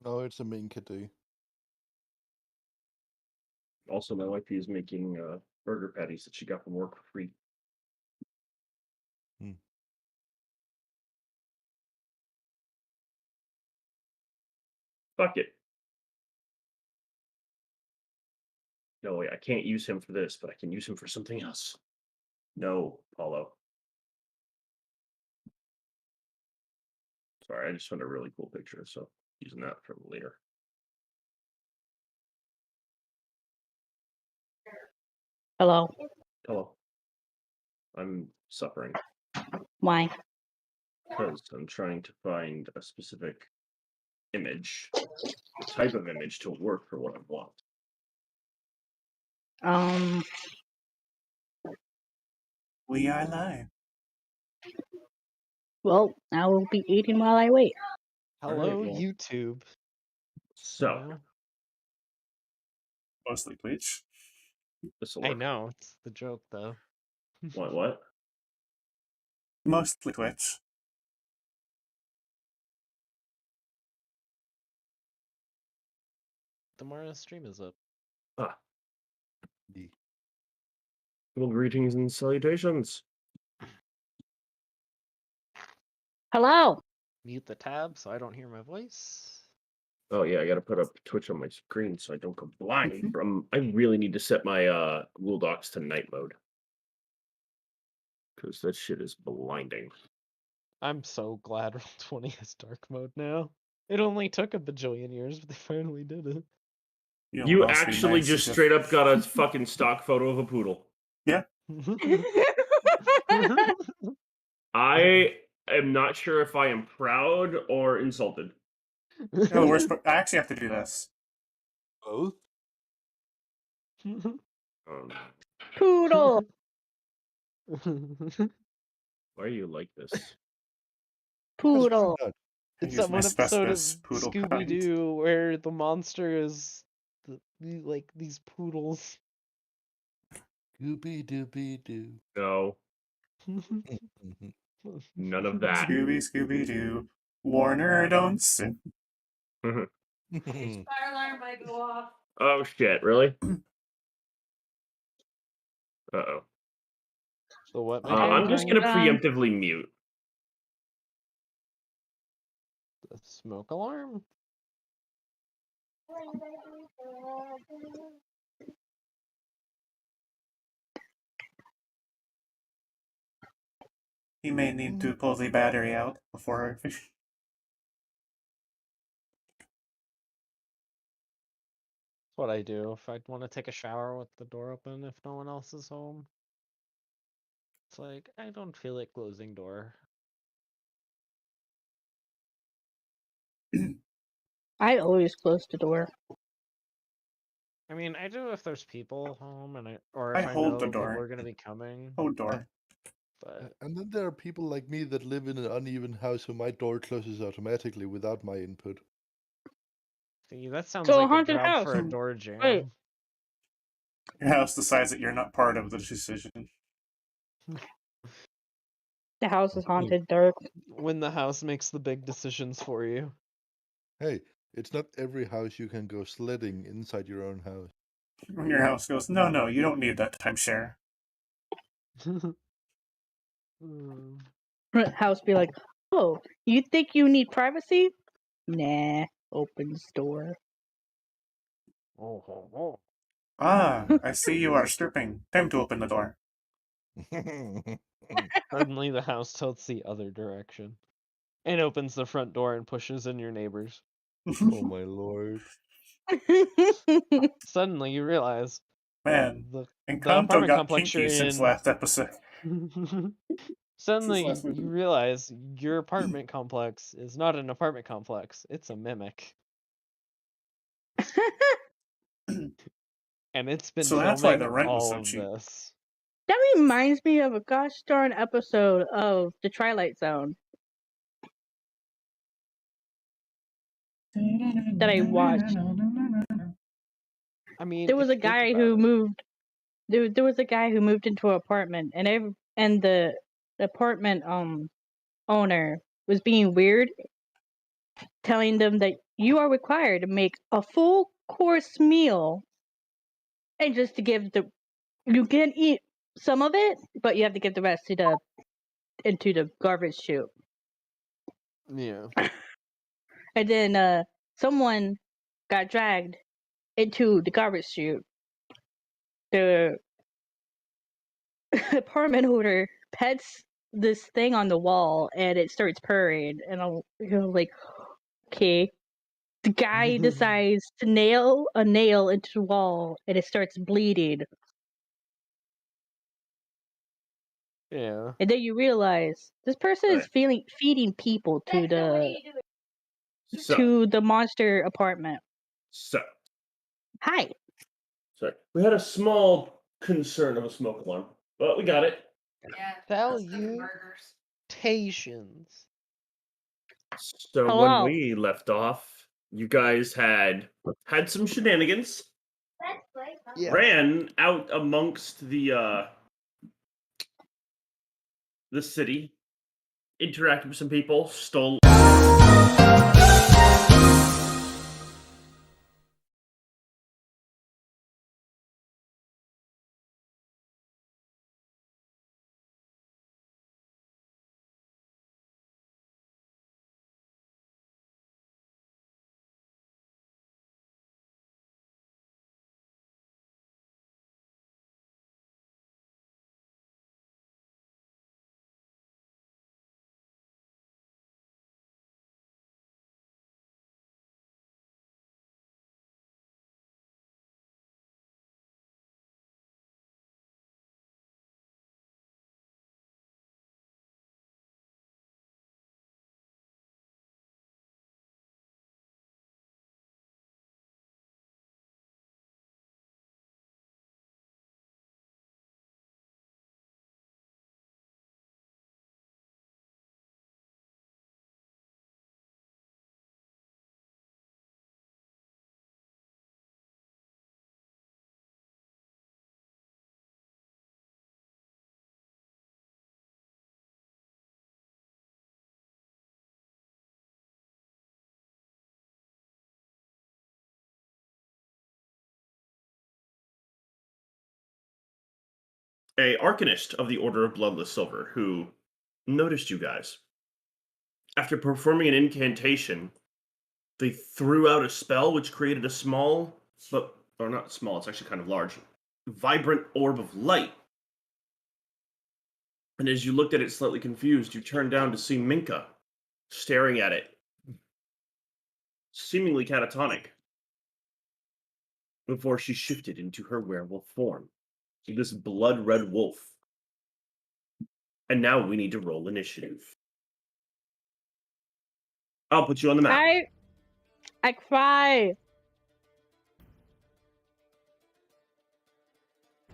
Oh, it's a Minka do. Also, my wife is making burger patties that she got from work for free. Fuck it. No, wait, I can't use him for this, but I can use him for something else. No, Paulo. Sorry, I just found a really cool picture, so using that for later. Hello. Hello. I'm suffering. Why? Because I'm trying to find a specific image, type of image to work for what I want. We are live. Well, I will be eating while I wait. Hello, Alright, well. YouTube. So, Mostly Twitch. this'll I work. know, it's the joke though. What? Mostly Twitch. Tomorrow's stream is up. Well, greetings and salutations. Hello. Mute the tab so I don't hear my voice. Oh yeah, I gotta put up Twitch on my screen so I don't go blind from. I really need to set my Google Docs to night mode. Because that shit is blinding. I'm so glad Roll20 is dark mode now. It only took a bajillion years, but they finally did it. know You what else would be actually nice just is straight up got a fucking stock photo of a poodle. Yeah. I am not sure if I am proud or insulted. No, the worst part, I actually have to do this. Both? Poodle. Why are you like this? Poodle. It's use that my one episode of asbestos poodle Scooby Doo where the monster is like these poodles. Scooby Dooby Doo. No, none of that. Scooby Doo. Warner, don't sin. Fire alarm might go off. Oh shit, really? Uh-oh. So what? I'm just gonna Um, preemptively mute. The smoke alarm? He may need to pull the battery out before. What I do if I want to take a shower with the door open if no one else is home. It's like, I don't feel like closing door. I always close the door. I mean, I do if there's people home and or I if I hold know the people door. are gonna be coming. Hold door. But And then there are people like me that live in an uneven house who my door closes automatically without my input. see, that sounds So a like a haunted job house. for a door jam. Wait. Your house decides that you're not part of the decision. The house is haunted, dark. When the house makes the big decisions for you. Hey, it's not every house you can go sledding inside your own house. When your house goes, no, you don't need that timeshare. House be like, oh, you think you need privacy? Nah. Opens door. Oh. Ah, I see you are stripping. Time to open the door. Suddenly the house tilts the other direction. And opens the front door and pushes in your neighbors. Oh my lord. Suddenly you realize Man, the Encanto apartment got complex kinky you're since in. last episode. Suddenly last week. you realize your apartment complex is not an apartment complex, it's a mimic. And it's been So that's why filming the rent was all so of cheap. this. That reminds me of a gosh darn episode of The Twilight Zone that I watched. I mean, There was if a you think guy about who it. moved. There was a guy who moved into an apartment, and the apartment owner was being weird, telling them that you are required to make a full course meal, and just to give you can eat some of it, but you have to give the rest into the garbage chute. Yeah. And then someone got dragged into the garbage chute. The apartment owner pets this thing on the wall, and it starts purring. And I'm like, okay. The guy decides to nail a nail into the wall, and it starts bleeding. Yeah. And then you realize this person is feeding people to the monster apartment. So, Hi. sorry. We had a small concern of a smoke alarm, but we got it. Yeah. Salutations. So Hello. when we left off, you guys had some shenanigans. Yeah. Ran out amongst the city, interacted with some people, stole. A arcanist of the Order of Bloodless Silver who noticed you guys. After performing an incantation, they threw out a spell which created a small, or not small, it's actually kind of large, vibrant orb of light. And as you looked at it slightly confused, you turned down to see Minka staring at it, seemingly catatonic, before she shifted into her werewolf form. This blood-red wolf. And now we need to roll initiative. I'll put you on the map. I cry.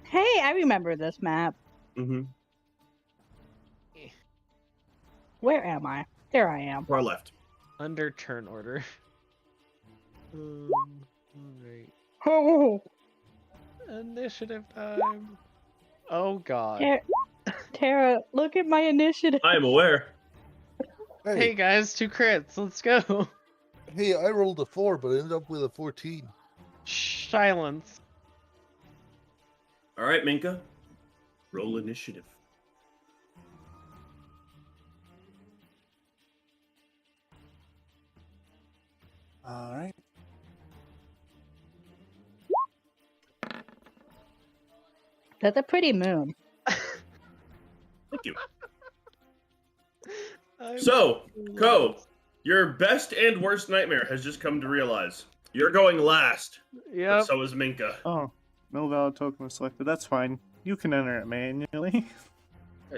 Hey, I remember this map. Mm-hmm. Where am I? There I am. Far left. Under turn order. Alright. Oh, Initiative time. Oh god. Tara, look at my initiative. I am aware. Hey guys, 2 crits. Let's go. Hey, I rolled a 4, but I ended up with a 14. Silence. All right, Minka. Roll initiative. All right. That's a pretty moon. Thank you. I'm So, Ko, your best and worst nightmare has just come to realize. You're going last. But Yep. so is Minka. Oh, no valid token was selected. That's fine. You can enter it manually.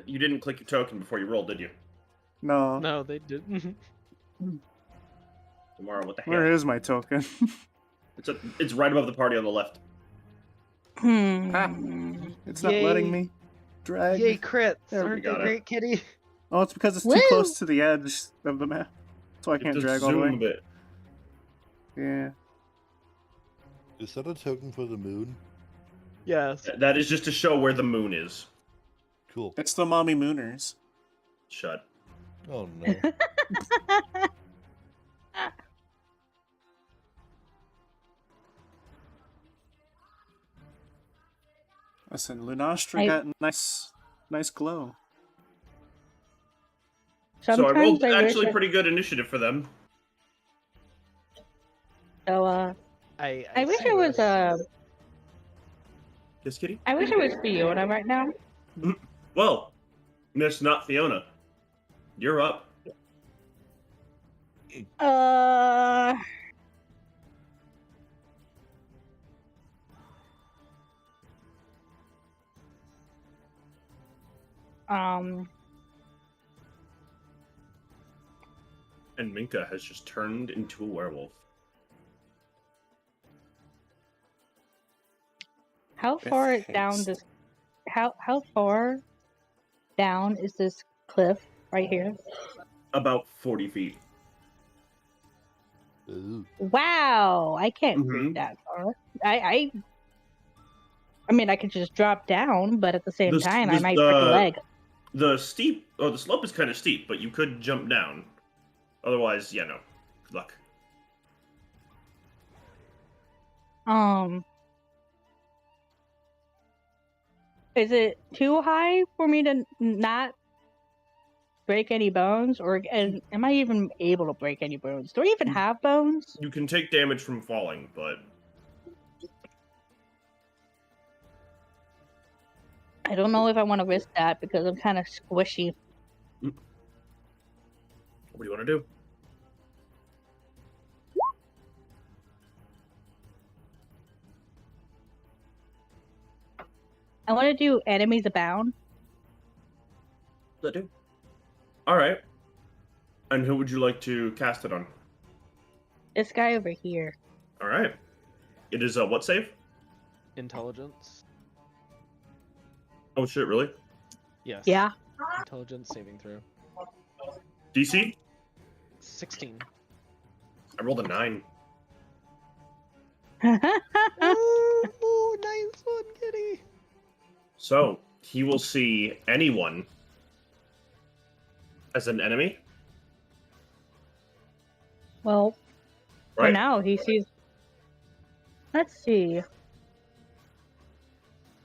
You didn't click your token before you rolled, did you? No. No, they didn't. Tomorrow, what the hell? Where is my token? It's right above the party on the left. It's not Yay. letting me drag. Yay, crits. There we Aren't they got it. great, kitty? Oh, it's because it's too Woo! close to the edge of the map. So I can't Just drag all the zoom a way. bit. Yeah. Is that a token for the moon? Yes. That is just to show where the moon is. Cool. It's the Mommy Mooners. Shut. Oh no. Listen, Lunastra I- got nice glow. So I Sometimes rolled I wish actually I- pretty good initiative for them. So I wish see I was this. Yes, Kitty? I wish I was Fiona right now. Well, Miss Not Fiona, you're up. Uh. Um. And Minka has just turned into a werewolf. How With far down haste. this? How far down is this cliff right here? About 40 feet. Ooh. Wow, I can't Mhm. reach that far. I mean, I could just drop down, but at the same This- time, I this- might break a leg. The slope is kind of steep, but you could jump down. Otherwise, yeah, no. Good luck. Is it too high for me to not break any bones, or am I even able to break any bones? Do I even have bones? You can take damage from falling, but I don't know if I want to risk that because I'm kind of squishy. what do you want to do? I want to do enemies abound. That do? Alright. And who would you like to cast it on? This guy over here. Alright. It is a what save? Intelligence. Oh shit, really? Yes. Yeah. Intelligence saving throw. DC? 16. I rolled a 9. Ooh, nice one, Kitty. So, he will see anyone as an enemy, Well, for right? now he sees. Let's see.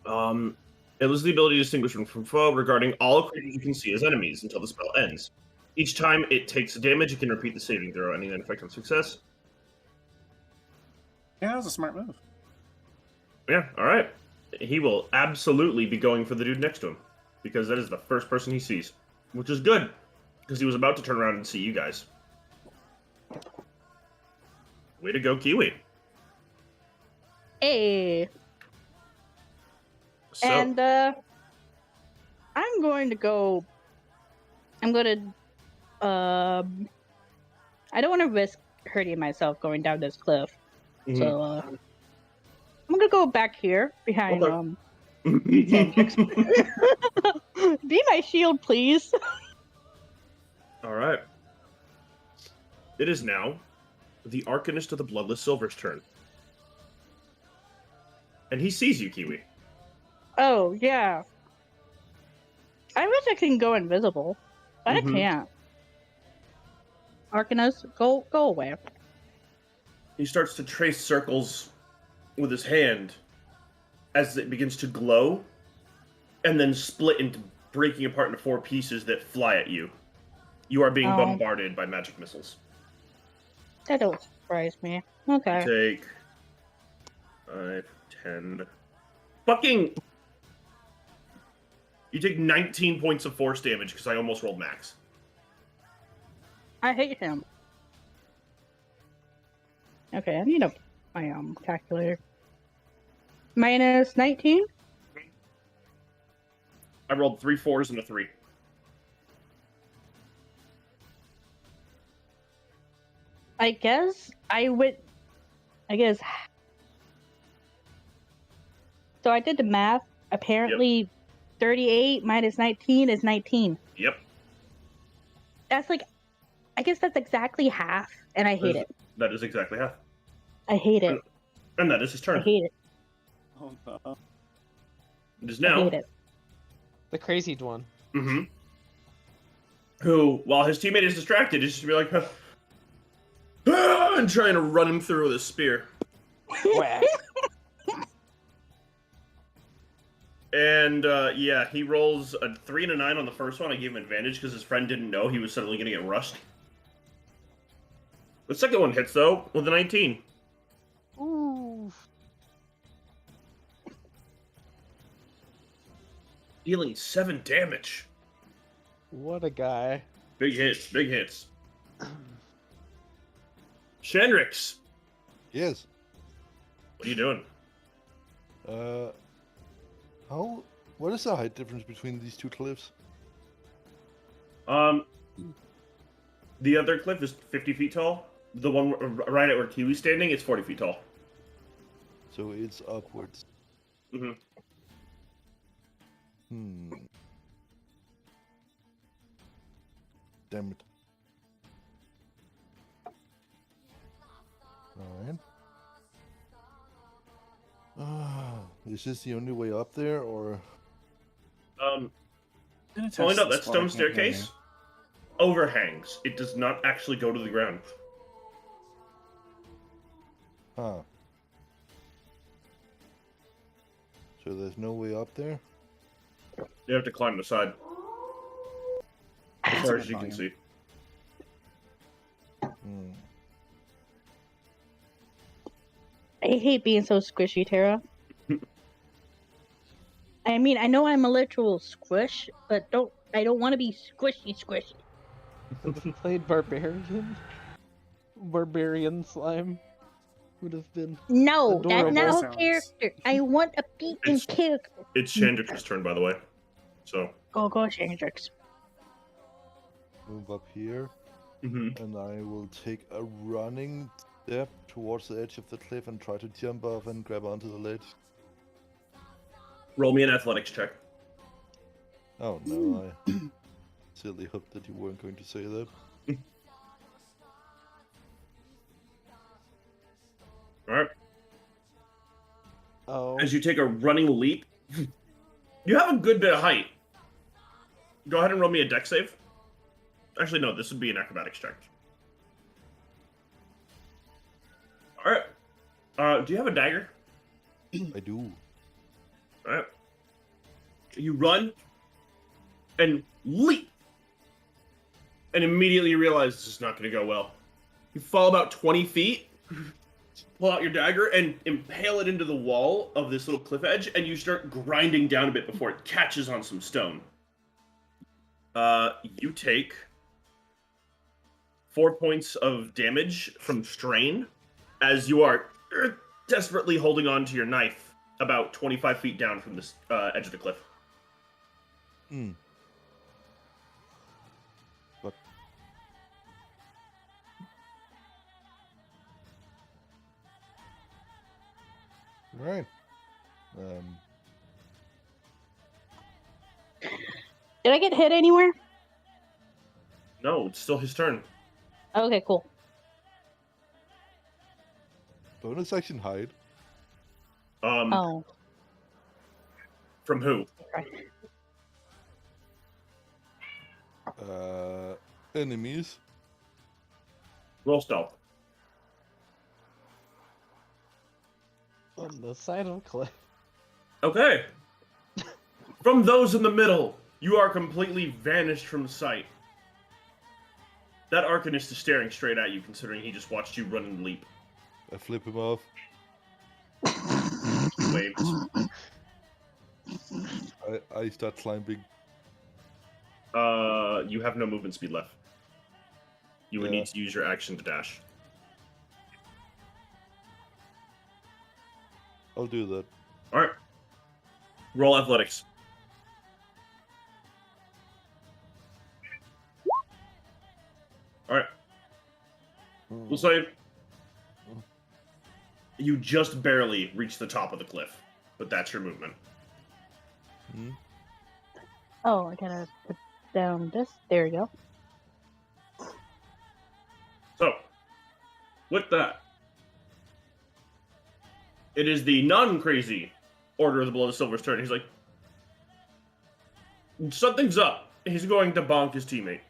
It was the ability to distinguish them from foe regarding all creatures you can see as enemies until the spell ends. Each time it takes damage, it can repeat the saving throw, ending an effective success. Yeah, that was a smart move. Yeah, alright. He will absolutely be going for the dude next to him, because that is the first person he sees. Which is good, because he was about to turn around and see you guys. Way to go, Kiwi. Hey. So, And I'm going to go. I'm going to. I don't want to risk hurting myself going down this cliff, mhm. so I'm gonna go back here behind Okay. Be my shield, please. Alright. It is now the Arcanist of the Bloodless Silver's turn. And he sees you, Kiwi. Oh yeah. I wish I can go invisible, but Mhm. I can't. Arcanus, go away. He starts to trace circles with his hand as it begins to glow and then split into breaking apart into 4 pieces that fly at you. You are being Oh. bombarded by magic missiles. That don't surprise me. Okay. Take 5, 10. Fucking. You take 19 points of force damage because I almost rolled max. I hate him. Okay, I need my calculator. Minus 19? I rolled 3 4s and a 3. I guess I would. I guess. So I did the math. Apparently, 38 minus 19 is 19. Yep. That's like. I guess that's exactly half, and I hate it. That is exactly half. I hate it. And that is his I turn. hate it. Oh, no. It is I now. hate it. The crazy one. Mm-hmm. Who, while his teammate is distracted, is just gonna be like, "Ah," and trying to run him through with a spear. Whack. And yeah, he rolls a 3 and a 9 on the first one. I gave him advantage because his friend didn't know he was suddenly going to get rushed. The second one hits, though, with a 19. Ooh. Dealing 7 damage. What a guy. Big hits, big hits. Shandrix, Yes. what are you doing? What is the height difference between these two cliffs? The other cliff is 50 feet tall. The one right at where Kiwi's standing is 40 feet tall. So it's upwards. Mm-hmm. Damn it. Alright. Is this the only way up there, or? Pulling up that stone staircase overhangs. It does not actually go to the ground. Huh. So there's no way up there? You have to climb the side. As far as you can see. I hate being so squishy, Tara. I mean, I know I'm a literal squish, but I don't want to be squishy. If you played Barbarian slime would have been No, that's adorable. not Sounds- a character. I want a beaten It's- character. It's Shandrix's turn, by the way. So. Go, Shandrix. Move up here, Mm-hmm. and I will take a running step towards the edge of the cliff and try to jump off and grab onto the ledge. Roll me an athletics check. Oh no, I silly hoped that you weren't going to say that. Alright. Oh. As you take a running leap, you have a good bit of height. Go ahead and roll me a dex save. Actually, no, this would be an acrobatics check. Alright. Do you have a dagger? I do. Alright. You run and leap. And immediately realize this is not going to go well. You fall about 20 feet, pull out your dagger, and impale it into the wall of this little cliff edge, and you start grinding down a bit before it catches on some stone. You take 4 points of damage from strain as you are desperately holding on to your knife about 25 feet down from this edge of the cliff. But right. Did I get hit anywhere? No, it's still his turn. Okay, cool. Bonus action hide. Oh. From who? Enemies. Roll stealth. On the side of a cliff. Okay. From those in the middle, you are completely vanished from sight. That Arcanist is staring straight at you, considering he just watched you run and leap. I flip him off. Waves. I start climbing. You have no movement speed left. You would Yeah. need to use your action to dash. I'll do that. Alright. Roll athletics. Alright. We'll say you just barely reach the top of the cliff, but that's your movement. Oh, I gotta put down this. There we go. So, with that, it is the non-crazy Order of the Blood of Silver's turn. He's like, something's up. He's going to bonk his teammate.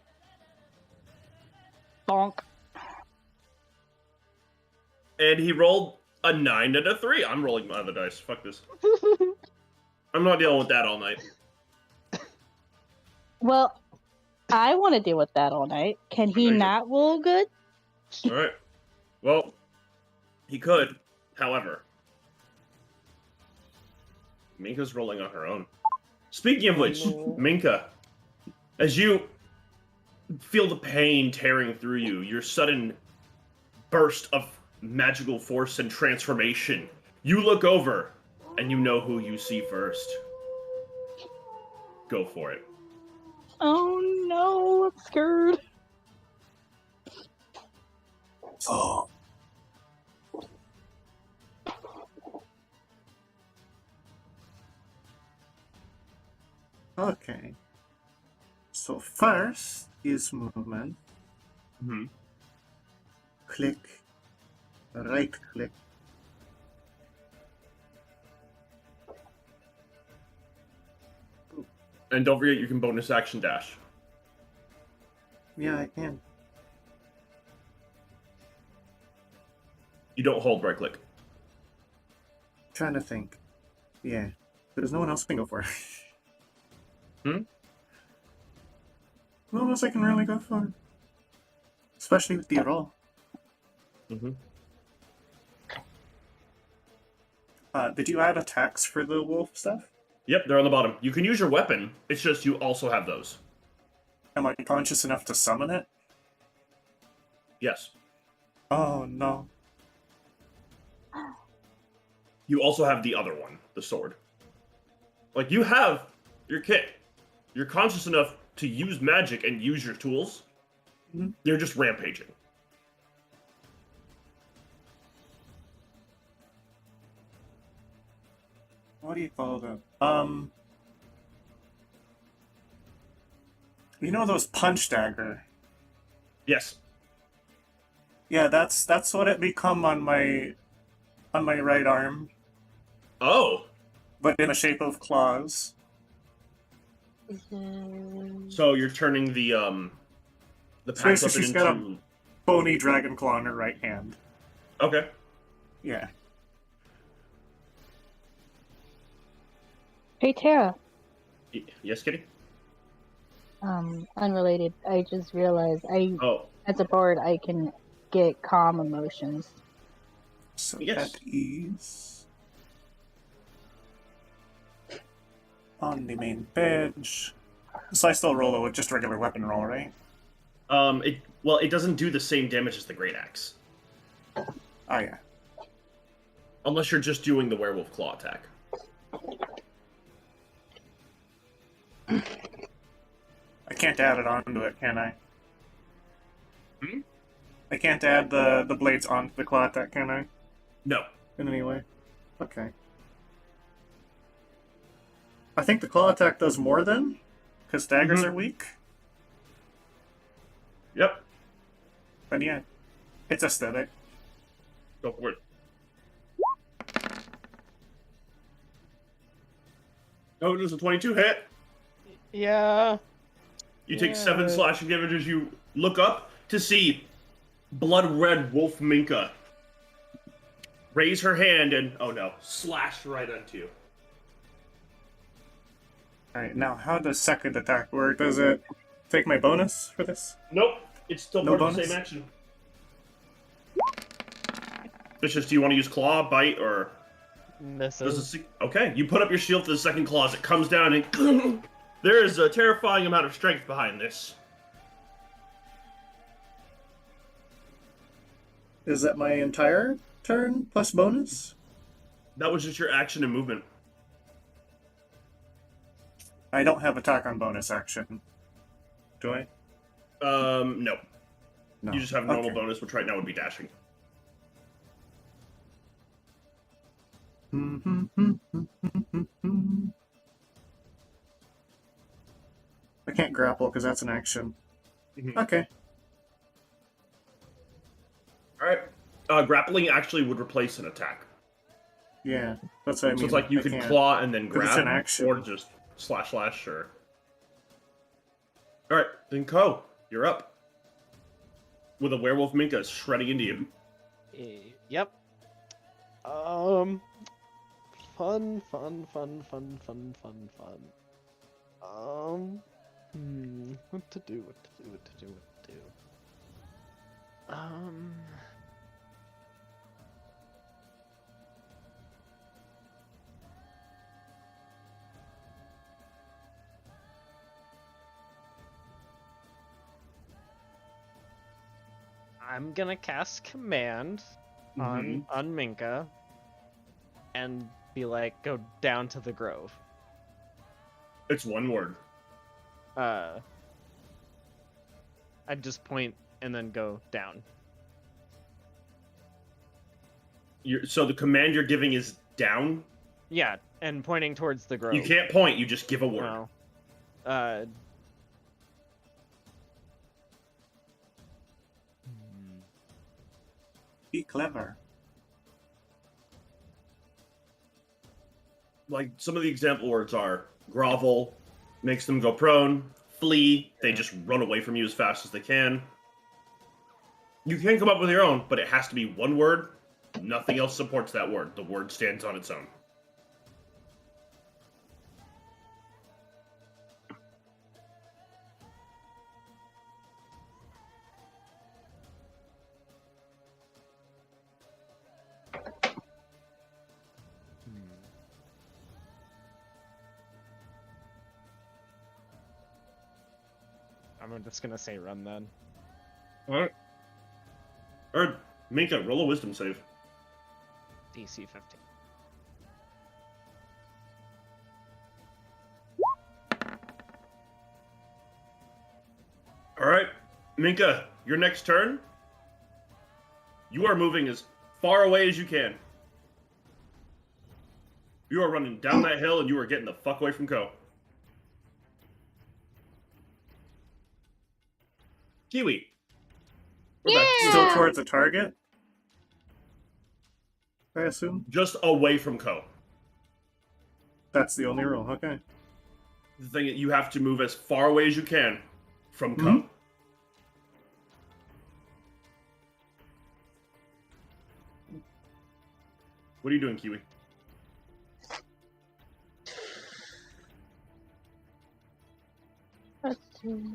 Bonk. And he rolled a 9 and a 3. I'm rolling my other dice. Fuck this. I'm not dealing with that all night. Well, I want to deal with that all night. Can he Amazing. not roll good? All right. Well, he could. However, Minka's rolling on her own. Speaking of which, Minka, as you feel the pain tearing through you, your sudden burst of magical force and transformation, you look over and you know who you see first. Go for it. Oh no, I'm scared. Oh. Okay. So first is movement. Mm-hmm. Click. Right click. And don't forget you can bonus action dash. Yeah, I can. You don't hold right click. Trying to think. Yeah. There's no one else I can go for. Hmm? No one else I can really go for. Especially with the roll. Mm-hmm. Did you add attacks for the wolf stuff? Yep, they're on the bottom. You can use your weapon. It's just you also have those. Am I conscious enough to summon it? Yes. Oh no. You also have the other one, the sword. Like, you have your kit. You're conscious enough to use magic and use your tools. Mm-hmm. You're just rampaging. What do you call them? You know those punch dagger? Yes. Yeah, that's what it become on my right arm, Oh. but in the shape of claws. So you're turning the pack Basically, weapon she's into... got a bony dragon claw in her right hand. Okay. Yeah. Hey Tara. Yes, Kitty? Unrelated. I just realized Oh. as a bard I can get calm emotions. So Yes. at ease. On the main page. So I still roll it with just a regular weapon roll, right? It doesn't do the same damage as the Great Axe. Oh yeah. Unless you're just doing the Werewolf Claw attack. I can't add it onto it, can I? Hmm? I can't add the blades onto the claw attack, can I? No. In any way? Okay. I think the claw attack does more then? Because daggers are weak? Yep. But yeah, it's aesthetic. Go for it. Oh, it was a 22 hit. Yeah. You take 7 slashing damage as you look up to see blood-red wolf Minka raise her hand and, oh no, slash right onto you. Alright, now how does second attack work? Does it take my bonus for this? Nope, it's still No part of the bonus? same action. Vicious, do you want to use claw, bite, or... Misses. Okay, you put up your shield to the second claw as it comes down and... There is a terrifying amount of strength behind this. Is that my entire turn plus bonus? That was just your action and movement. I don't have attack on bonus action. Do I? No. No. You just have normal Okay. bonus, which right now would be dashing. I can't grapple because that's an action. Mhm. Okay. Alright. Grappling actually would replace an attack. Yeah, that's what I mean. So it's like you I could can't. claw and then 'Cause it's grab, an action. or just slash, or... Alright, then Ko, you're up. With a werewolf Minka shredding into you. Yep. Fun. What to do? I'm gonna cast command on Minka and be like, go down to the grove. It's one word. I'd just point and then go down. So the command you're giving is down? Yeah, and pointing towards the grove. You can't point, you just give a word. No. Be clever. Like, some of the example words are grovel, makes them go prone, flee, they just run away from you as fast as they can. You can come up with your own, but it has to be one word. Nothing else supports that word. The word stands on its own. I'm just gonna say run then. Alright. Or, Minka, roll a wisdom save. DC 15. Alright, Minka, your next turn. You are moving as far away as you can. You are running down that hill and you are getting the fuck away from Ko. Kiwi. We're back. Still towards a target? I assume? Just away from Ko. That's the only rule, okay. The thing is, you have to move as far away as you can from Ko. Mhm. What are you doing, Kiwi? Let's see.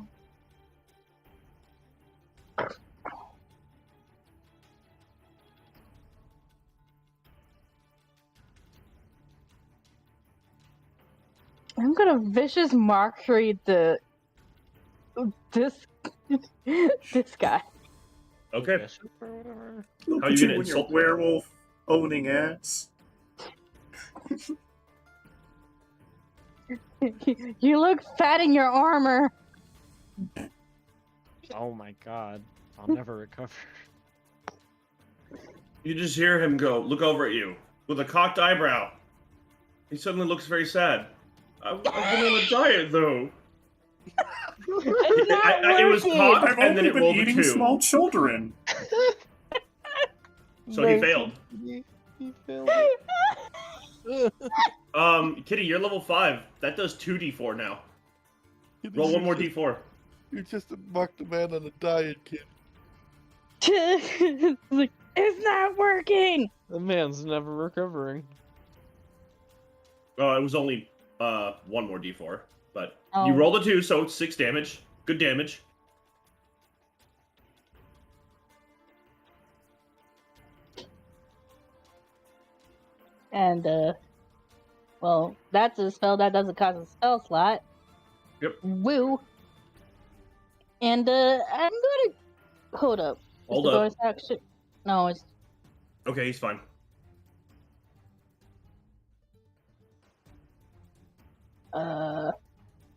I'm gonna vicious mockery this guy. Okay. Bishop or whatever. Look How at you you gonna and your insult me? werewolf owning ass. You look fat in your armor. Oh my god. I'll never recover. You just hear him go, look over at you, with a cocked eyebrow. He suddenly looks very sad. I've been on a diet, though. It's not It was working. cocked, I've and then only it been rolled a eating 2. small children. So he failed. He failed it. Kitty, you're level 5. That does 2d4 now. You Roll one more just- d4. You just mocked a man on a diet, kid. It's like, it's not working. The man's never recovering. Oh, it was only one more d4. But Oh. you rolled a 2, so it's 6 damage. Good damage. And well, that's a spell that doesn't cost a spell slot. Yep. Woo. And I'm gonna hold up. Hold Is the up. bonus action? No, it's Okay, he's fine. I'm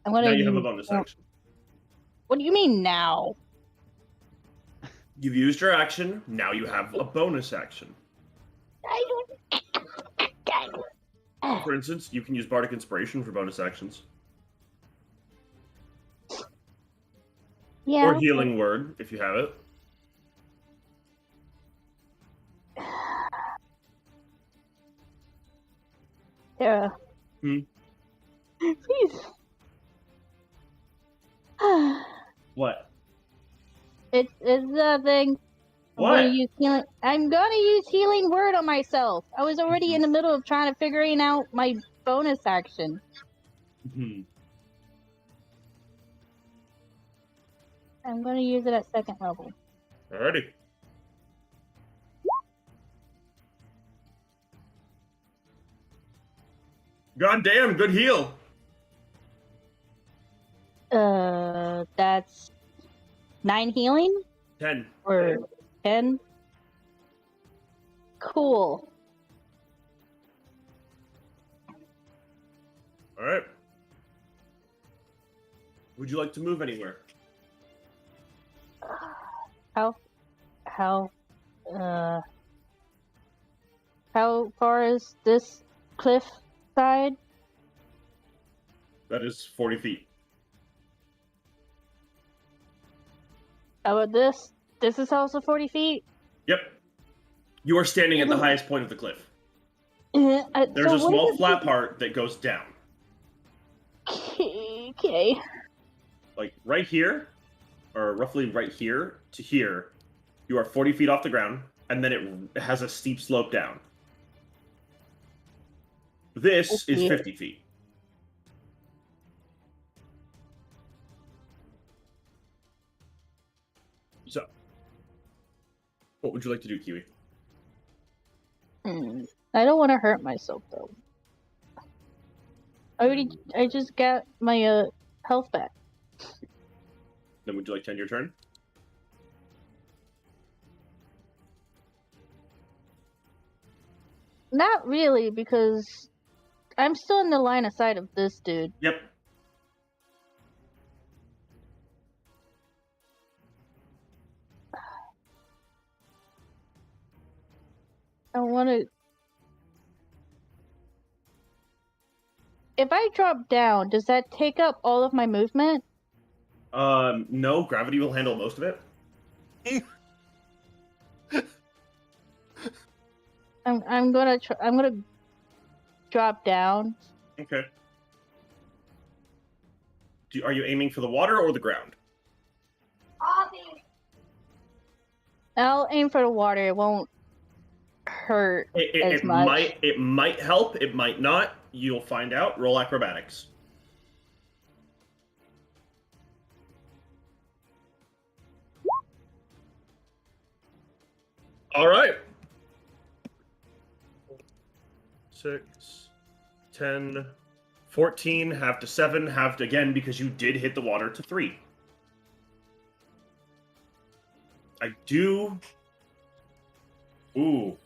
gonna. Now you have a use- bonus action. What do you mean now? You've used your action. Now you have a bonus action. I don't. For instance, you can use Bardic Inspiration for bonus actions. Yeah. Or Healing Word, if you have it. Yeah. Hmm? Please. What? It's nothing. What? I'm gonna use healing word on myself. I was already in the middle of trying to figuring out my bonus action. Mhm. I'm gonna use it at 2nd level. Alrighty. God damn, good heal. That's 9 healing 10. or 10. Cool. Alright. Would you like to move anywhere? How far is this cliff side? That is 40 feet. How about this? This is also 40 feet? Yep. You are standing at the highest point of the cliff. There's There's a small flat part that goes down. Okay. Like right here, or roughly right here to here, you are 40 feet off the ground, and then it has a steep slope down. This is 50 feet. So, what would you like to do, Kiwi? I don't want to hurt myself though. I just got my health back. Then would you like to end your turn? Not really, because I'm still in the line of sight of this dude. Yep. I want to. If I drop down, does that take up all of my movement? No, gravity will handle most of it. I'm gonna drop down. Okay. Are you aiming for the water or the ground? I'll aim for the water. It won't hurt as It much. It might help. It might not. You'll find out. Roll acrobatics. All right. 6, 10, 14, half to 7, halved again because you did hit the water to 3. I do. Ooh.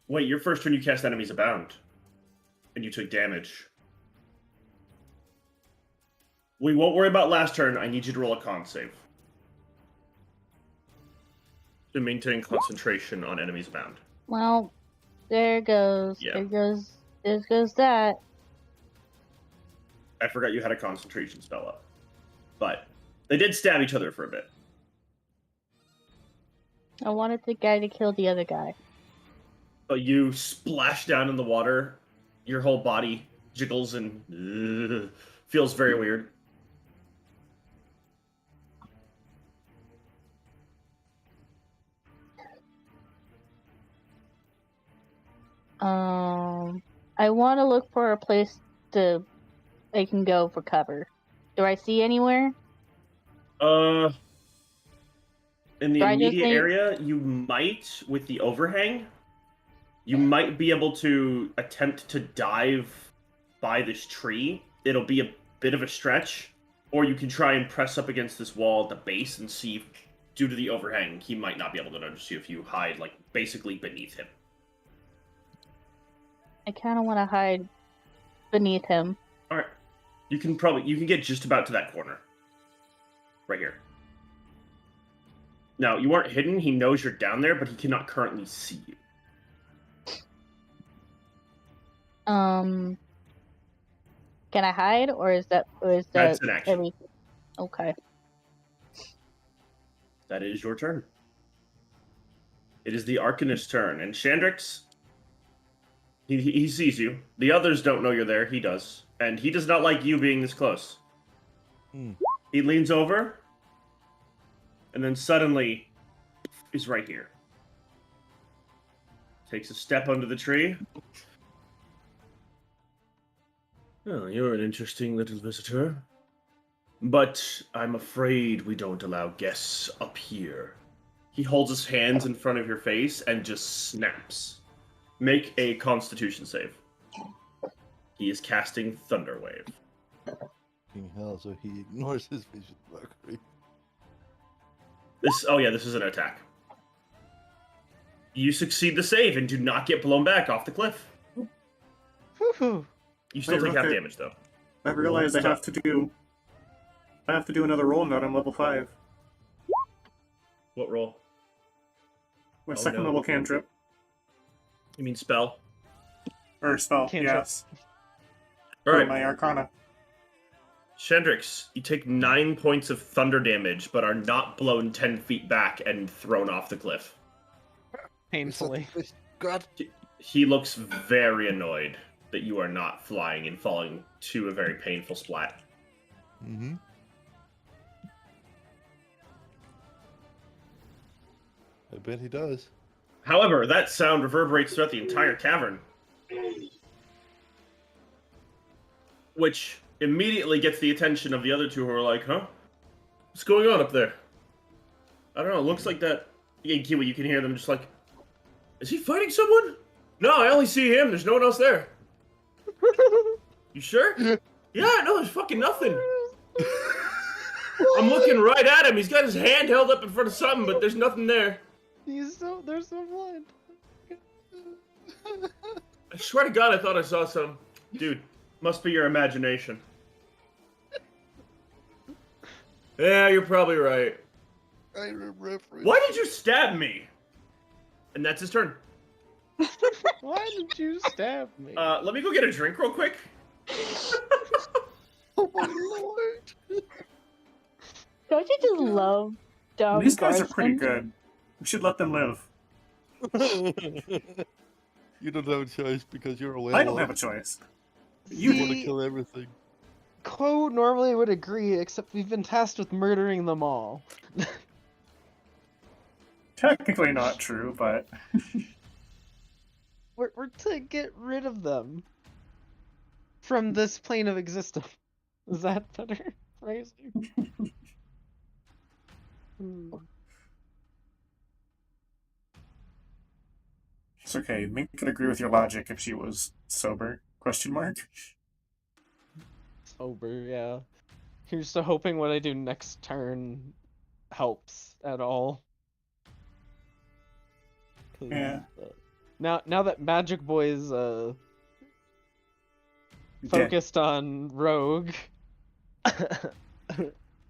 Wait, your first turn you cast Enemies Abound. And you took damage. We won't worry about last turn. I need you to roll a con save. To maintain concentration on Enemies Abound. Well, there goes. Yeah. There goes that. I forgot you had a concentration spell up. But they did stab each other for a bit. I wanted the guy to kill the other guy. But you splash down in the water. Your whole body jiggles and feels very weird. I want to look for a place I can go for cover. Do I see anywhere? In the Do I just immediate need- area, you might, with the overhang, you might be able to attempt to dive by this tree. It'll be a bit of a stretch, or you can try and press up against this wall at the base and see if, due to the overhang, he might not be able to notice you if you hide, like, basically beneath him. I kind of want to hide beneath him. All right. You can get just about to that corner. Right here. Now, you aren't hidden. He knows you're down there, but he cannot currently see you. Can I hide, or is that That's an action. everything? Okay. That is your turn. It is the Arcanist's turn, and Chandrix, he sees you. The others don't know you're there. He does, and he does not like you being this close. He leans over, and then suddenly, is right here. Takes a step under the tree. Oh, you're an interesting little visitor. But I'm afraid we don't allow guests up here. He holds his hands in front of your face and just snaps. Make a Constitution save. He is casting Thunderwave. Fucking hell, so he ignores his vision Mercury. This is an attack. You succeed the save and do not get blown back off the cliff. Woohoo! You still Wait, take half okay. damage though. I realized I have to do another roll now that I'm level 5. What roll? My Oh, second no. level cantrip. You mean spell? Or spell, Cantrip. yes. All right, My Arcana. Shandrix, you take 9 points of thunder damage, but are not blown 10 feet back and thrown off the cliff. Painfully. God. He looks very annoyed that you are not flying and falling to a very painful splat. Mm-hmm. I bet he does. However, that sound reverberates throughout the entire cavern, which immediately gets the attention of the other two who are like, huh? What's going on up there? I don't know, it looks like that... Kiwi, you can hear them just like, is he fighting someone? No, I only see him, there's no one else there. You sure? Yeah, no, there's fucking nothing. I'm looking right at him, he's got his hand held up in front of something, but there's nothing there. There's no blood. I swear to God, I thought I saw some. Dude, must be your imagination. Yeah, you're probably right. I remember. Why did you stab me? And that's his turn. Why did you stab me? Let me go get a drink real quick. Oh my lord! Don't you just love dumb These guys are pretty guardsmen? good. We should let them live. You don't have a choice because you're a whale. I don't have a choice. You want to See, kill everything. Quo normally would agree, except we've been tasked with murdering them all. Technically not true, but We're to get rid of them from this plane of existence. Is that better phrasing? it's okay. Mink could agree with your logic if she was sober. Question mark. Sober, yeah. Here's to hoping what I do next turn helps at all. 'Cause, Yeah. Now that Magic Boy's focused on Rogue,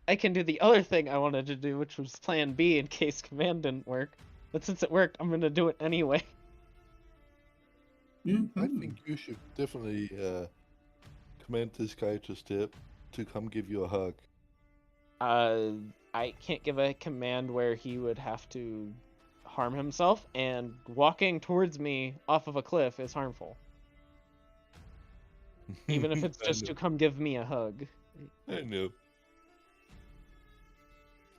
I can do the other thing I wanted to do, which was Plan B in case Command didn't work. But since it worked, I'm gonna do it anyway. I think you should definitely command this guy to come give you a hug. I can't give a command where he would have to harm himself, and walking towards me off of a cliff is harmful. Even if it's just to come give me a hug. I know.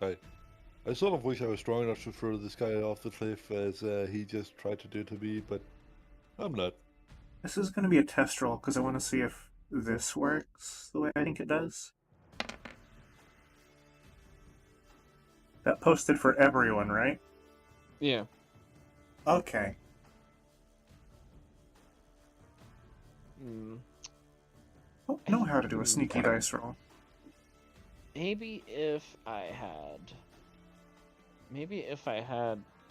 I sort of wish I was strong enough to throw this guy off the cliff as he just tried to do to me, but I'm not. This is going to be a test roll because I want to see if this works the way I think it does. That posted for everyone, right? Yeah. Okay. Hmm. I don't know how to do a sneaky dice roll. Maybe if I had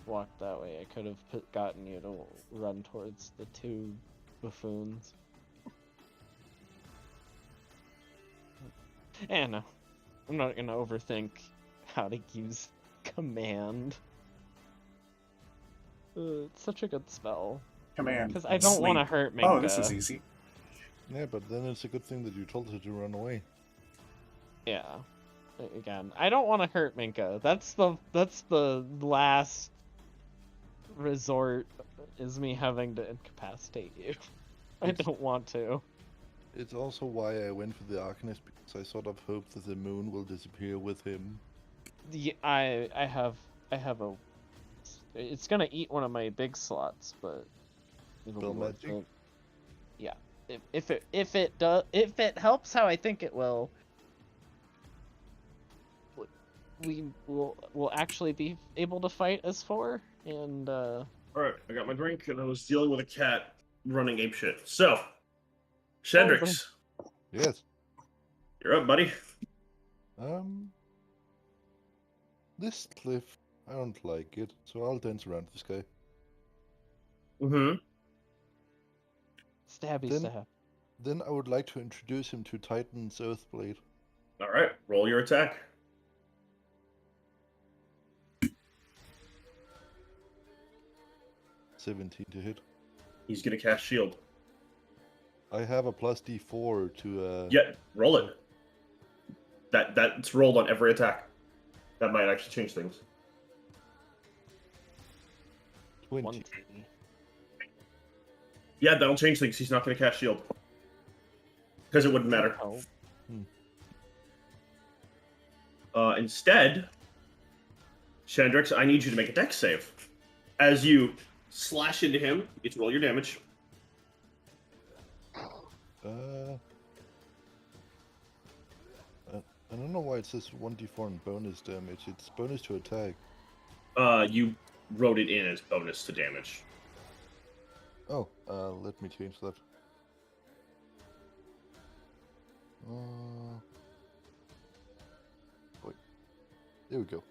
walked that way, I could have gotten you to run towards the two buffoons. No. I'm not gonna overthink how to use command. It's such a good spell. Command. Because I don't want to sleep. hurt Minka. Oh, this is easy. Yeah, but then it's a good thing that you told her to run away. Yeah. Again, I don't want to hurt Minka. That's the last resort, is me having to incapacitate you. I don't want to. It's also why I went for the Arcanist, because I sort of hope that the moon will disappear with him. I have a It's gonna eat one of my big slots, but it'll Spell be worth magic? it. Yeah. If it helps how I think it will, we'll actually be able to fight as 4, and Alright, I got my drink, and I was dealing with a cat running apeshit. So, Shendrix, Yes. you're up, buddy. This cliff, I don't like it, so I'll dance around this guy. Mm-hmm. stabby Then- stab. Then I would like to introduce him to Titan's Earthblade. Alright, roll your attack. +17 to hit. He's gonna cast shield. I have a plus D4 to Yeah, roll it. That's rolled on every attack. That might actually change things. 20. 20. Yeah, that'll change things. He's not gonna cast shield. Because it wouldn't matter. Oh, Instead, Shandrix, I need you to make a dex save. As you slash into him, you get to roll your damage. I don't know why it says 1d4 and bonus damage. It's bonus to attack. You wrote it in as bonus to damage. Oh, let me change that. Wait. There we go.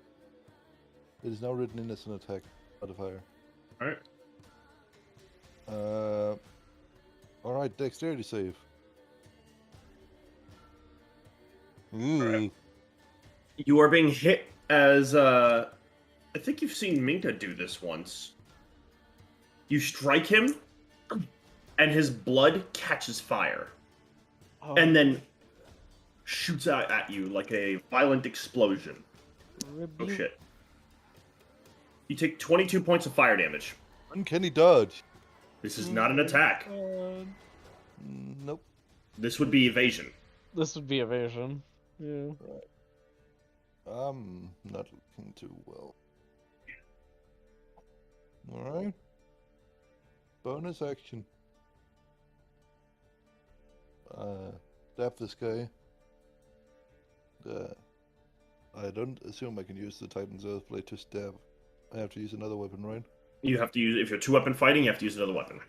It is now written in as an attack modifier. Alright. Alright, dexterity save. Ooh. You are being hit as, I think you've seen Minka do this once. You strike him, and his blood catches fire, oh, and then shoots out at you like a violent explosion. Oh rebuke. shit. You take 22 points of fire damage. Uncanny dodge. This is not an attack. Nope. This would be evasion. This would be evasion. Yeah. I'm not looking too well. Alright. Bonus action. Stab this guy. I don't assume I can use the Titan's Earthblade to stab. I have to use another weapon, right? You have to use, if you're 2-weapon fighting, you have to use another weapon.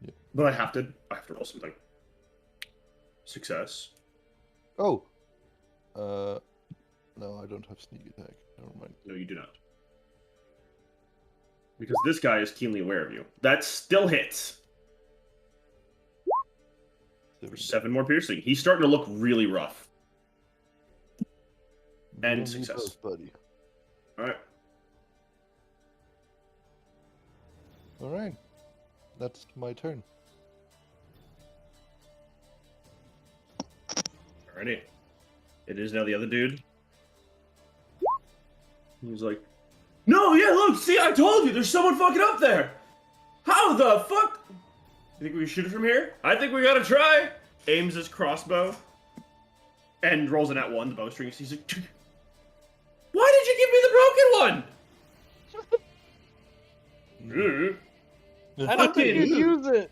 Yeah. But I have to roll something. Success. Oh! No, I don't have sneak attack. Never mind. No, you do not. Because this guy is keenly aware of you. That still hits. For 7 more piercing. He's starting to look really rough. And You need success. both, buddy. Alright. Alright. That's my turn. Alrighty. It is now the other dude. He's like, no, yeah, look, see, I told you, there's someone fucking up there. How the fuck? You think we shoot it from here? I think we gotta try. Aims his crossbow. And rolls an at 1, the bowstring. He's like, why did you give me the broken one? I don't think you'd use it.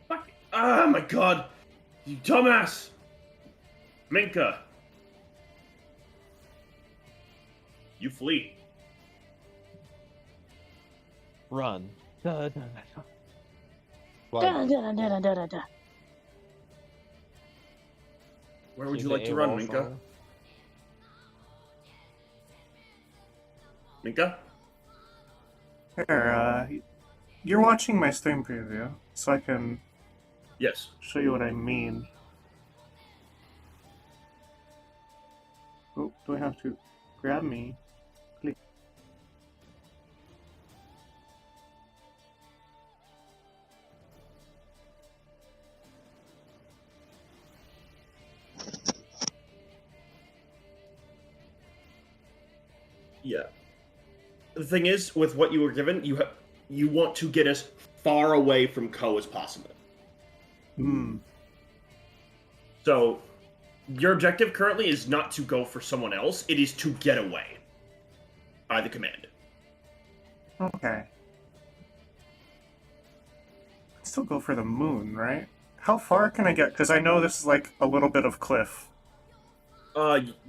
Fuck. Ah, my god. You dumbass. Minka. You flee. Run. Da, Fine. da, da, da, da, da, da. Where would Keep you the like to run, AWOL Minka? song. Minka? Here, you're watching my stream preview, so I can Yes. show you what I mean. Oh, do I have to grab me? Please. Yeah. The thing is, with what you were given, you want to get as far away from Ko as possible. Hmm. So, your objective currently is not to go for someone else, it is to get away. by the command. Okay. Still go for the moon, right? How far can I get? Because I know this is like a little bit of cliff.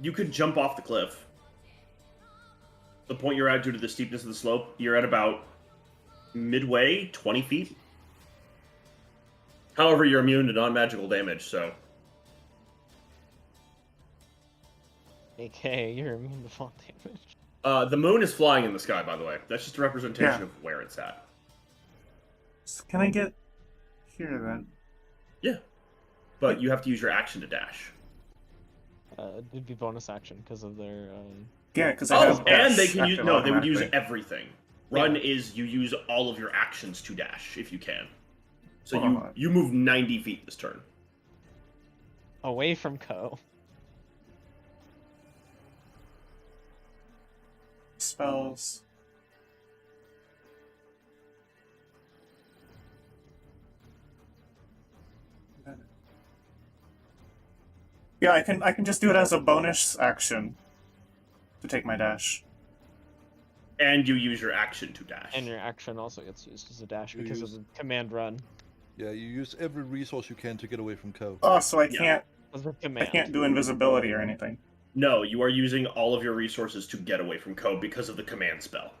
You could jump off the cliff. The point you're at due to the steepness of the slope, you're at about midway, 20 feet. However, you're immune to non-magical damage, so... AKA, you're immune to fall damage. The moon is flying in the sky, by the way. That's just a representation Yeah. of where it's at. So can I get here then? Yeah. But you have to use your action to dash. It'd be bonus action because of their. Yeah, because I have and dash they can use... active No, they would use automatically. everything. Run is you use all of your actions to dash, if you can. So Hold on. you move 90 feet this turn. Away from Ko. Spells. Yeah, I can just do it as a bonus action to take my dash. And you use your action to dash. And your action also gets used as a dash You because use- of the command run. Yeah, you use every resource you can to get away from Ko. Oh, so I Yeah. can't Of the I command. can't do invisibility or anything. No, you are using all of your resources to get away from Ko because of the command spell.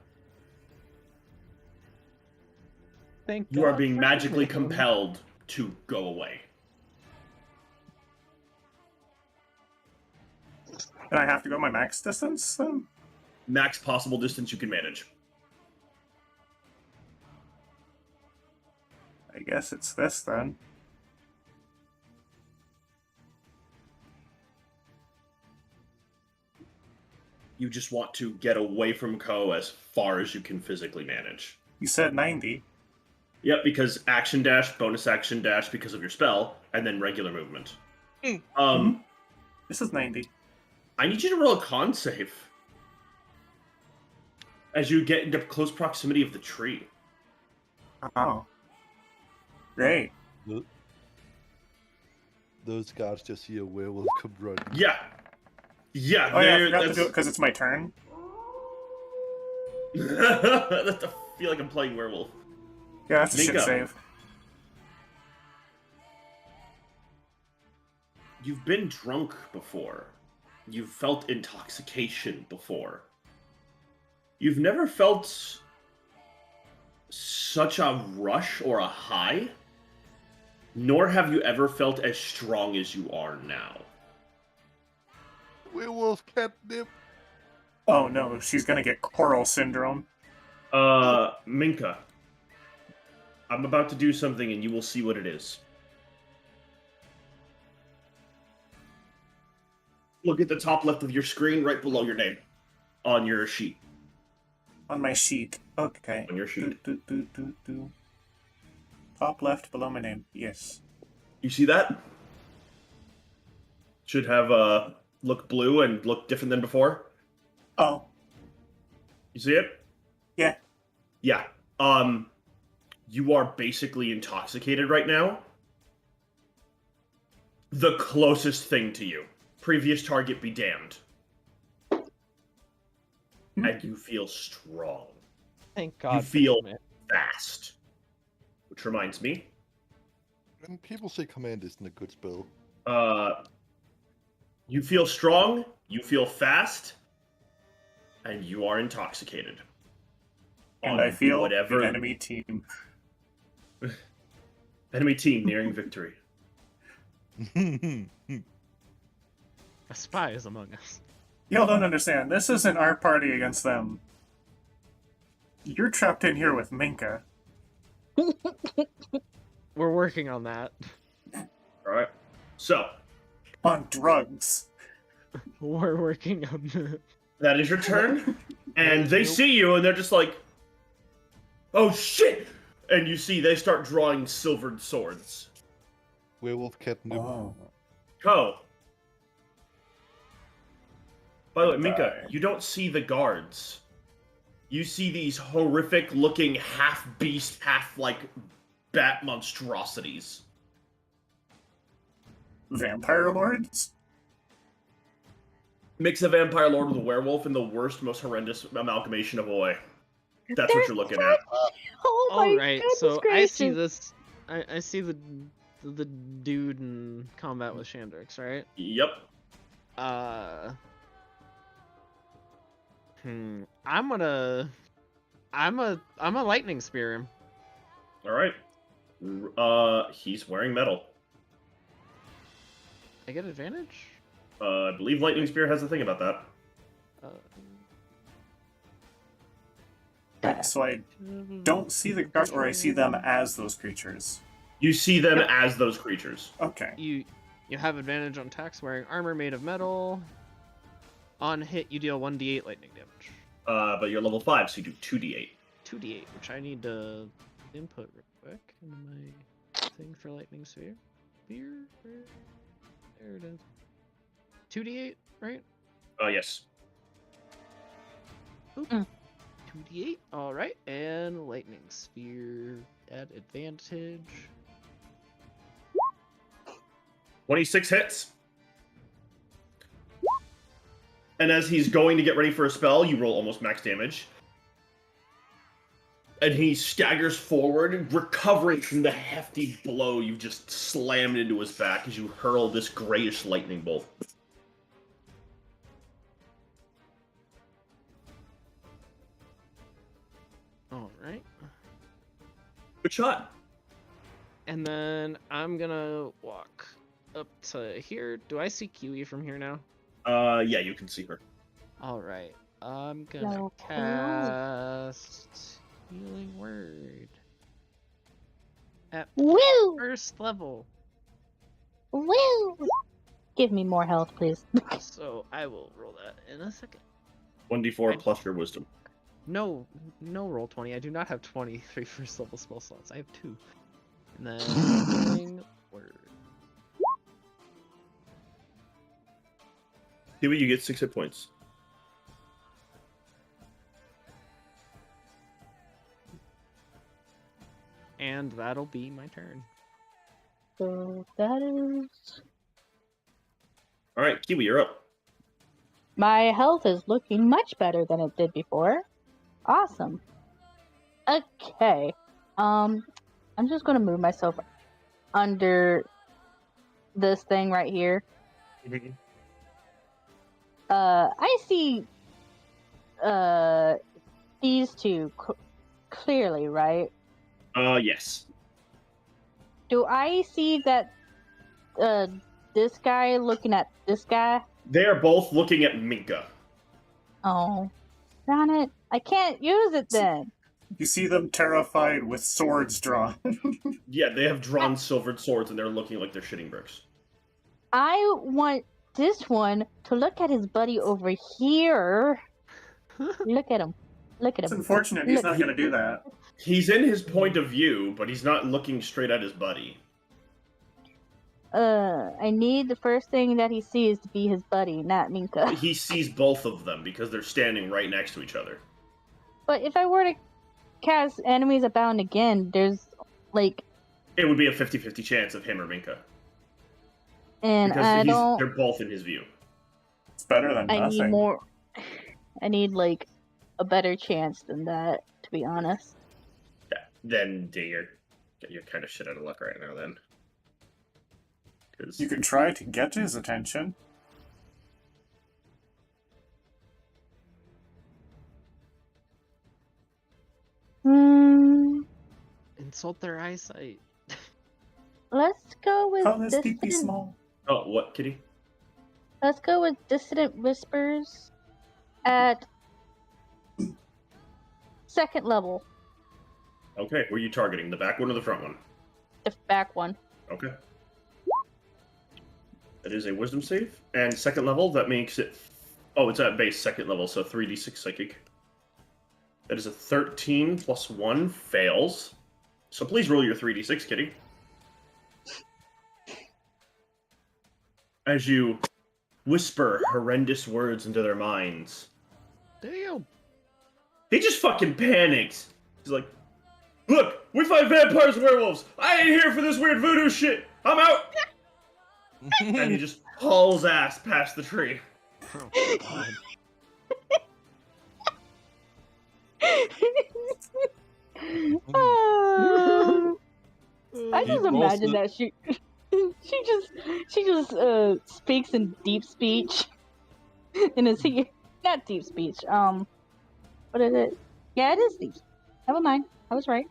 Thank You are God being for magically command. compelled to go away. And I have to go my max distance then? Max possible distance you can manage. I guess it's this then. You just want to get away from Ko as far as you can physically manage. You said 90. Yep, because action dash, bonus action dash because of your spell, and then regular movement. This is 90. I need you to roll a con save. As you get into close proximity of the tree. Oh. Great. Those guards just see a werewolf come running. Yeah. Yeah, Oh yeah, I there- forgot to that's... do it because it's my turn. I feel like I'm playing werewolf. Yeah, that's a shit Minka. save. You've been drunk before. You've felt intoxication before. You've never felt such a rush or a high, nor have you ever felt as strong as you are now. Werewolf catnip! Oh no, she's gonna get coral syndrome. Minka, I'm about to do something and you will see what it is. Look at the top left of your screen, right below your name, on your sheet. On my sheet. Okay. On your sheet. Do. Top left below my name. Yes. You see that? Should have look blue and look different than before. Oh. You see it? Yeah. Yeah. You are basically intoxicated right now. The closest thing to you. Previous target be damned. And you feel strong. Thank God. You for feel command. fast. Which reminds me, When people say command isn't a good spell. you feel strong, you feel fast, and you are intoxicated. And On I feel whatever the enemy team. enemy team nearing victory. A spy is among us. Y'all don't understand. This isn't our party against them. You're trapped in here with Minka. We're working on that. Alright. So, On drugs. We're working on that. that is your turn. And they see you and they're just like, oh shit! And you see they start drawing silvered swords. Werewolf catnip. Oh. Ko. By the way, Minka, Die. you don't see the guards. You see these horrific looking half beast, half like bat monstrosities. Vampire lords? Mix a vampire lord with a werewolf in the worst, most horrendous amalgamation of Oi. That's what you're looking at. Oh my All right, goodness so gracious. I see this. I see the dude in combat with Shandrix, right? Yep. I'm a lightning spear him. All right. He's wearing metal. I get advantage. I believe lightning spear has a thing about that. Right, so I don't see the creatures, or I see them as those creatures. You see them as those creatures. Okay. You have advantage on attacks wearing armor made of metal. On hit, you deal 1d8 lightning damage. But you're level 5, so you do 2d8. 2d8, which I need to input real quick into my thing for lightning sphere. There it is. 2d8, right? Yes. Oop. 2d8. All right, and lightning sphere at advantage. 26 hits. And as he's going to get ready for a spell, you roll almost max damage. And he staggers forward, recovering from the hefty blow you've just slammed into his back as you hurl this grayish lightning bolt. All right. Good shot. And then I'm gonna walk up to here. Do I see Kiwi from here now? Yeah, you can see her. All right. I'm gonna No. cast Healing Word at Woo! first level. Woo! Give me more health, please. So I will roll that in a second. 1d4 plus your wisdom. No roll 20. I do not have 23 first level spell slots. I have 2. And then Healing Word. Kiwi, you get 6 hit points. And that'll be my turn. So that is... Alright, Kiwi, you're up. My health is looking much better than it did before. Awesome. Okay. I'm just gonna move myself under this thing right here. I see these two clearly, right? Yes. Do I see that this guy looking at this guy? They are both looking at Minka. Oh, darn it. I can't use it then. You see them terrified with swords drawn. Yeah, they have drawn silvered swords and they're looking like they're shitting bricks. I want this one to look at his buddy over here. Look at him. Look at It's him. unfortunate he's not going to do that. He's in his point of view, but he's not looking straight at his buddy. I need the first thing that he sees to be his buddy, not Minka. He sees both of them because they're standing right next to each other. But if I were to cast Enemies Abound again, there's like... It would be a 50-50 chance of him or Minka. And Because they're both in his view. It's better than I nothing. need more... I need, like, a better chance than that, to be honest. Yeah, then you're kind of shit out of luck right now then. You can try to get his attention. Insult their eyesight. Let's go with Oh, this peepee Dissident... small. Oh, what, Kitty? Let's go with Dissident Whispers at second level. Okay, who are you targeting? The back one or the front one? The back one. Okay. That is a wisdom save. And second level, that makes it... Oh, it's at base second level, so 3d6 psychic. That is a 13 plus 1, fails. So please roll your 3d6, Kitty. As you whisper horrendous words into their minds. Damn. He just fucking panics. He's like, look, we fight vampires and werewolves. I ain't here for this weird voodoo shit. I'm out. And he just hauls ass past the tree. Oh, God. I He just draws imagine the- that she just speaks in deep speech. And is he not deep speech? What is it? Yeah, it is deep. Never mind. I was right.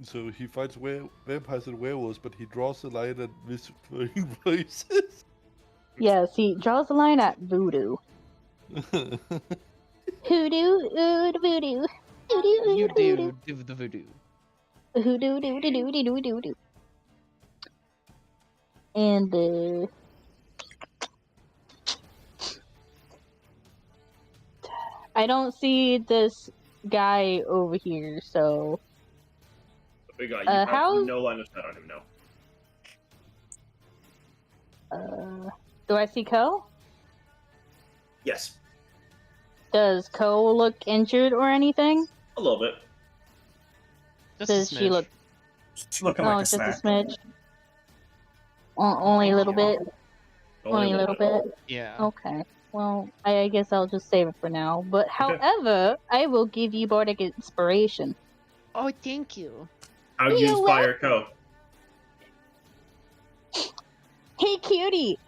So he fights vampires and werewolves, but he draws the line at whispering voices. Yes, he draws the line at voodoo. Hoodoo, ood, voodoo. Hoodoo, You ood, voodoo. do the voodoo. Hoodoo, doo, doo, doo, doo, doo, doo. And I don't see this guy over here, so We got you. Have how's- no line of sight on him now. do I see Ko? Yes, Does Ko look injured or anything? a little bit. Just a Does she smidge. look? She's looking Oh, like a just snack. a smidge. Only a little bit. Only a little bit. Yeah. Okay. Well, I guess I'll just save it for now. But however, I will give you bardic inspiration. Oh, thank you. How'd you You inspire Ko? Hey, cutie!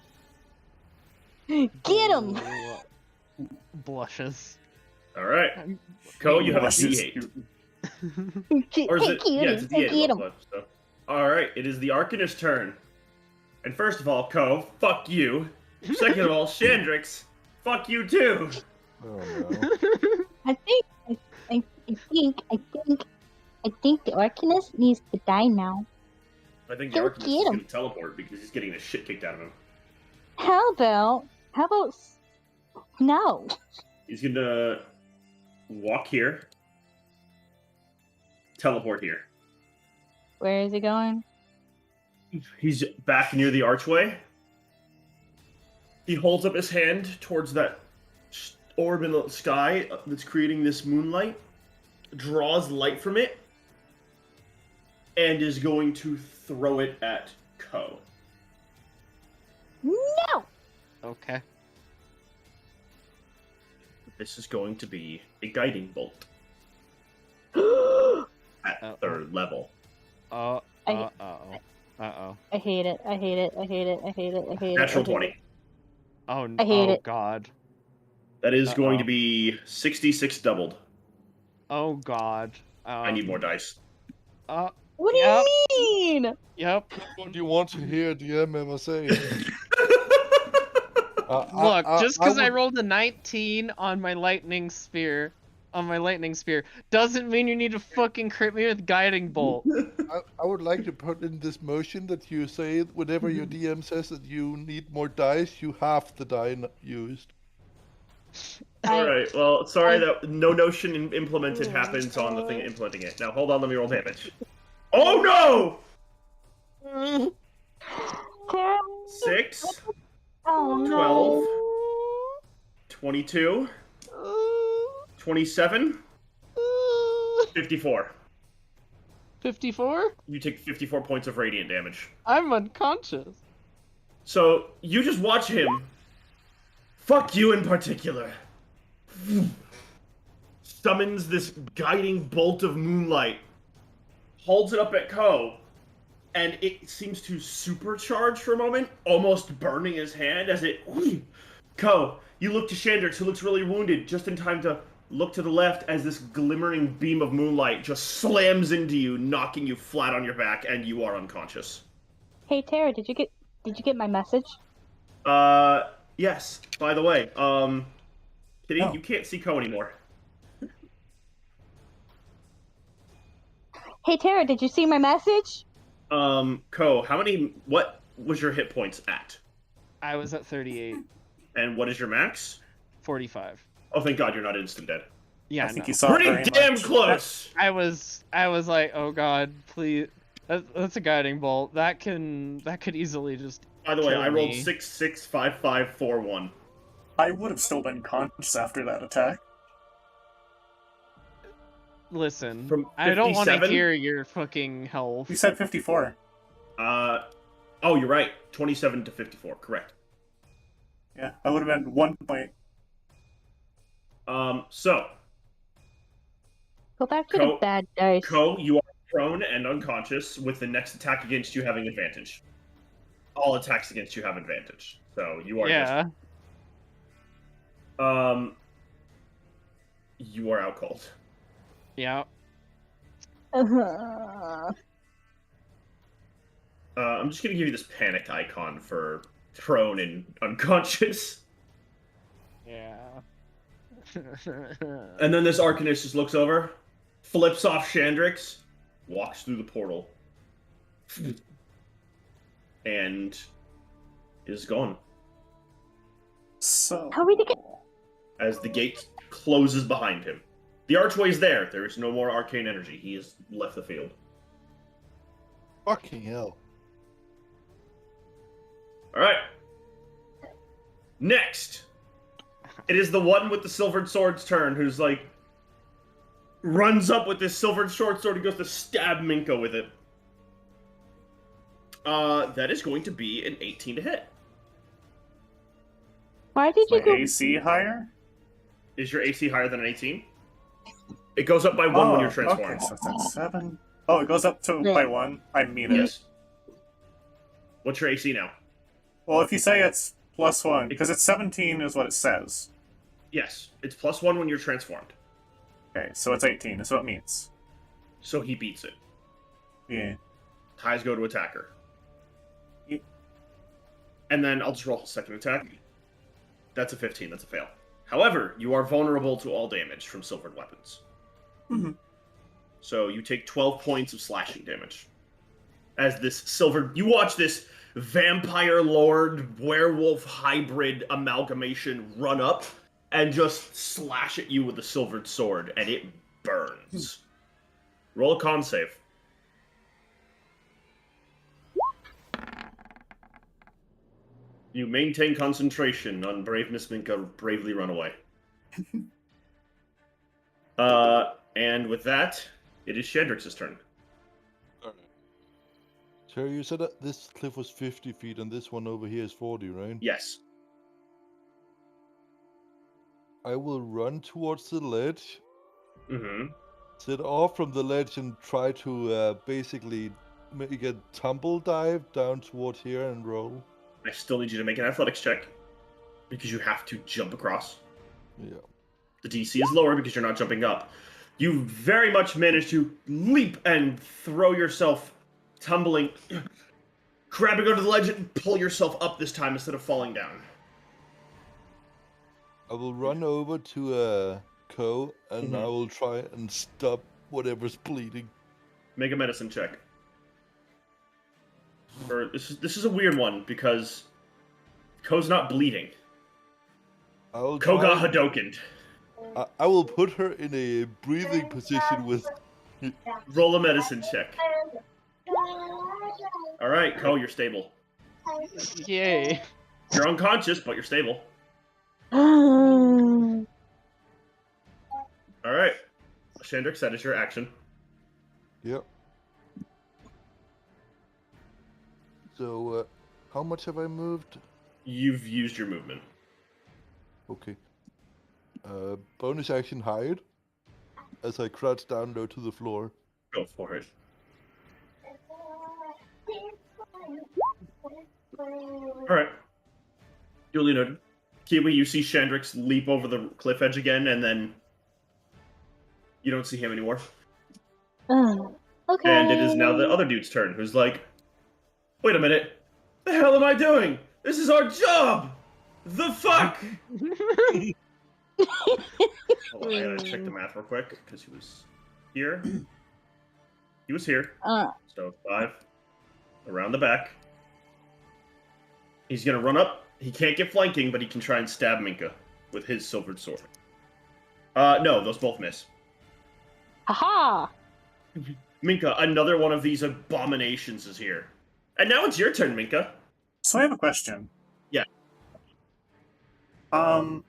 Get him! Blushes. All right, Ko, you have a Yes, it's D8. cute. Or is Hey, it? cutie! Yeah, it's a D8 Get him! level up, so. All right, it is the Arcanist's turn. And first of all, Ko, fuck you. Second of all, Chandrix, fuck you too. Oh no. I think the Arcanist needs to die now. I think the Go Arcanist get is him. going to teleport because he's getting the shit kicked out of him. How about no? He's going to walk here, teleport here. Where is he going? He's back near the archway. He holds up his hand towards that orb in the sky that's creating this moonlight, draws light from it, and is going to throw it at Ko. No! Okay. This is going to be a guiding bolt at Uh-oh. 3rd level. Uh-oh. I hate it. I hate it. I hate it. I hate it. I hate it. Natural I hate 20. it. Oh, I hate oh it. God. That is going Uh-oh. to be 66 doubled. Oh, God. I need more dice. What do Yep. you mean? Yep. What do you want to hear DM ever say? Look, just because I would- rolled a 19 on my lightning spear, doesn't mean you need to fucking crit me with guiding bolt. I would like to put in this motion that you say whenever your DM says that you need more dice, you have the die used. Alright, well, sorry that no notion implemented happens on the thing implementing it. Now, hold on, let me roll damage. Oh no! 6, Oh 12, 22, 27, 54. 54? You take 54 points of radiant damage. I'm unconscious. So, you just watch him. Fuck you in particular. Summons this guiding bolt of moonlight. Holds it up at Ko. And it seems to supercharge for a moment, almost burning his hand as it... Ko, you look to Chandrix, who looks really wounded, just in time to look to the left as this glimmering beam of moonlight just slams into you, knocking you flat on your back, and you are unconscious. Hey Tara, did you get my message? Yes. By the way, Kitty, Oh. you can't see Ko anymore. Hey Tara, did you see my message? Ko, what was your hit points at? I was at 38. And what is your max? 45. Oh, thank God you're not instant dead. Yeah, I think no. you saw Pretty very damn much. close! I was like, oh God, please. That's a guiding bolt. That could easily just. By the way, kill I rolled me. 6, 6, 5, 5, 4, 1. I would have still been conscious after that attack. Listen, From I don't want to 57? hear your fucking health. You said 54. Oh, you're right. 27 to 54, correct. Yeah, that would have been 1 point. So Go back to the bad dice. Ko, you are prone and unconscious, with the next attack against you having advantage. All attacks against you have advantage. So you are Yeah. you are out cold. Yeah. Uh-huh. I'm just gonna give you this panic icon for prone and unconscious. Yeah. And then this Arcanist just looks over, flips off Chandrix, walks through the portal, and is gone. So, How are we to get? As the gate closes behind him. The archway's there. There is no more arcane energy. He has left the field. Fucking hell. Alright. Next. It is the one with the silvered sword's turn who's like runs up with this silvered short sword and goes to stab Minka with it. That is going to be an 18 to hit. Why did you my go? AC higher? Is your AC higher than an 18? It goes up by 1 when you're transformed. Okay, so it's at 7. Oh, it goes up to Yeah. by 1. I mean it. Yes. What's your AC now? Well, if you say it's +1, because it's 17 is what it says. Yes, it's +1 when you're transformed. Okay, so it's 18, is what it means. So he beats it. Yeah. Ties go to attacker. Yep. And then I'll just roll a second attack. That's a 15, that's a fail. However, you are vulnerable to all damage from silvered weapons. Mhm. So you take 12 points of slashing damage. As this silver... You watch this vampire lord werewolf hybrid amalgamation run up and just slash at you with a silvered sword, and it burns. Roll a con save. You maintain concentration on brave Miss Minka bravely run away. And with that, it is Chandrix's turn. So you said that this cliff was 50 feet and this one over here is 40, right? Yes. I will run towards the ledge, Mm-hmm. sit off from the ledge and try to basically make a tumble dive down towards here and roll. I still need you to make an athletics check, because you have to jump across. Yeah. The DC is lower because you're not jumping up. You very much managed to leap and throw yourself tumbling, grabbing onto the ledge and pull yourself up this time instead of falling down. I will run over to Ko and I will try and stop whatever's bleeding. Make a medicine check. Or this is a weird one because Ko's not bleeding. Ko got Hadokened. I will put her in a breathing position with... Roll a medicine check. Alright, Ko, you're stable. Yay. You're unconscious, but you're stable. Oh. Alright. Chandrix, that is your action. Yep. So, how much have I moved? You've used your movement. Okay. Bonus action hide. As I crouch down low to the floor. Go for it. Alright. Duly noted. Kiwi, you see Chandrix leap over the cliff edge again, and then you don't see him anymore. Okay. And it is now the other dude's turn, who's like, wait a minute. The hell am I doing? This is our job! The fuck? Hold on, I gotta check the math real quick, because he was here. He was here. So 5. Around the back. He's gonna run up. He can't get flanking, but he can try and stab Minka with his silvered sword. No, those both miss. Haha! Minka, another one of these abominations is here. And now it's your turn, Minka. So I have a question. Yeah. I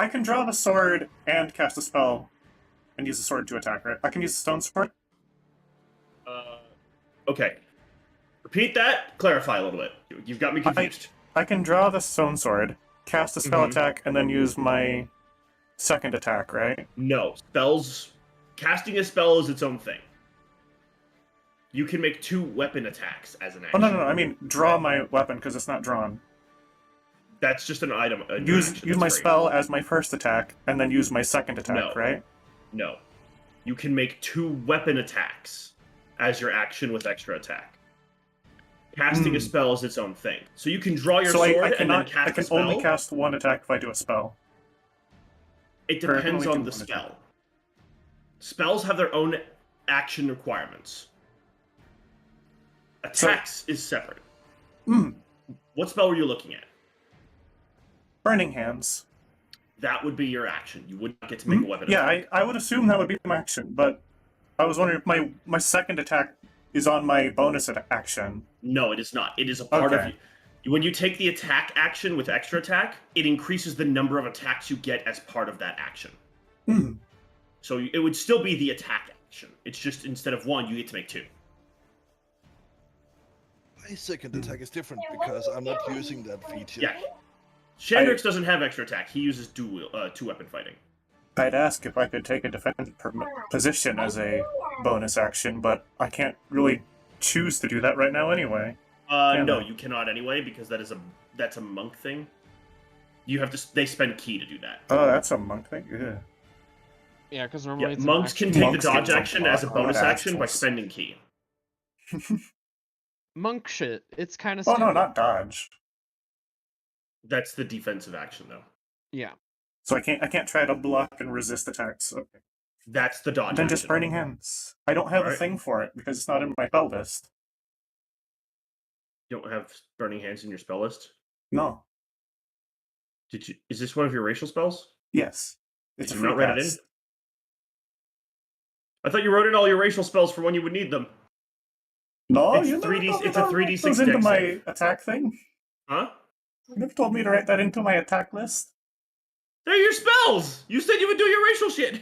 can draw the sword and cast a spell and use the sword to attack, right? I can use the stone sword? Okay. Repeat that. Clarify a little bit. You've got me confused. I can draw the stone sword, cast a spell attack, and then use my second attack, right? No, spells. Casting a spell is its own thing. You can make 2 weapon attacks as an Oh, action. no. I mean, draw my weapon, because it's not drawn. That's just an item. Use my spell as my first attack, and then use my second attack, No. right? No. You can make 2 weapon attacks as your action with extra attack. Casting a spell is its own thing. So you can draw your sword and then cast I can a spell. only cast 1 attack if I do a spell. It depends on the spell. Spells have their own action requirements. Attacks is separate. What spell were you looking at? Burning Hands. That would be your action. You would not get to make a weapon Yeah, attack. I would assume that would be my action, but I was wondering if my second attack is on my bonus action. No, it is not. It is a part of Okay. you. When you take the attack action with extra attack, it increases the number of attacks you get as part of that action. So it would still be the attack action. It's just instead of 1, you get to make 2. My second attack is different because I'm not using that feature. Yeah. Shandrix doesn't have extra attack. He uses 2-weapon fighting. I'd ask if I could take a defensive position as a bonus action, but I can't really choose to do that right now anyway. No, you cannot anyway because that's a monk thing. You have to. They spend key to do that. Oh, that's a monk thing? Yeah. Yeah, because normally it's an monks can action. take the Monks dodge get action some as a bonus action by assholes. spending key. Monk shit. It's kind of. Oh, no, not dodge. That's the defensive action though. Yeah. So I can't try to block and resist attacks. Okay. That's the dodge. Then just action. Burning Hands. I don't have a Alright. thing for it because it's not in my spell list. You don't have burning hands in your spell list. No. Did you? Is this one of your racial spells? Yes. It's Did a you free not write it in? cast. I thought you wrote in all your racial spells for when you would need them. No, It's you never 3D told me it's a to write 3d6 those into dex my save. attack thing. Huh? You never told me to write that into my attack list. They're your spells. You said you would do your racial shit.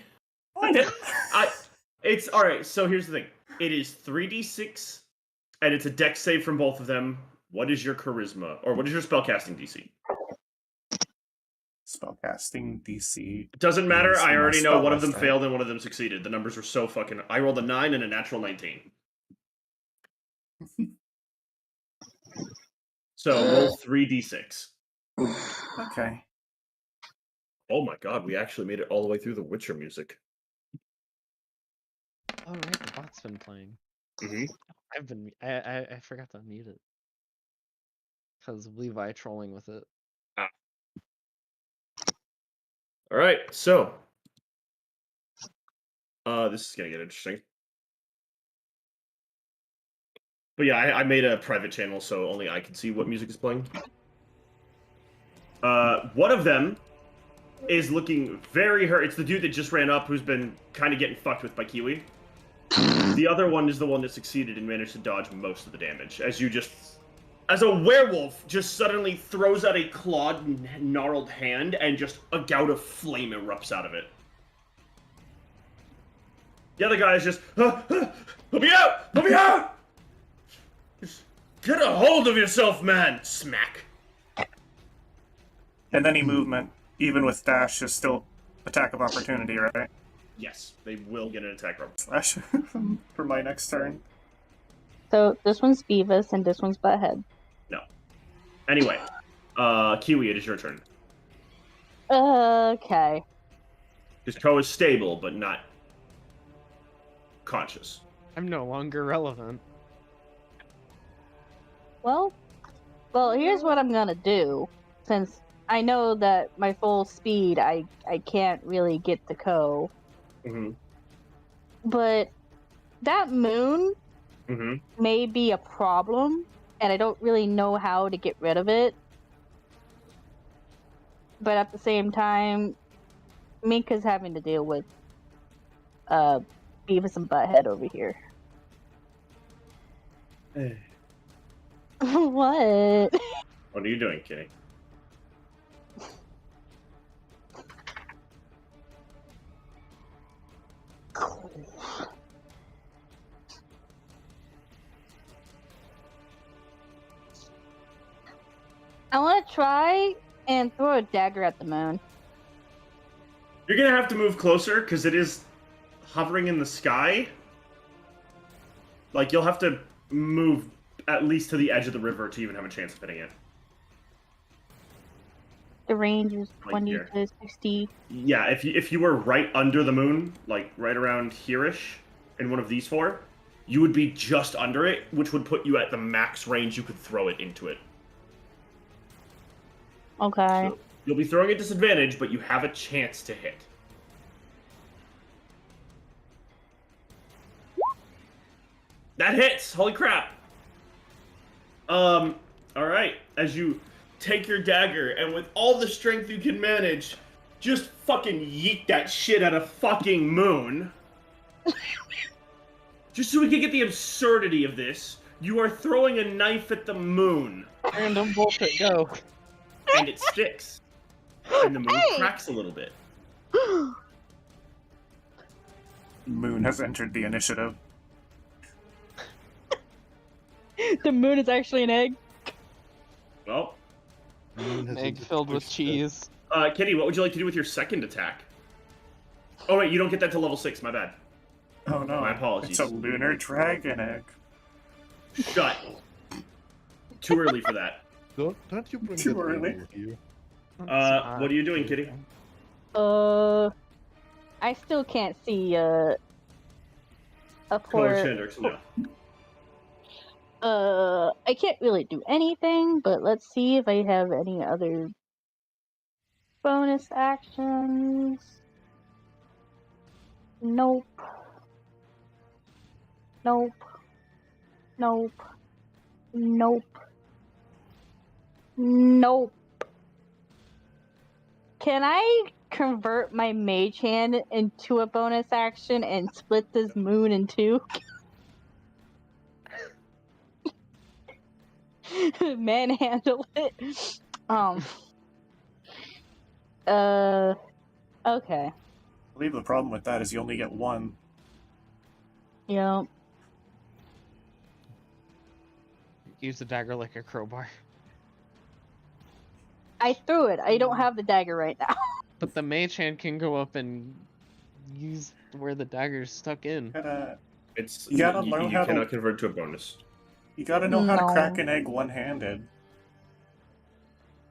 Oh, I didn't. It's all right. So here's the thing. It is 3d6, and it's a dex save from both of them. What is your charisma, or what is your spellcasting DC? Spellcasting DC. It doesn't matter. Yes, I my already know spell one of them list, right? failed and one of them succeeded. The numbers were so fucking. I rolled a 9 and a natural 19. So roll 3d6. Okay. Oh my god, we actually made it all the way through the Witcher music. Oh right, the bot's been playing. Mm-hmm. I've been. I forgot to mute it. Because Levi trolling with it. All right, so this is gonna get interesting. But yeah, I made a private channel so only I can see what music is playing. One of them is looking very hurt. It's the dude that just ran up who's been kind of getting fucked with by Kiwi. The other one is the one that succeeded and managed to dodge most of the damage. As a werewolf just suddenly throws out a clawed, gnarled hand and just a gout of flame erupts out of it. The other guy is just, let me out! Let me out! Just get a hold of yourself, man! Smack. And any movement, even with dash, is still attack of opportunity, right? Yes, they will get an attack roll. Slash for my next turn. So this one's Beavis and this one's Butthead. No. Anyway, Kiwi, it is your turn. Okay. His Ko is stable, but not conscious. I'm no longer relevant. Well, here's what I'm gonna do. Since I know that my full speed, I can't really get the Ko. Mm-hmm. But that moon Mm-hmm. may be a problem, and I don't really know how to get rid of it. But at the same time, Minka's having to deal with Beavis and Butthead over here. What? What are you doing, Kitty? I want to try and throw a dagger at the moon. You're gonna have to move closer because it is hovering in the sky. Like, you'll have to move at least to the edge of the river to even have a chance of hitting it. The range is Right 20 here. to 60. Yeah, if you were right under the moon, like right around here-ish, in one of these four, you would be just under it, which would put you at the max range you could throw it into it. Okay. So you'll be throwing at disadvantage, but you have a chance to hit. That hits! Holy crap! Alright. As you take your dagger, and with all the strength you can manage, just fucking yeet that shit at a fucking moon. Just so we can get the absurdity of this, you are throwing a knife at the moon. Random bullshit, go. And it sticks. And the moon Hey! cracks a little bit. Moon has entered the initiative. The moon is actually an egg. Well, Moon has Egg a filled with twist. cheese. Kitty, what would you like to do with your second attack? Oh wait, you don't get that to level 6, my bad. Oh no. My apologies. It's a lunar dragon egg. Shut. Too early for that. Don't you bring Too that early. over here? What are you doing, Kitty? I still can't see a Color poor. Chandrix, no. I can't really do anything, but let's see if I have any other bonus actions. Nope. Nope. Nope. Nope. Nope. Can I convert my mage hand into a bonus action and split this moon in two? Manhandle it. Okay. I believe the problem with that is you only get one. Yeah. Use the dagger like a crowbar. I threw it. I don't have the dagger right now. But the mage hand can go up and use where the dagger's stuck in. It's You gotta learn you how to- cannot convert to a bonus. You gotta know how to No. crack an egg one-handed.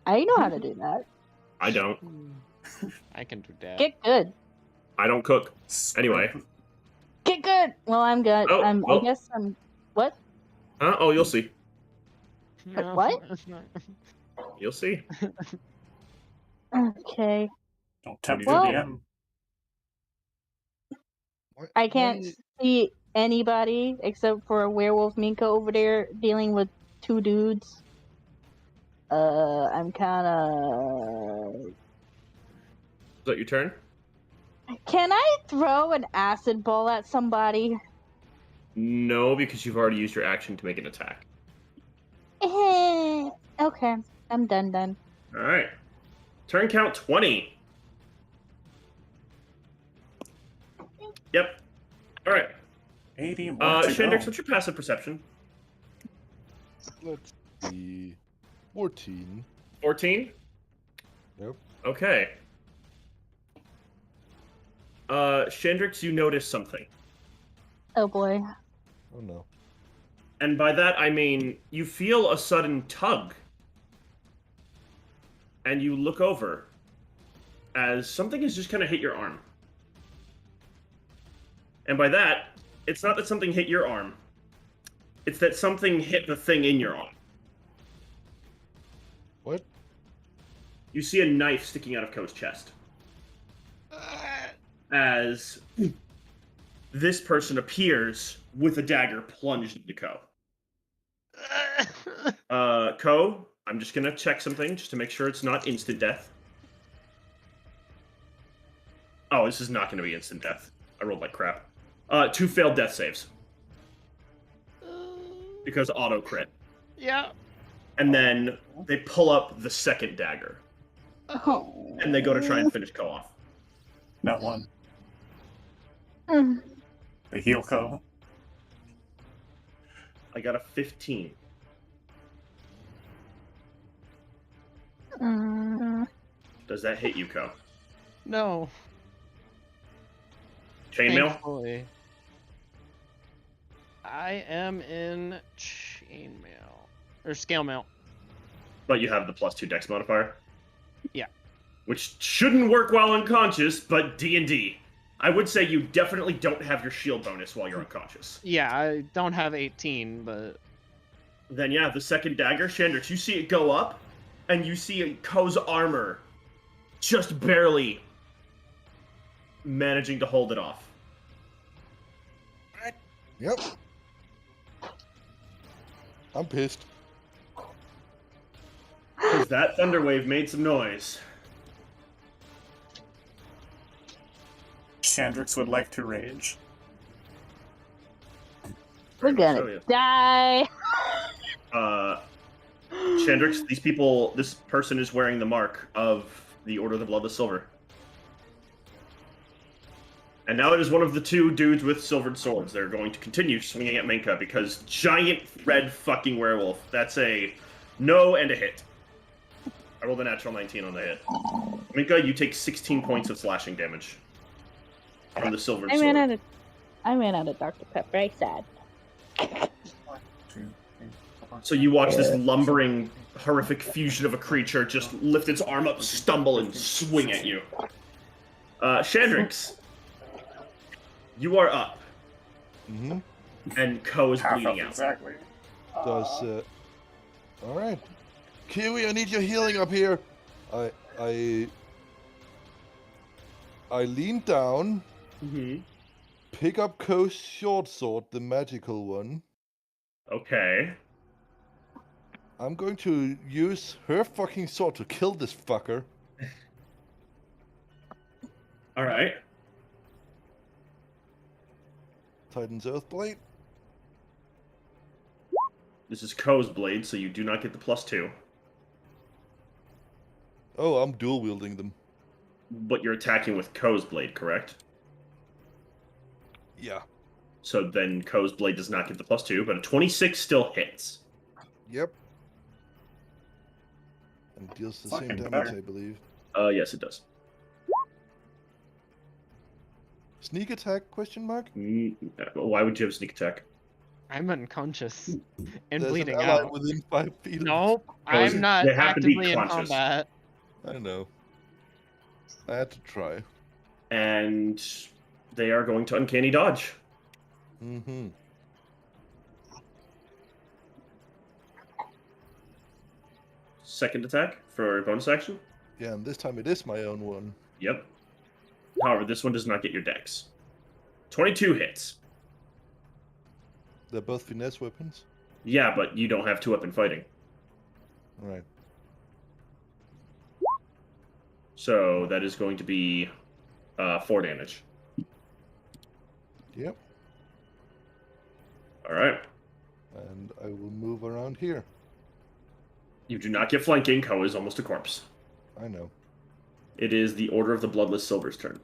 I know how to do that. I don't. I can do that. Get good. I don't cook. Anyway. Get good. Well, I'm good. Oh, I well. guess I'm. What? Huh? Oh, you'll see. What? You'll see. Okay. Don't tempt Well- the DM. I can't see anybody except for a werewolf Minka over there dealing with two dudes. I'm kinda. Is that your turn? Can I throw an acid ball at somebody? No, because you've already used your action to make an attack. Okay, I'm done then. Alright. Turn count 20. Yep. Alright. 80 more to Shandrix, go. what's your passive perception? Let's see. 14. 14? Yep. Okay. Shandrix, you notice something. Oh boy. Oh no. And by that, I mean, you feel a sudden tug. And you look over as something has just kind of hit your arm. And by that, it's not that something hit your arm. It's that something hit the thing in your arm. What? You see a knife sticking out of Ko's chest. As this person appears with a dagger plunged into Ko. Ko, I'm just gonna check something just to make sure it's not instant death. Oh, this is not gonna be instant death. I rolled like crap. 2 failed death saves. Because auto crit. Yeah. And then they pull up the second dagger. Oh. And they go to try and finish Ko off. Not one. Mm. The heal co. I got a 15. Does that hit you, Ko? No. Chainmail? Thankfully. I am in chainmail. Or scale mail. But you have the +2 dex modifier? Yeah. Which shouldn't work while unconscious, but D&D. I would say you definitely don't have your shield bonus while you're unconscious. Yeah, I don't have 18, but... Then yeah, the second dagger, Shandrix, you see it go up, and you see Ko's armor just barely managing to hold it off. Yep. I'm pissed. Because that thunderwave made some noise. Shandrix would like to rage. We're So, gonna yeah. die. Shandrix, this person is wearing the mark of the Order of the Bloodless Silver. And now it is one of the two dudes with silvered swords. They're going to continue swinging at Minka because giant red fucking werewolf. That's a no and a hit. I rolled a natural 19 on the hit. Minka, you take 16 points of slashing damage from the silvered I sword. ran out of Dr. Pepper. Very sad. So you watch this lumbering, horrific fusion of a creature just lift its arm up, stumble, and swing at you. Shandrix, you are up, Mm-hmm. and Ko is Half bleeding up out. exactly. Does all right, Kiwi, I need your healing up here. I lean down, Mm-hmm. pick up Ko's short sword, the magical one. Okay. I'm going to use her fucking sword to kill this fucker. All right. Titan's Oathblade. This is Ko's blade, so you do not get the +2. Oh, I'm dual wielding them. But you're attacking with Ko's blade, correct? Yeah. So then Ko's blade does not get the +2, but a 26 still hits. Yep. And deals the same Fucking damage, better. I believe. Yes, it does. Sneak attack? Question mark. Why would you have a sneak attack? I'm unconscious and There's bleeding an ally out. within 5 feet. of- Nope, Those- I'm not they have to be actively in conscious. combat. I know. I had to try. And they are going to uncanny dodge. Mm-hmm. Second attack for a bonus action. Yeah, and this time it is my own one. Yep. However, this one does not get your dex. 22 hits. They're both finesse weapons. Yeah, but you don't have two-weapon fighting. Alright. So that is going to be 4 damage. Yep. All right. And I will move around here. You do not get flanking. Ko is almost a corpse. I know. It is the Order of the Bloodless Silver's turn.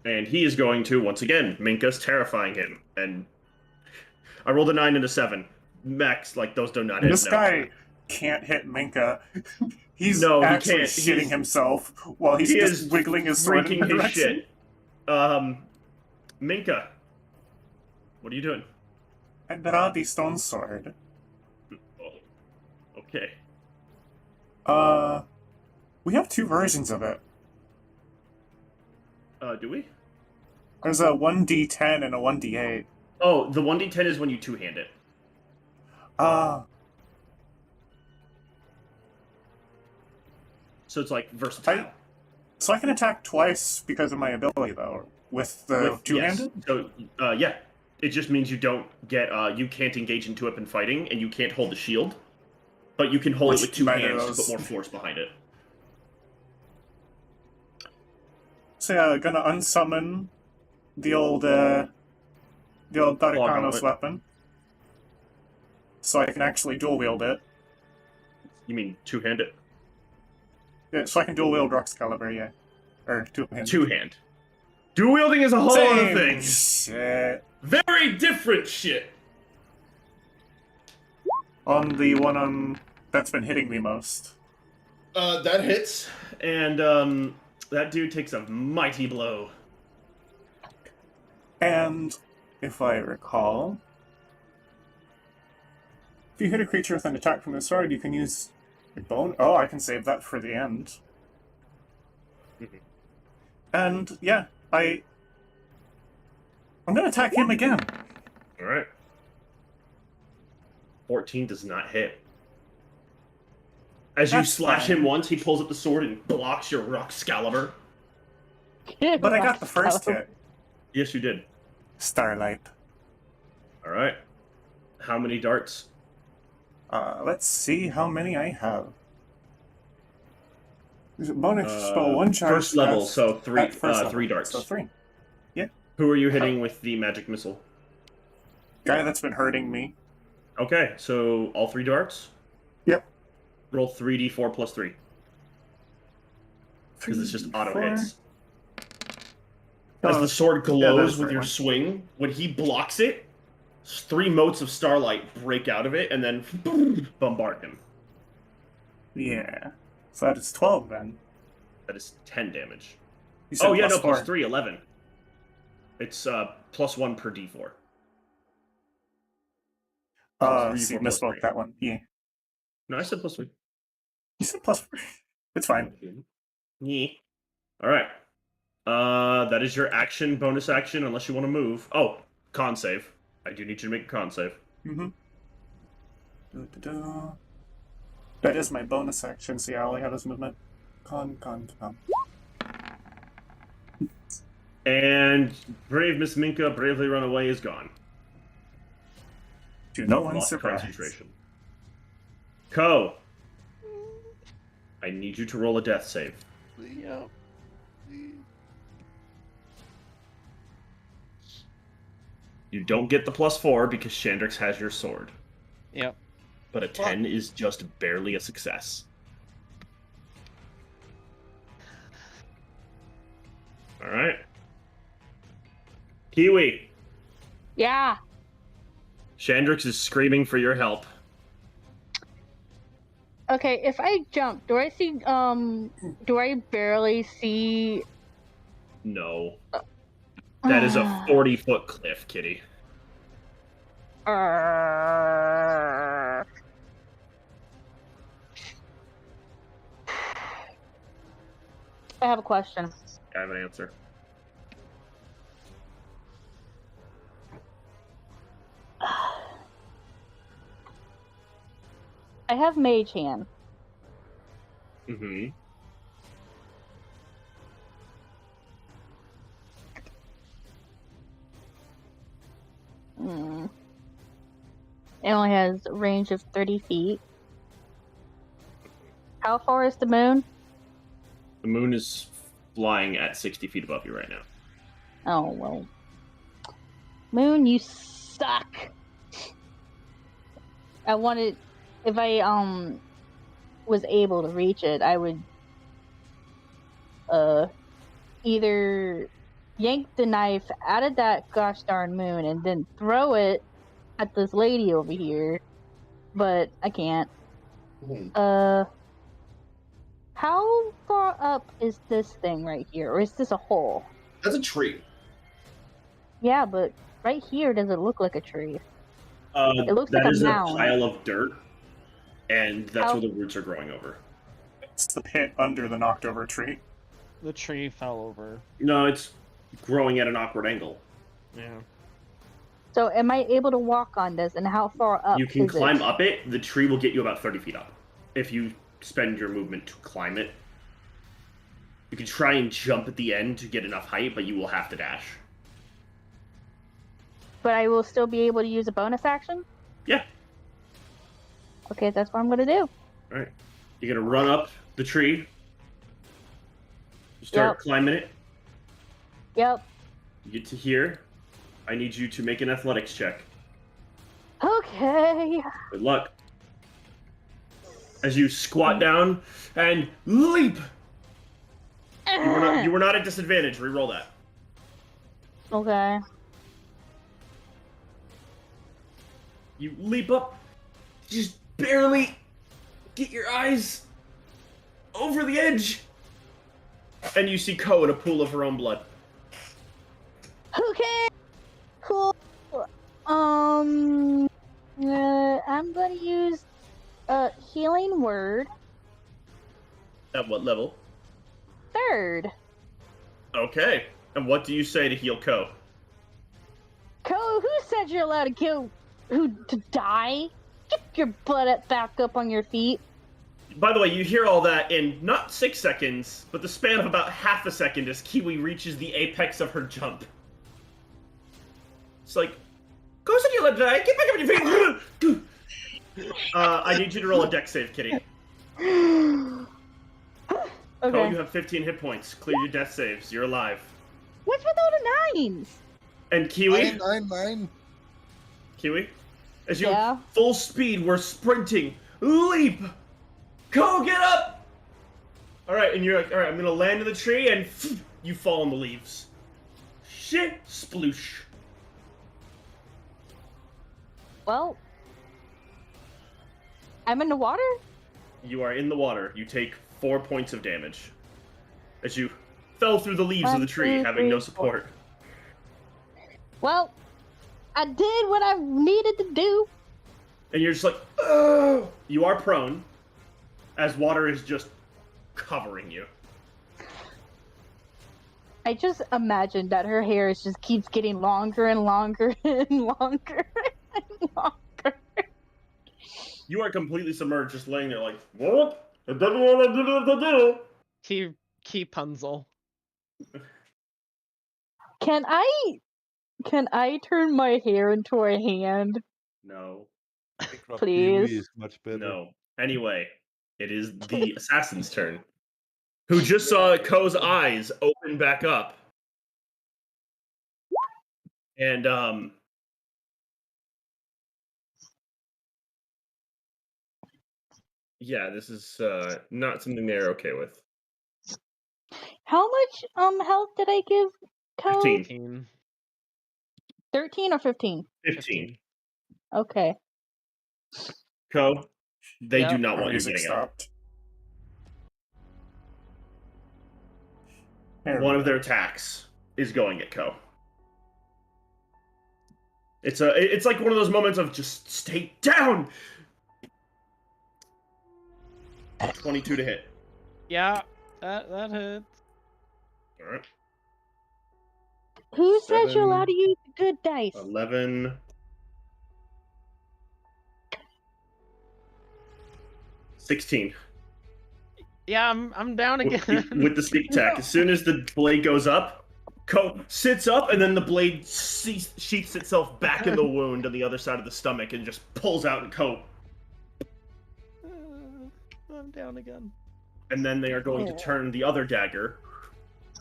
And he is going to, once again, Minka's terrifying him. And I rolled a 9 and a 7. Max, like, those do not hit. This no. guy can't hit Minka. He's No, he actually can't. shitting He's- himself while he's he just is wiggling his sword in freaking the his direction. shit. Minka, what are you doing? I draw the stone sword. Oh, okay. We have 2 versions of it. Do we? There's a 1d10 and a 1d8. Oh, the 1d10 is when you two-hand it. So it's like versatile. So I can attack twice because of my ability, though, with the two-handed? Yes. So, yeah. It just means you don't get, you can't engage in two-weapon fighting, and you can't hold the shield. But you can hold it with 2 neither hands of to those. put more force behind it. So yeah, gonna unsummon the old Darikanos Gauntlet. weapon. So I can actually dual wield it. You mean two-handed? Yeah, so I can dual wield Excalibur, yeah. Or two-handed. Two-hand. Dual-wielding is a whole other thing. Shit. Very different shit. On the one that's been hitting me most. That hits, and that dude takes a mighty blow. And if I recall, if you hit a creature with an attack from the sword, you can use your bone. Oh, I can save that for the end. And yeah, I'm gonna attack him again. All right. 14 does not hit. As you That's slash fine. him once, he pulls up the sword and blocks your Roxcalibur. But I got the first hit. Yes, you did. Starlight. All right. How many darts? Let's see how many I have. There's a bonus spell, one charge. First level, cast so three, at first level. three darts. So 3. Who are you hitting with the magic missile? Guy that's been hurting me. Okay, so all 3 darts? Yep. Roll 3d4 plus 3. Because it's just auto 3d4. hits. As the sword yeah, glows that's with right your one. swing, when he blocks it, 3 motes of starlight break out of it and then bombard him. Yeah. So that is 12 then. That is 10 damage. You said Oh yeah, plus no, plus 4. 3, 11. It's plus 1 per d4. So you 3d4 plus misspoke 3. that one. Yeah. No, I said plus 3. You said plus 4. It's fine. Yeah. Alright. That is your action, bonus action, unless you want to move. Oh, con save. I do need you to make a con save. Mm-hmm. That is my bonus action. See, I only have this movement. Con. And brave Miss Minka bravely run away is gone. To no one's Lost surprise. concentration. Ko, I need you to roll a death save. Yeah. You don't get the plus 4 because Chandrix has your sword. Yep. But a 10 is just barely a success. Alright. Kiwi, Yeah. Chandrix is screaming for your help. Okay, if I jump, do I barely see? No. That is a 40-foot cliff, kitty. I have a question. I have an answer. I have Mage Hand. Mm-hmm. It only has a range of 30 feet. How far is the moon? The moon is flying at 60 feet above you right now. Oh, well. Moon, you suck. I wanted... If I, was able to reach it, I would, either yank the knife out of that gosh darn moon and then throw it at this lady over here. But I can't. How far up is this thing right here? Or is this a hole? That's a tree. Yeah, but right here doesn't look like a tree. It looks that like a is mound. a pile of dirt, and that's How- where the roots are growing over. It's the pit under the knocked over tree. The tree fell over. No, it's growing at an awkward angle. Yeah. So am I able to walk on this, and how far up You can is climb it? up it. The tree will get you about 30 feet up. If you spend your movement to climb it. You can try and jump at the end to get enough height, but you will have to dash. But I will still be able to use a bonus action? Yeah. Okay, that's what I'm gonna do. Alright. You're gonna run up the tree. You start Yep. climbing it. Yep. You get to here. I need you to make an athletics check. Okay. Good luck. As you squat down and leap. You were not at disadvantage. Reroll that. Okay. You leap up. Just barely get your eyes over the edge. And you see Ko in a pool of her own blood. Okay. Cool. I'm gonna use a healing word. At what level? 3rd. Okay. And what do you say to heal Ko? Ko, who said you're allowed to kill to die? Get your butt back up on your feet. By the way, you hear all that in not 6 seconds, but the span of about half a second as Kiwi reaches the apex of her jump. It's like, Ko said you're allowed to die. Get back up on your feet. I need you to roll a dex save, Kitty. Okay. Ko, you have 15 hit points. Clear your death saves. You're alive. What's with all the 9s? And Kiwi? 9. Kiwi? As you Yeah? full speed, we're sprinting. Leap! Ko, get up! Alright, and you're like, alright, I'm gonna land in the tree, and you fall in the leaves. Shit! Sploosh. Well, I'm in the water? You are in the water. You take 4 points of damage. As you fell through the leaves of the 1, tree, 2, having no 3, 4. support. Well, I did what I needed to do. And you're just like, oh! You are prone, as water is just covering you. I just imagined that her hair just keeps getting longer and longer and longer and longer. You are completely submerged, just laying there like, what? I don't know what I do. Punzel. Can I turn my hair into a hand? No. Bankrupt Please. Kiwi is much better. No. Anyway, it is the assassin's turn. Who just saw Ko's eyes open back up. And, yeah, this is not something they're okay with. How much health did I give Ko? 15. 13 or 15? 15. Okay. Ko, they do Yep. not want you Music getting up. stopped. There we One of go. their attacks is going at Ko. It's like one of those moments of just stay down. 22 to hit. Yeah, that hits. All right. Who said you're 7, allowed to use the good dice? 11. 16. Yeah, I'm down again. With the sneak attack. As soon as the blade goes up, Ko sits up, and then the blade sheaths itself back in the wound on the other side of the stomach and just pulls out and Ko. I'm down again. And then they are going to turn the other dagger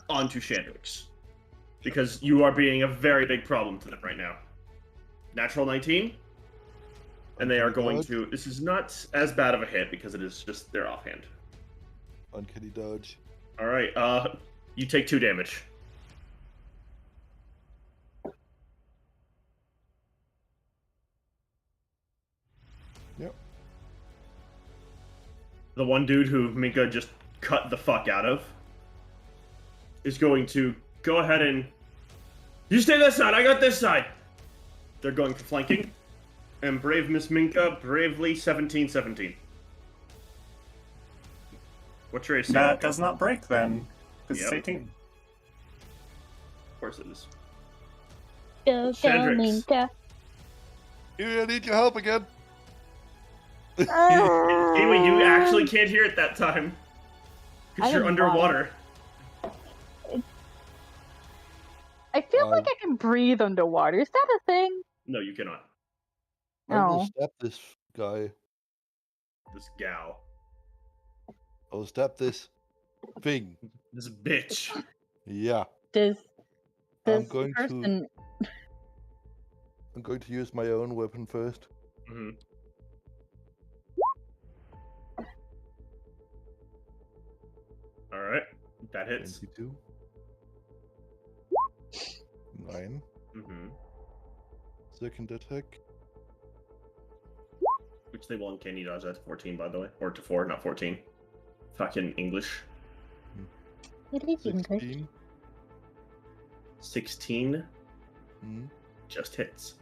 onto Chandrix. Because you are being a very big problem to them right now. Natural 19. And they are going to... This is not as bad of a hit because it is just their offhand. Uncanny dodge. Alright, you take 2 damage. Yep. The one dude who Minka just cut the fuck out of is going to go ahead and... You stay this side, I got this side! They're going for flanking. And brave Miss Minka, bravely 17-17. What's your AC? That does not break then, because Yep. it's 18. Of course it is. Go, Chandrix. Minka. Kiwi, I need your help again. Kiwi, you actually can't hear it that time. Because I you're am underwater. I feel like I can breathe underwater. Is that a thing? No, you cannot. I will No. stab this guy. This gal. I will stab this thing. This bitch. Yeah. Does I'm this going person? I'm going to use my own weapon first. Mm-hmm. Alright. That hits. 22. 9. Mm-hmm. Second attack. Which they will uncanny dodge at 14, by the way. Or to 4, not 14. Fucking English. It is English. 16. 16 Hmm. just hits.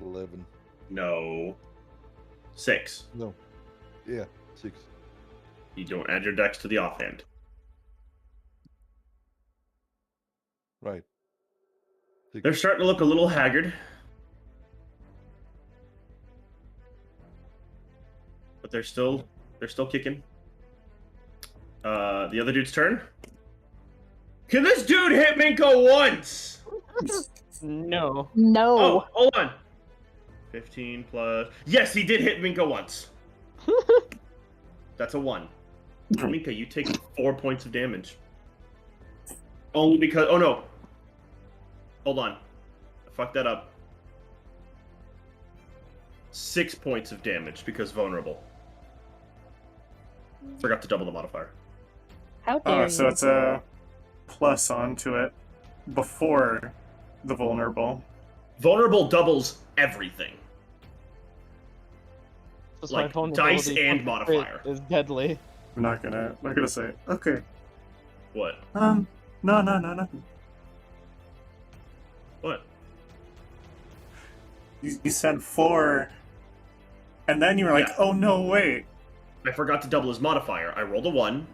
11. No. 6. No. Yeah, 6. You don't add your dex to the offhand. Right. 6. They're starting to look a little haggard. But they're still kicking. The other dude's turn. Can this dude hit Minka once? No. No. Oh, hold on. 15 plus. Yes, he did hit Minka once. That's a 1. Minka, you take 4 points of damage. Only because. Oh no. Hold on. I fucked that up. 6 points of damage because vulnerable. Forgot to double the modifier. How dare you? So it's a plus onto it before the vulnerable. Vulnerable doubles everything. That's Like, my vulnerability dice and crit modifier. is deadly. I'm not gonna say it. Okay. What? No. What? You said 4, and then you were like, Yeah. oh no, wait. I forgot to double his modifier. I rolled a 1,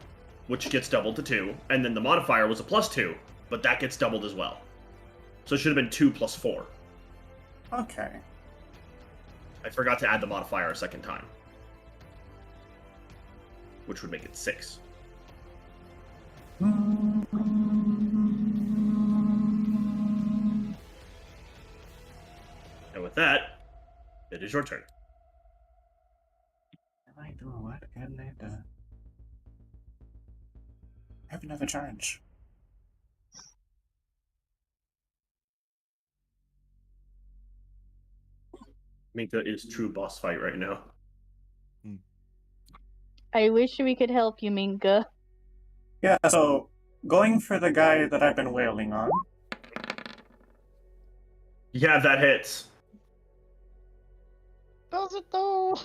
which gets doubled to 2, and then the modifier was a +2, but that gets doubled as well. So it should have been 2 plus 4. Okay. I forgot to add the modifier a second time. Which would make it 6. And with that, it is your turn. Can I do what? Can I do? I have another charge. Minka is true boss fight right now. I wish we could help you, Minka. Yeah, so going for the guy that I've been wailing on. Yeah, that hits. Does it though?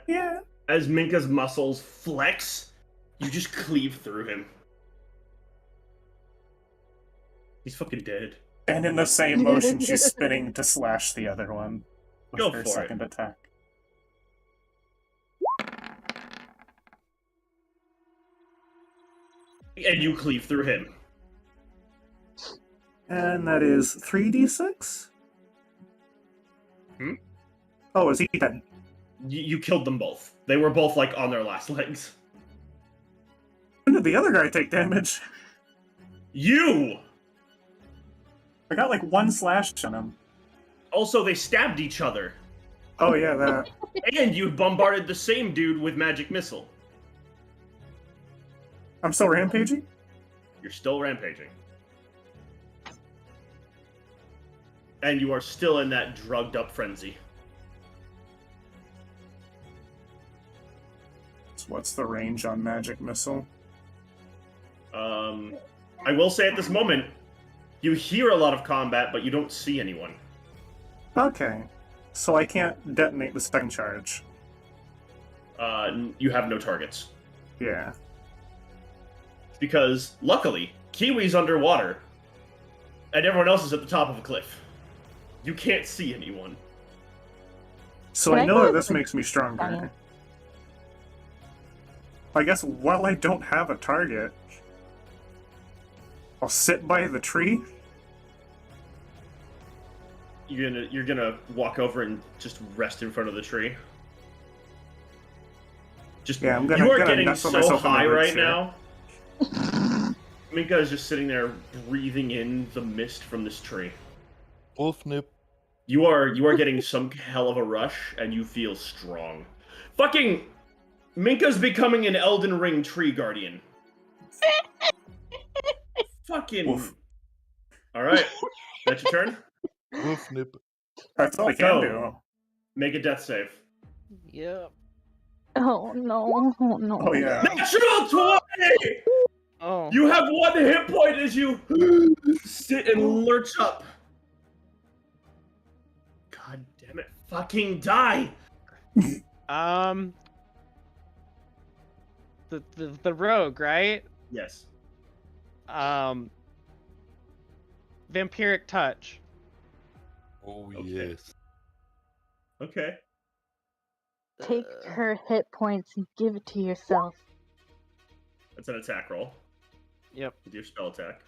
Yeah. As Minka's muscles flex, you just cleave through him. He's fucking dead. And in the same motion, she's spinning to slash the other one with Go her for second attack. And you cleave through him. And that is 3d6? Hmm? Oh, is he dead? You killed them both. They were both, like, on their last legs. When did the other guy take damage? You! I got like 1 slash on him. Also, they stabbed each other. Oh yeah, that. And you bombarded the same dude with magic missile. I'm still rampaging? You're still rampaging. And you are still in that drugged up frenzy. So what's the range on magic missile? I will say at this moment, you hear a lot of combat, but you don't see anyone. Okay. So I can't detonate the second charge. You have no targets. Yeah. Because, luckily, Kiwi's underwater, and everyone else is at the top of a cliff. You can't see anyone. So Can I I know go that with this the- makes me stronger. I guess while I don't have a target, I'll sit by the tree. You're gonna walk over and just rest in front of the tree. Just Yeah, I'm gonna- you are gonna getting nestle so myself in the high roots right here. now. Minka is just sitting there breathing in the mist from this tree. Wolf nip. You are getting some hell of a rush, and you feel strong. Fucking Minka's becoming an Elden Ring tree guardian. Fucking. Oof. All right, that's your turn. Wolf nip. That's all I can Go. do. Make a death save. Yep. Oh no! Oh no! Oh yeah. Natural 20! Oh. You have 1 hit point as you sit and lurch up. God damn it! Fucking die! The rogue, right? Yes. Vampiric touch. Oh Okay. yes. Okay. Take her hit points and give it to yourself. That's an attack roll Yep. with your spell attack.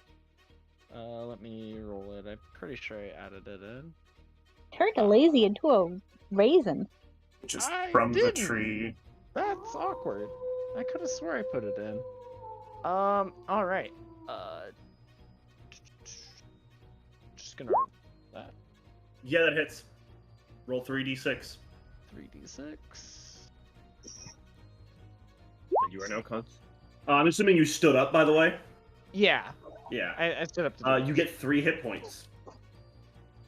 Let me roll it. I'm pretty sure I added it in. Turned a lazy into a raisin. Just I from the didn't. tree. That's awkward. I could have swore I put it in. All right. Just gonna roll that. Yeah, that hits. Roll 3d6. 3d6. You are now con. I'm assuming you stood up, by the way. Yeah, Yeah. I stood up to do You this. get 3 hit points.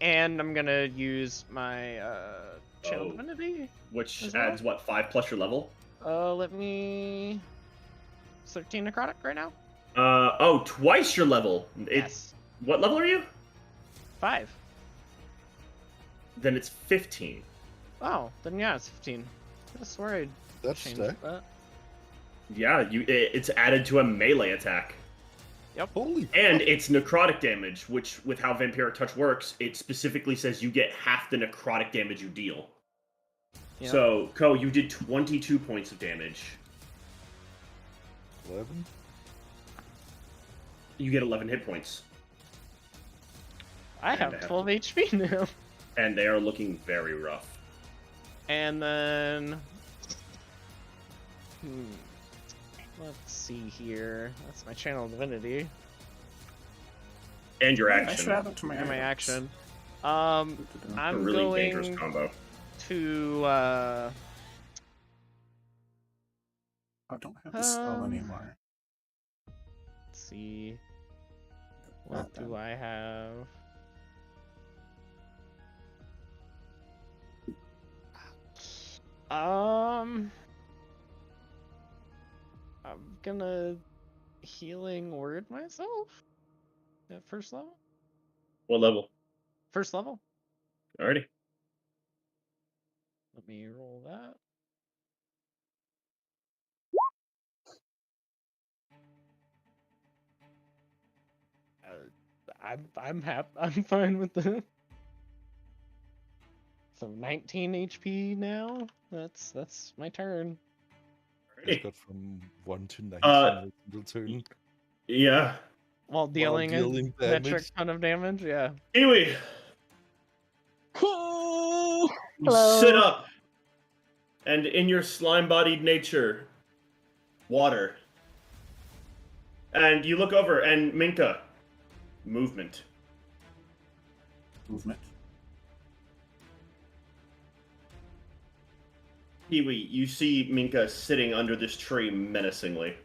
And I'm gonna use my channel Oh. divinity. Which As well? adds what, 5 plus your level? Let me. 13 necrotic right now. Twice your level. Yes. What level are you? 5. Then it's 15. Oh, then yeah, it's 15. I could have swore I That's changed stacked. that. Yeah, it's added to a melee attack. Holy. And it's necrotic damage, which, with how Vampiric Touch works, it specifically says you get half the necrotic damage you deal. Yep. So, Ko, you did 22 points of damage. 11. You get 11 hit points. I have 12 HP now. And they are looking very rough. And then. Let's see here. That's my channel divinity. And your I should action. add that to my And my items. action. A I'm really dangerous going combo. to I don't have the spell anymore. let's see. What do I have? I'm gonna healing word myself at first level. What level? First level. Alrighty. Let me roll that. I'm happy. I'm fine with that. So 19 HP now. That's my turn. It's Alrighty. got from 1 to 19 Uh, until turn. Yeah. While dealing a dealing metric damage. ton of damage. Yeah. Kiwi, Hello. sit up. And in your slime-bodied nature, water. And you look over, and Minka, movement. Movement. Kiwi, you see Minka sitting under this tree menacingly.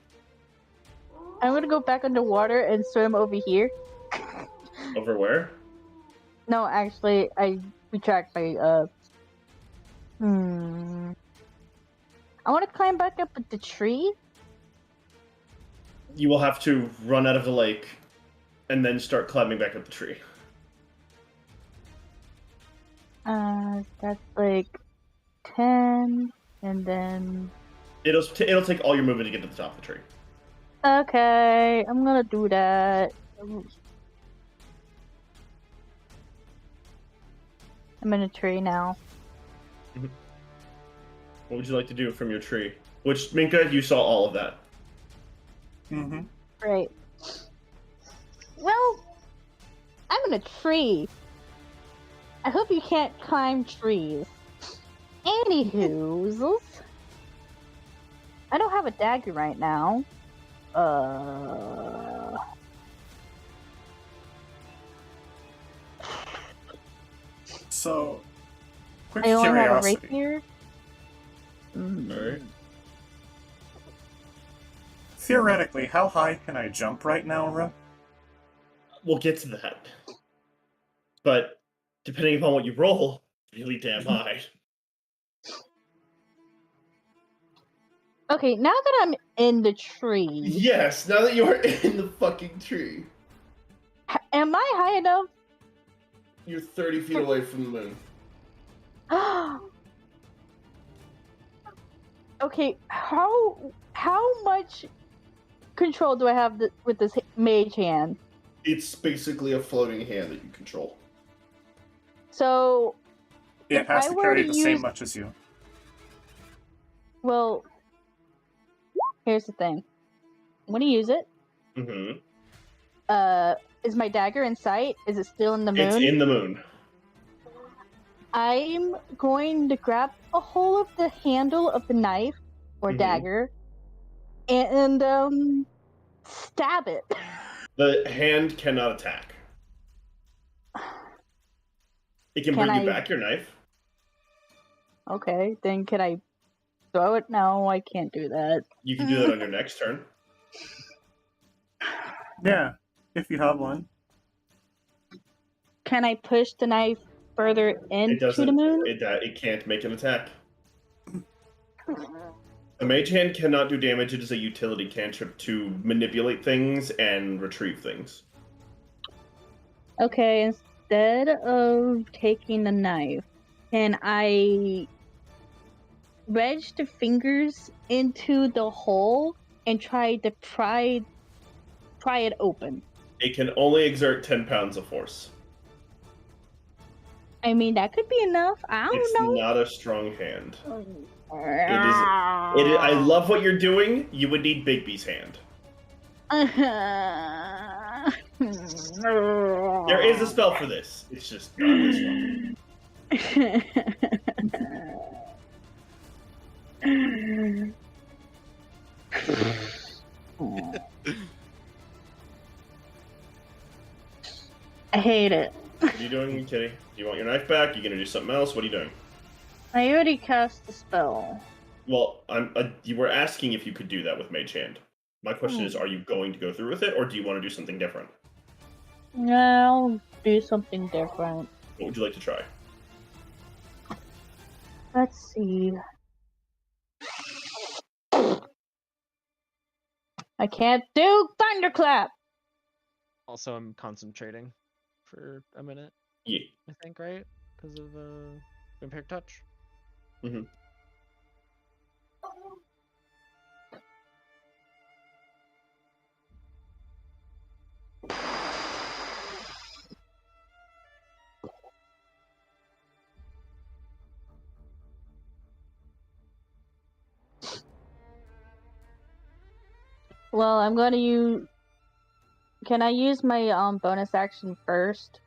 I'm gonna go back underwater and swim over here. Over where? No, actually, I retract my I want to climb back up the tree. You will have to run out of the lake and then start climbing back up the tree. That's like 10, and then It'll take all your movement to get to the top of the tree. okay, I'm gonna do that. I'm in a tree now. What would you like to do from your tree? Which, Minka, you saw all of that. Mm-hmm. Right. Well, I'm in a tree. I hope you can't climb trees. Anywho, I don't have a dagger right now. So, quick I only have a curiosity. rapier. Alright. Theoretically, how high can I jump right now, Ra? We'll get to that. But, depending upon what you roll, really damn high. Okay, now that I'm in the tree, Yes, now that you are in the fucking tree, am I high enough? you're 30 feet away from the moon. Okay, how much control do I have with this mage hand? It's basically a floating hand that you control. So It if has I to were carry to the use, same much as you. well, here's the thing. I'm gonna use it. Mm-hmm. Is my dagger in sight? Is it still in the moon? It's in the moon. I'm going to grab a hold of the handle of the knife or dagger and stab it. The hand cannot attack. It can bring you back your knife. Okay, then can I throw it? No, I can't do that. You can do that on your next turn. Yeah, if you have one. Can I push the knife further It into doesn't. the moon? It can't make an attack. A mage hand cannot do damage. It is a utility cantrip to manipulate things and retrieve things. Okay, instead of taking the knife, can I wedge the fingers into the hole and try to pry it open? It can only exert 10 pounds of force. I mean, that could be enough. I It's don't not a strong hand. know. It is. I love what you're doing. You would need Bigby's hand. There is a spell for this. It's just not this one. I hate it. What are you doing, Kitty? Do you want your knife back? You gonna do something else? What are you doing? I already cast the spell. Well, you were asking if you could do that with Mage Hand. My question is, are you going to go through with it, or do you want to do something different? I'll do something different. What would you like to try? Let's see. I can't do thunderclap. Also, I'm concentrating for a minute. Yeah. I think, right? Because of Vampiric Touch. Mm-hmm. Well, I'm going to use... Can I use my bonus action first?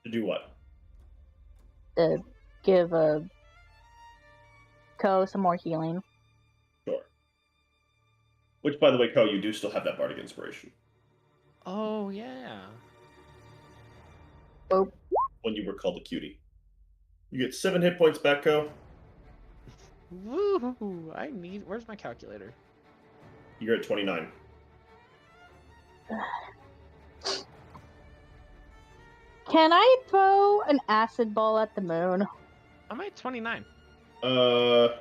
To do what? To give Ko some more healing. Sure. Which, by the way, Ko, you do still have that Bardic Inspiration. Oh, yeah. Oh. When you were called a cutie. You get 7 hit points back, Ko. Woo! Where's my calculator? You're at 29. Can I throw an acid ball at the moon? I'm at 29. Yes.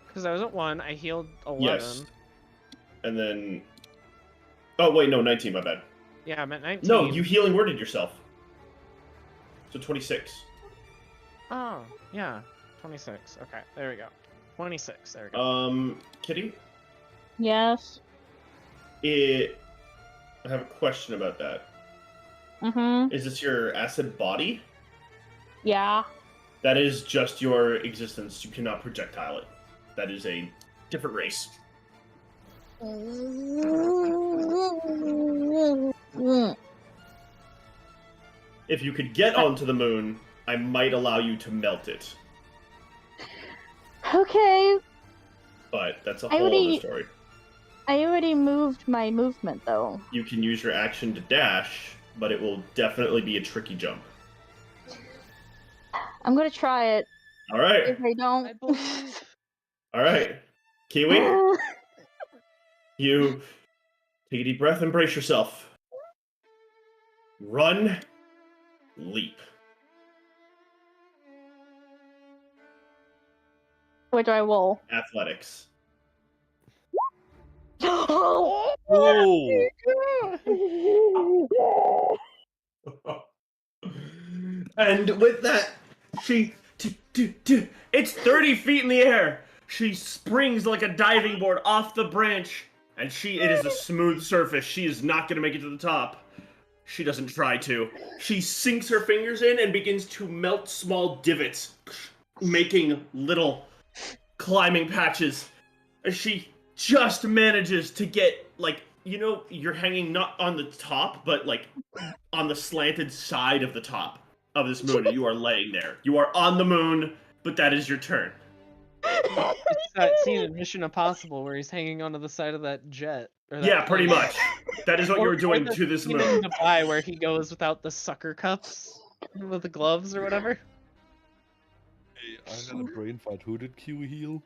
Because I was at 1, I healed 11. Yes. And then... Oh, wait, no, 19, my bad. Yeah, I'm at 19. No, you healing worded yourself. So 26. Oh, yeah. 26. Okay, there we go. 26, there we go. Kitty? Yes. I have a question about that. Mm-hmm. Is this your acid body? Yeah. That is just your existence. You cannot projectile it. That is a different race. If you could get onto the moon, I might allow you to melt it. Okay. But that's a whole other story. I already moved my movement, though. You can use your action to dash, but it will definitely be a tricky jump. I'm gonna try it. All right. If I don't... I believe. All right. Kiwi, you take a deep breath and brace yourself. Run. Leap. What do I roll? Athletics. Oh! And with that, it's 30 feet in the air. She springs like a diving board off the branch, and it is a smooth surface. She is not going to make it to the top. She doesn't try to. She sinks her fingers in and begins to melt small divots, making little climbing patches. And she just manages to get, like, you know, you're hanging not on the top, but, like, on the slanted side of the top of this moon. You are laying there. You are on the moon, but that is your turn. It's that scene in Mission Impossible where he's hanging onto the side of that jet. Or that Yeah, pretty plane. much. That is what you're doing the to this scene moon. in Dubai where he goes without the sucker cups with the gloves or whatever. Hey, I had a brain fight. Who did Q heal?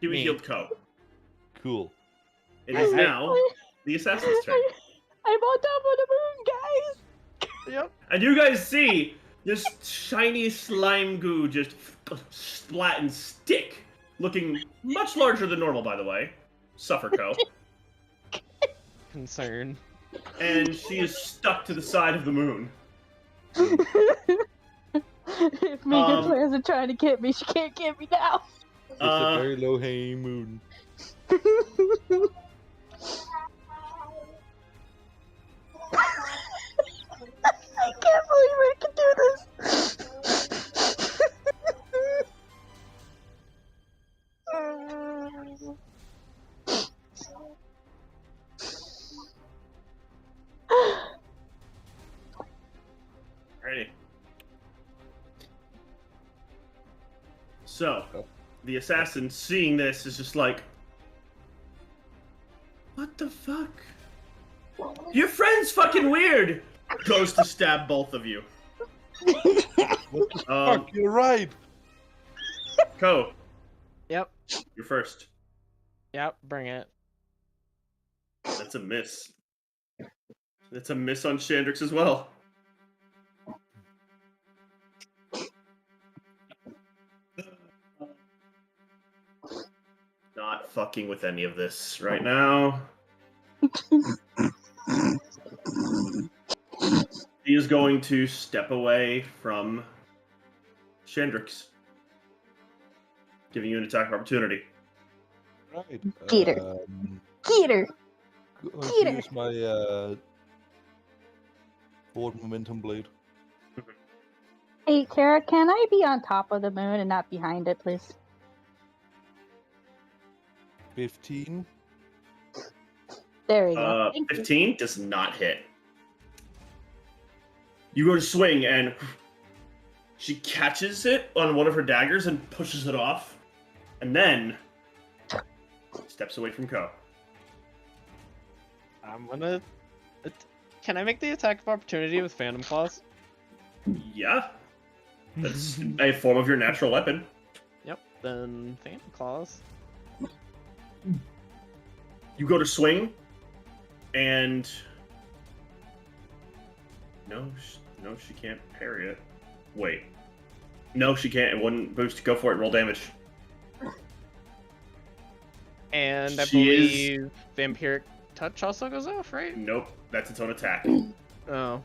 Huey Me. healed Co. Cool. It is now the assassin's turn. I'm on top of the moon, guys. Yep. And you guys see this shiny slime goo just splat and stick, looking much larger than normal, by the way. Suffer Co. Concern. And she is stuck to the side of the moon. If Megan's plans are trying to get me, she can't get me now. It's a very low hanging moon. I can't believe I can do this. Alrighty. So, the assassin, seeing this, is just like, what the fuck? Your friend's fucking weird! Goes to stab both of you. What the fuck? You're right. Co, Yep. you're first. Yep. Bring it. That's a miss. That's a miss on Chandrix as well. Not fucking with any of this right now. He is going to step away from Chandrix, giving you an attack of opportunity. Right. Peter. Peter. I'll Peter. use my forward momentum blade. Hey, Kara, can I be on top of the moon and not behind it, please? 15. There we go. Thank you. 15 does not hit. You go to swing, and she catches it on one of her daggers and pushes it off, and then steps away from Co. I'm gonna. Can I make the attack of opportunity with Phantom Claws? Yeah. That's a form of your natural weapon. Yep. Then Phantom Claws. You go to swing, and no, she can't parry it. Wait, no, she can't. It wouldn't boost. Go for it. Roll damage. And I She believe Vampiric Touch also goes off, right? Nope, that's its own attack. Oh.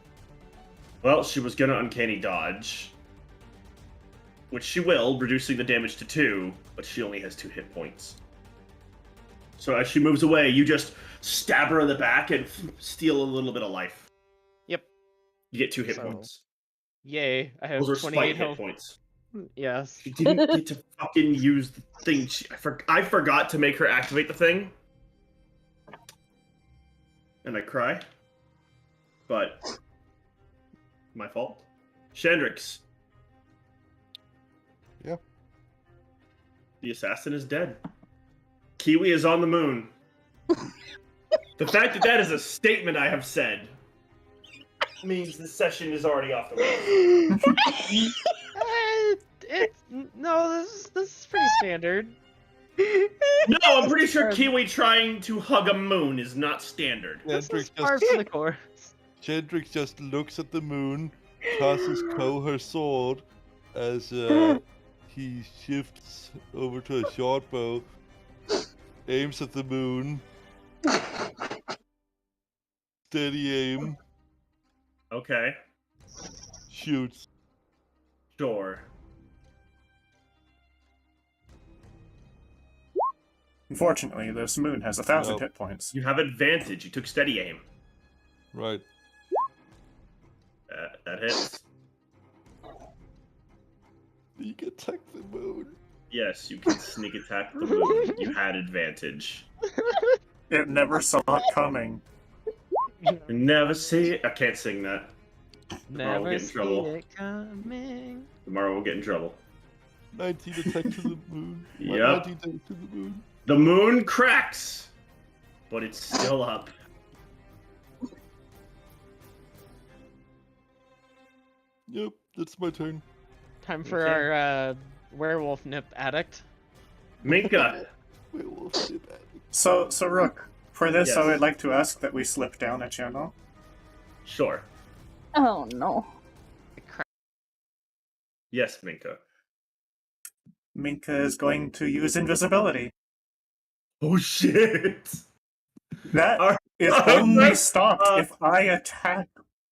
Well, she was gonna uncanny dodge, which she will, reducing the damage to 2, but she only has 2 hit points. So as she moves away, you just stab her in the back and steal a little bit of life. Yep. You get 2 hit So, points. Yay! I have Those are 28 spite hit health. points. Yes. She didn't get to fucking use the thing. I forgot to make her activate the thing. And I cry. But my fault. Chandrix. Yeah. The assassin is dead. Kiwi is on the moon. The fact that that is a statement I have said means the session is already off the rails. No, this is pretty standard. No, I'm pretty sure Kiwi trying to hug a moon is not standard. This is Chandrix par for the course. Chandrix just looks at the moon, tosses Ko her sword as he shifts over to a short bow, aims at the moon. Steady aim, Okay, shoots. sure. Unfortunately, this moon has 1,000 Nope. hit points. You have advantage. You took steady aim. Right. That hits. You can attack the moon. Yes, you can sneak attack the moon. You had advantage. It never saw it coming. Never see it. I can't sing that. Tomorrow we'll Never get in see trouble. it coming. Tomorrow we'll get in trouble. 19 attack to the moon. Yep. 19 attack to the moon. The moon cracks, but it's still up. Yep, that's my turn. Time for Okay. our werewolf nip addict. Minka. Wait, we'll see that. So Rook, for this, I Yes. would like to ask that we slip down a channel. Sure. Oh no. Yes, Minka. Minka is going to use invisibility. Oh shit! That Alright. is Alright. only stopped Uh, if I attack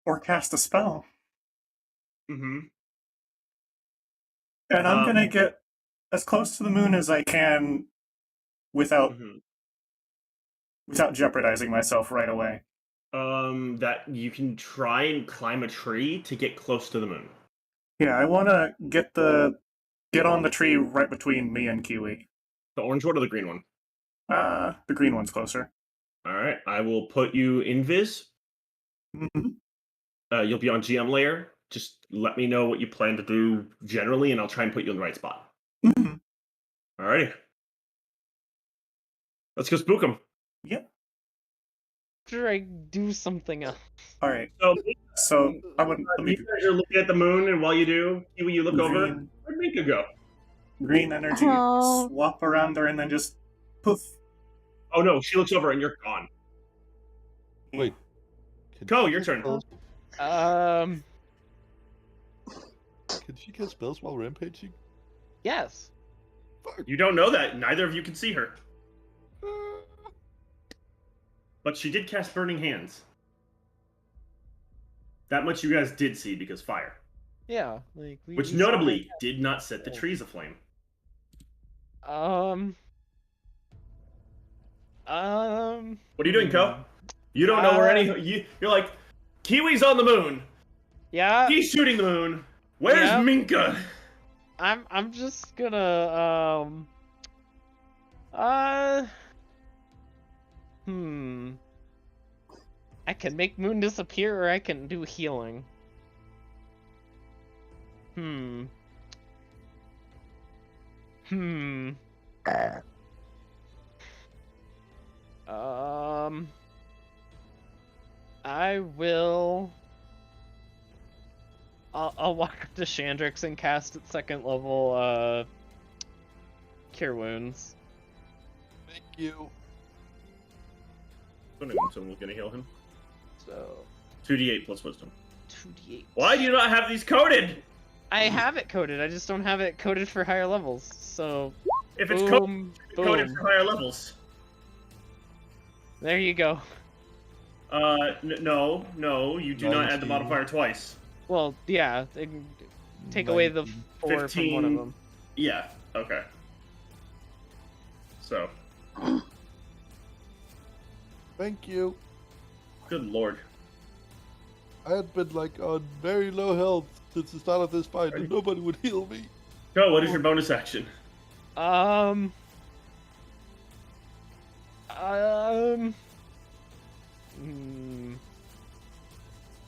or cast a spell. Mm-hmm. And I'm gonna get as close to the moon as I can without jeopardizing myself right away. That you can try and climb a tree to get close to the moon. Yeah, I wanna get on the tree right between me and Kiwi. The orange one or the green one? The green one's closer. Alright, I will put you in Viz. Mhm. You'll be on GM layer. Just let me know what you plan to do generally, and I'll try and put you in the right spot. Mhm. Alrighty. Let's go spook them. Yep. After I do something else. All right. So, So I would let you me guys are looking at the moon, and while you do, Kiwi, you look over. green, Where'd Minka go? green energy Oh. swap around her and then just poof. Oh no, she looks over and you're gone. Wait. Can Go, she your cast turn. spells- Can she cast spells while rampaging? Yes. You don't know that. Neither of you can see her. But she did cast Burning Hands. That much you guys did see because fire. Yeah. Like Which we notably did not set the trees aflame. Um. What are you doing, Ko? You don't know where any. You're like, Kiwi's on the moon. Yeah. He's shooting the moon. Where's Yeah. Minka? I'm just gonna I can make moon disappear or I can do healing. I will I'll walk up to Chandrix and cast at second level Cure Wounds. Thank you. Someone's gonna heal him. So 2d8 plus wisdom. 2d8. Why do you not have these coded? I have it coded, I just don't have it coded for higher levels. So If it's boom, coded boom. for higher levels. There you go. No, you do not add the 19. modifier twice. Well, yeah, they can take away the 4 from one of 15. them. Yeah, okay. So, Thank you. good lord. I had been like on very low health since the start of this fight, and nobody would heal me. Go, what is your bonus action?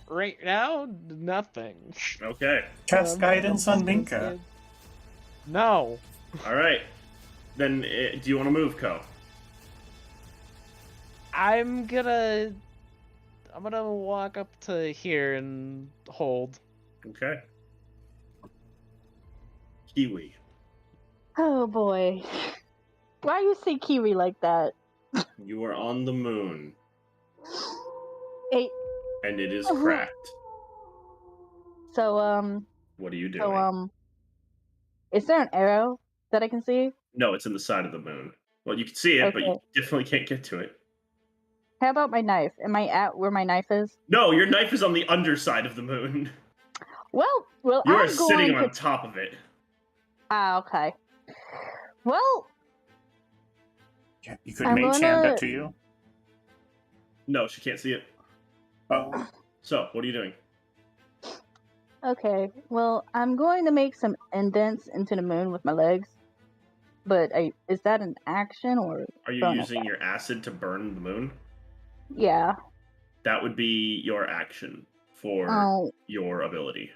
Right now, nothing. Okay, Cast guidance on Minka. No. alright. Then, do you want to move, Ko? I'm gonna walk up to here and hold. Okay. Kiwi. Oh boy. Why you say Kiwi like that? You are on the moon, Hey, and it is cracked. so What are you doing? so is there an arrow that I can see? No, it's in the side of the moon. Well, you can see it, but you Okay. definitely can't get to it. How about my knife? Am I at where my knife is? No, your knife is on the underside of the moon. Well, You I'm are sitting going on top of it. Ah, okay. Well, You could I'm mage hand gonna- that to you. No, she can't see it. Oh, So, what are you doing? Okay, well, I'm going to make some indents into the moon with my legs. But is that an action or Are you bonus using your acid to burn the moon? Yeah. That would be your action for Oh, your ability.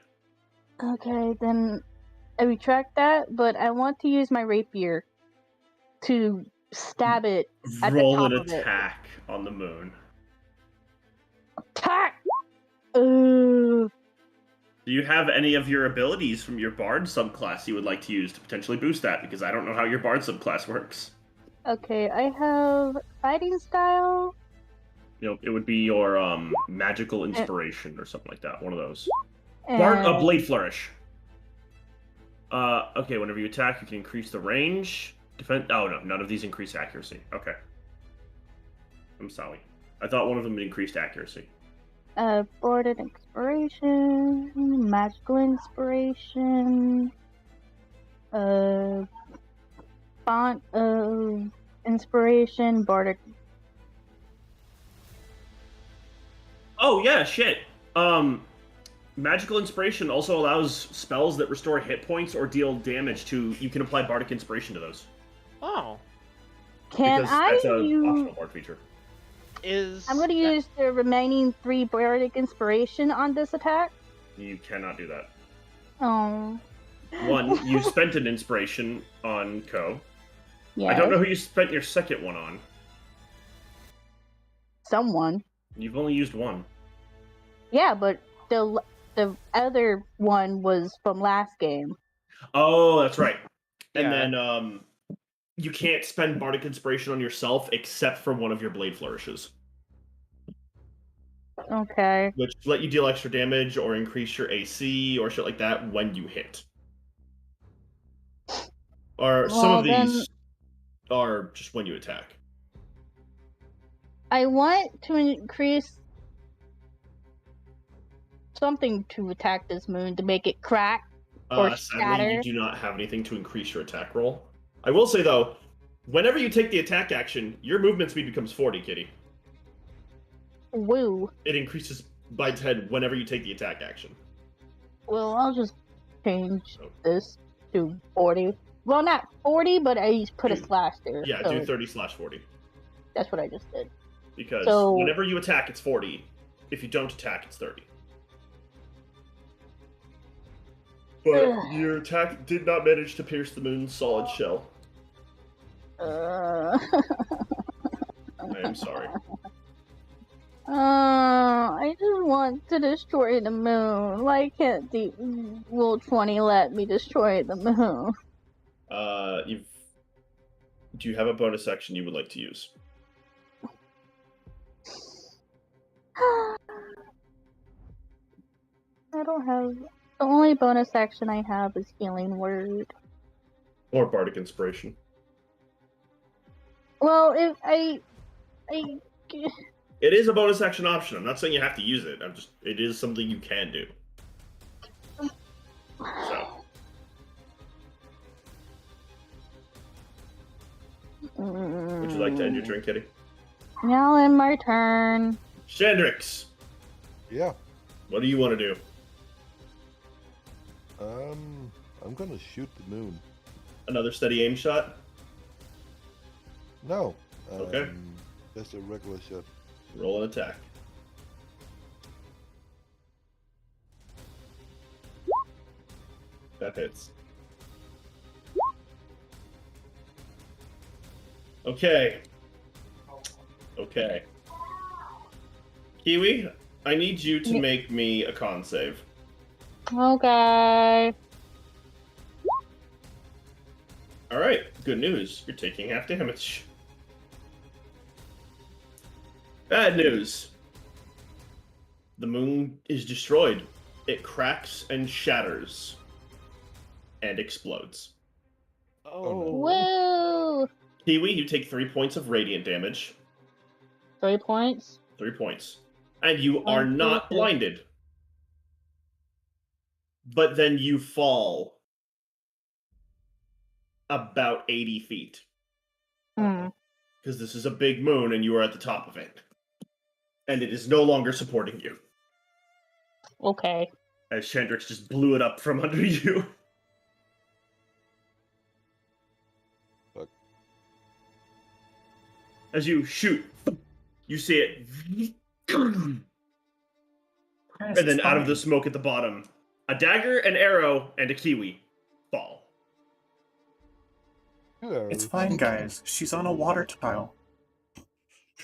okay, then I retract that, but I want to use my rapier to stab it at the Roll top an of it. attack on the moon. Attack! Ooh. Do you have any of your abilities from your bard subclass you would like to use to potentially boost that? Because I don't know how your bard subclass works. Okay, I have fighting style. You know, it would be your magical inspiration or something like that. One of those. And Blade flourish. Okay, whenever you attack, you can increase the range. Defend. Oh no, none of these increase accuracy. Okay. I'm sorry. I thought one of them increased accuracy. boarded inspiration, magical inspiration, font of inspiration, bardic. Oh yeah, shit. Magical inspiration also allows spells that restore hit points or deal damage to. You can apply bardic inspiration to those. Oh, Can Because I that's an use? optional bard feature. I'm going to use the remaining 3 bardic inspiration on this attack. You cannot do that. Oh. One, you spent an inspiration on Ko. Yes. I don't know who you spent your second one on. Someone. You've only used one. Yeah, but the other one was from last game. Oh, that's right. And Yeah. then you can't spend bardic inspiration on yourself except for one of your blade flourishes, Okay. which let you deal extra damage or increase your AC or shit like that when you hit. Or some Well, of these are just when you attack. I want to increase something to attack this moon to make it crack or Sadly, shatter. you do not have anything to increase your attack roll. I will say though, whenever you take the attack action, your movement speed becomes 40, Kitty. Woo. It increases by 10 whenever you take the attack action. Well, I'll just change Oh. this to 40. Well, not 40, but I put a Dude. slash there. Yeah, so do 30/40. That's what I just did. Because So- whenever you attack, it's 40. If you don't attack, it's 30. But Ugh. your attack did not manage to pierce the moon's solid shell. Uh, I am sorry. I just want to destroy the moon. Why can't the Rule 20 let me destroy the moon? Do you have a bonus action you would like to use? I don't have. The only bonus action I have is Healing Word. Or bardic inspiration? Well, if I It is a bonus action option. I'm not saying you have to use it. It is something you can do. So. Would you like to end your turn, Kitty? Now in my turn. Shandrix, Yeah. what do you want to do? I'm gonna shoot the moon. Another steady aim shot? No. Okay. Just a regular shot. Roll an attack. That hits. Okay. Okay. Kiwi, I need you to make me a con save. Okay. Alright, good news. You're taking half damage. Bad news. The moon is destroyed. It cracks and shatters. And explodes. Woo! Kiwi, you take 3 points of radiant damage. 3 points. 3 points. And you are not blinded. But then you fall about 80 feet. Hmm. because this is a big moon and you are at the top of it. And it is no longer supporting you. Okay. As Chandrix just blew it up from under you. Fuck. As you shoot, you see it. And then out of the smoke at the bottom, a dagger, an arrow, and a kiwi fall. It's fine, guys. She's on a water tile.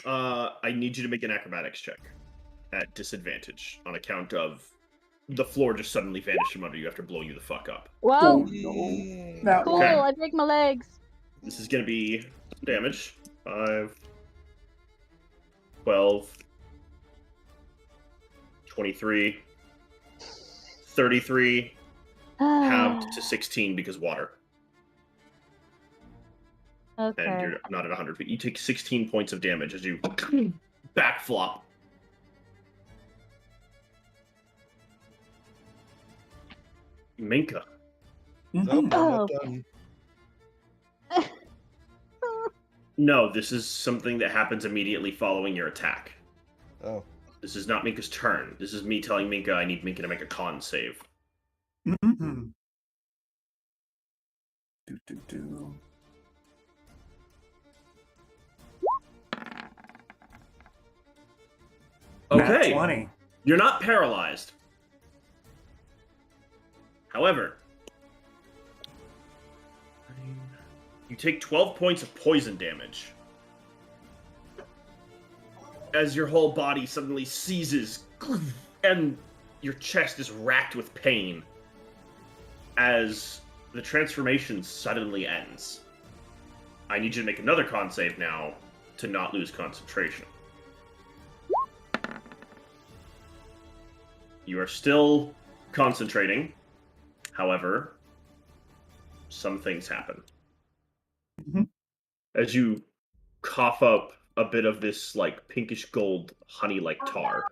I need you to make an acrobatics check at disadvantage on account of the floor just suddenly vanished from under you after blowing you the fuck up. Whoa. That Cool, one. I break my legs. This is going to be damage. 5, 12, 23, 33, halved to 16 because water. Okay. And you're not at 100 feet. You take 16 points of damage as you backflop. Minka. Nope, I'm not done. No, this is something that happens immediately following your attack. Oh. This is not Minka's turn. This is me telling Minka I need Minka to make a con save. Mm-hmm. Do. Okay. Nat 20. You're not paralyzed. However, you take 12 points of poison damage as your whole body suddenly seizes and your chest is racked with pain as the transformation suddenly ends. I need you to make another con save now to not lose concentration. You are still concentrating. However, some things happen. Mhm. As you cough up a bit of this, like, pinkish gold honey-like tar.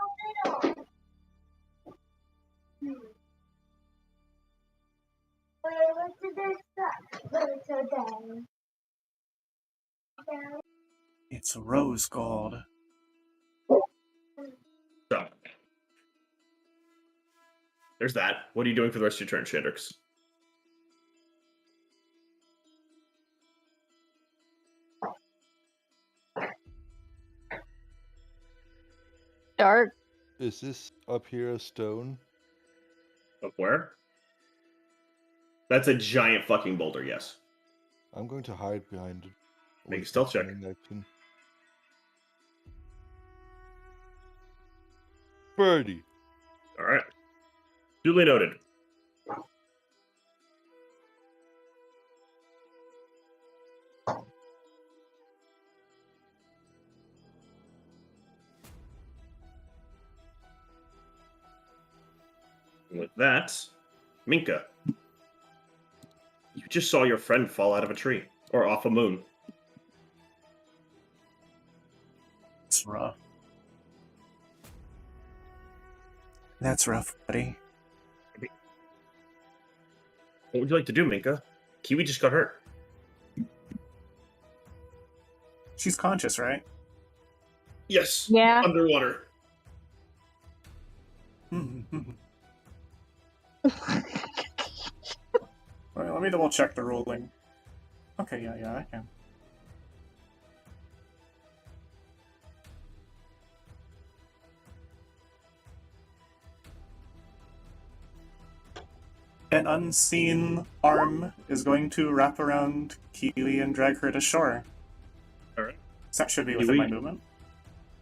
It's rose gold. So, there's that. What are you doing for the rest of your turn, Chandrix? Dark. Is this up here a stone? Up where? That's a giant fucking boulder, yes. I'm going to hide behind it. Make a with stealth my check. cunning action. 30. Alright. Duly noted. And with that, Minka, you just saw your friend fall out of a tree, or off a moon. It's rough. That's rough, buddy. What would you like to do, Minka? Kiwi just got hurt. She's conscious, right? Yes. Yeah. Underwater. Wait, let me double check the ruling. Okay, yeah, I can. An unseen arm is going to wrap around Keely and drag her to shore. Alright. So that should be within Kiwi? my movement.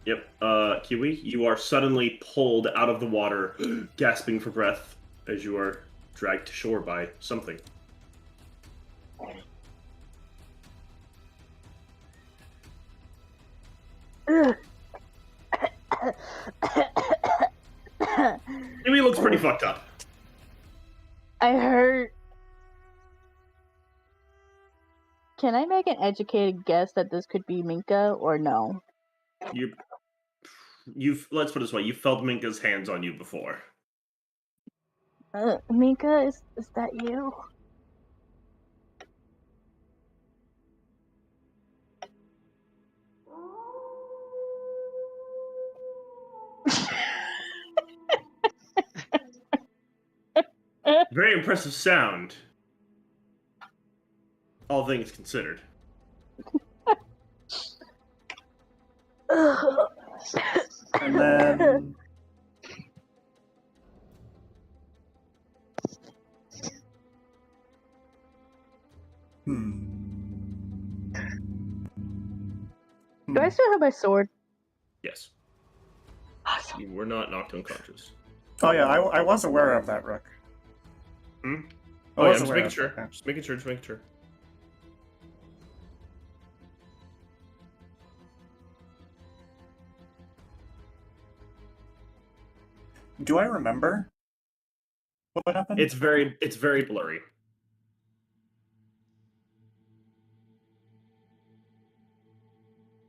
Yep. Kiwi, you are suddenly pulled out of the water, gasping for breath, as you are dragged to shore by something. Kiwi looks pretty fucked up. I hurt. Can I make an educated guess that this could be Minka or no? You've let's put it this way, you felt Minka's hands on you before. Minka, is that you? Very impressive sound. All things considered. And then Do I still have my sword? Yes. Awesome. You were not knocked unconscious. Oh yeah, I was aware of that, Rook. Hmm? I Oh yeah, was I'm just aware making of sure. that. Just making sure. Do I remember what happened? It's very blurry.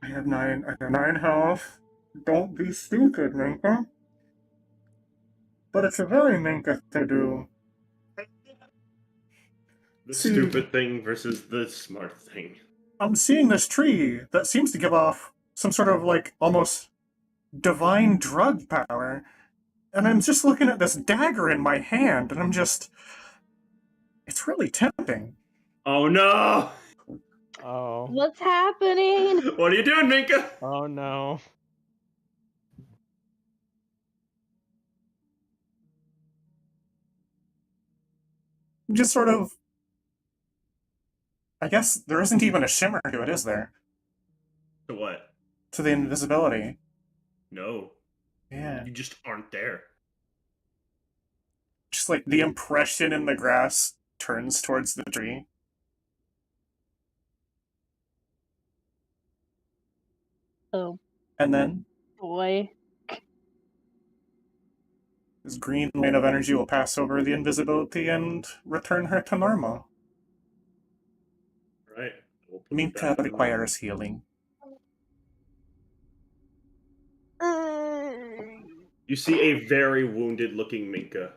I have nine health. Don't be stupid, Minka. But it's a very Minka to do. The See- stupid thing versus the smart thing. I'm seeing this tree that seems to give off some sort of like almost divine drug power. And I'm just looking at this dagger in my hand, and I'm just. It's really tempting. Oh no! Oh. What's happening? What are you doing, Minka? Oh no. Just sort of. I guess there isn't even a shimmer to it, is there? To what? To the invisibility. No. Yeah. You just aren't there. Just like the impression in the grass turns towards the tree. Oh And then boy. this green lane of energy will pass over the invisibility and return her to normal. Right. We'll put Minka that in the requires healing. You see a very wounded looking Minka.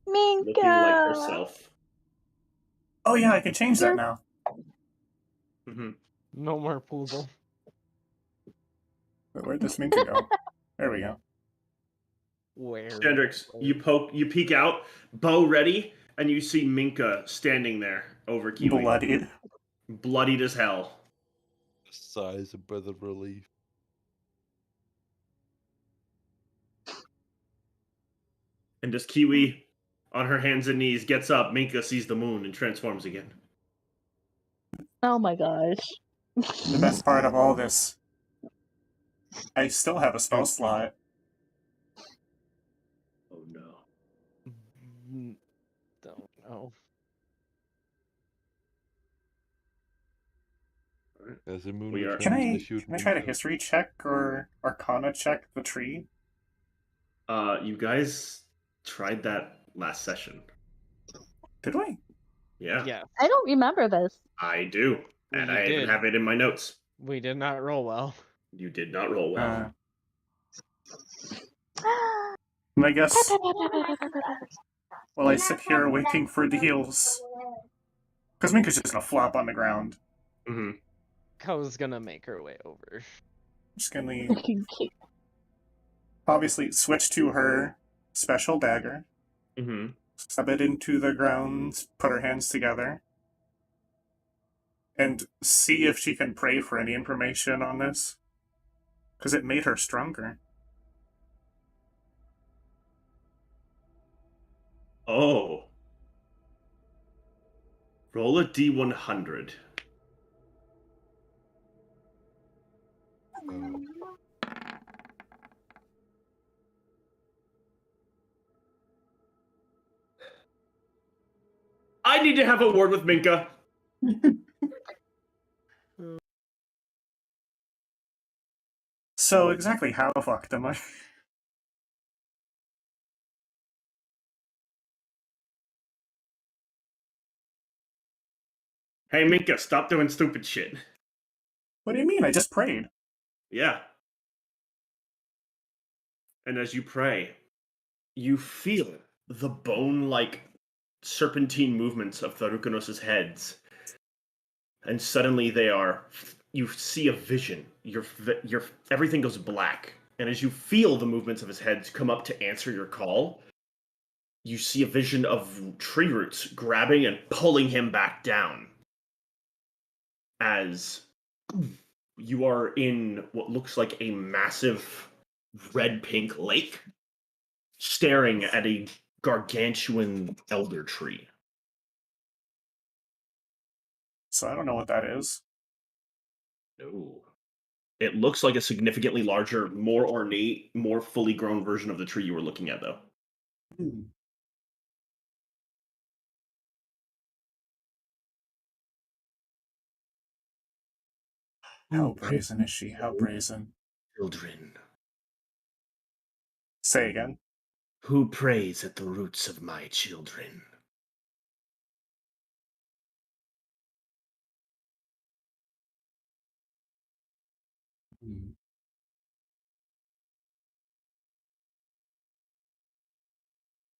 Minka. Looking like herself. Oh yeah, I can change that now. Mm-hmm. No more poodle. But where'd this Minka go? There we go. Where? Hendrix, you peek out, bow ready, and you see Minka standing there over Kiwi. Bloodied. Bloodied as hell. Sighs a breath of relief. And as Kiwi, on her hands and knees, gets up, Minka sees the moon and transforms again. Oh my gosh. The best part of all this, I still have a spell slot. Oh no. Don't know. As the moon We are- returns Can to I shoot try to Minka. history check or arcana check the tree? You guys tried that last session. Did we? Yeah, Yeah, I don't remember this. I do. And You I even did. have it in my notes. we did not roll well. You did not roll well. And I guess while I sit here waiting for the heals, because Minka's just gonna flop on the ground. Mm-hmm. Ko's gonna make her way over. Just gonna obviously switch to her special dagger, Mm-hmm. stab it into the ground, put her hands together, and see if she can pray for any information on this. Because it made her stronger. Oh. Roll a D100. Oh. I need to have a word with Minka. So exactly how fucked am I? Hey, Minka, stop doing stupid shit. What do you mean? I just prayed. Yeah. And as you pray, you feel the bone-like serpentine movements of Tharukanos' heads. And suddenly you see a vision. Everything goes black. And as you feel the movements of his heads come up to answer your call, you see a vision of tree roots grabbing and pulling him back down as you are in what looks like a massive red-pink lake staring at a gargantuan elder tree. So I don't know what that is. No. It looks like a significantly larger, more ornate, more fully grown version of the tree you were looking at, though. Hmm. How brazen is she? How brazen? Children, Say again. who prays at the roots of my children? Hmm.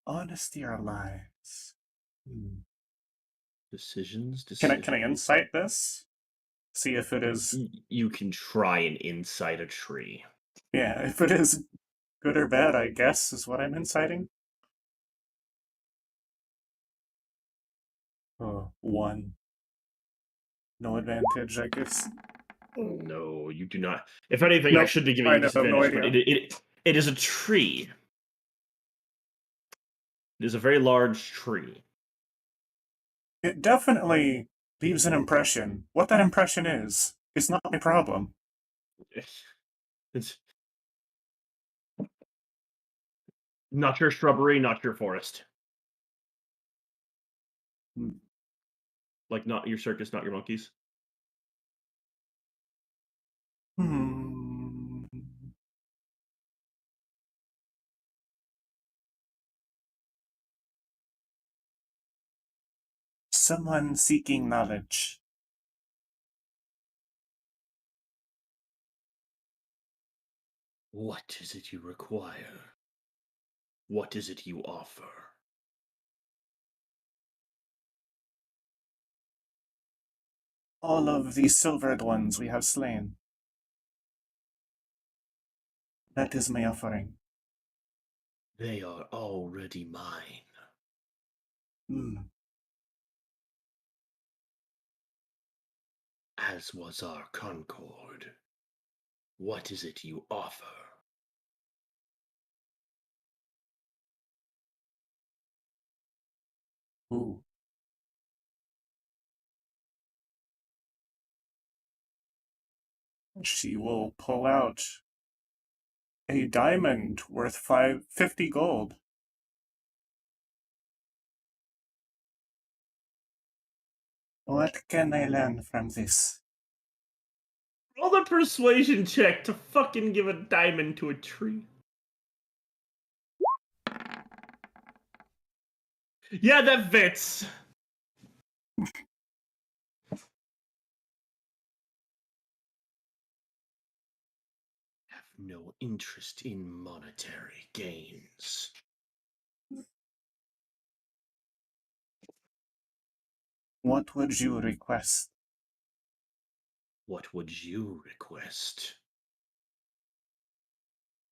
Honesty or lies? Hmm. Decisions. Can I insight this? See if it is. You can try and insight a tree. Yeah, if it is good or bad, I guess, is what I'm inciting. Oh, 1. No advantage, I guess. No, you do not. If anything, I Nope, should be giving I you have no disadvantage, but idea. it is a tree. It is a very large tree. It definitely leaves an impression. What that impression is not my problem. It's not your shrubbery, not your forest. Hmm. Like, not your circus, not your monkeys. Hmm. Someone seeking knowledge. What is it you require? What is it you offer? All of the silvered ones we have slain. That is my offering. They are already mine. Hmm. As was our concord. What is it you offer? Ooh. She will pull out a diamond worth 50 gold. What can I learn from this? Roll the persuasion check to fucking give a diamond to a tree. Yeah, that fits. Have no interest in monetary gains. What would you request? What would you request?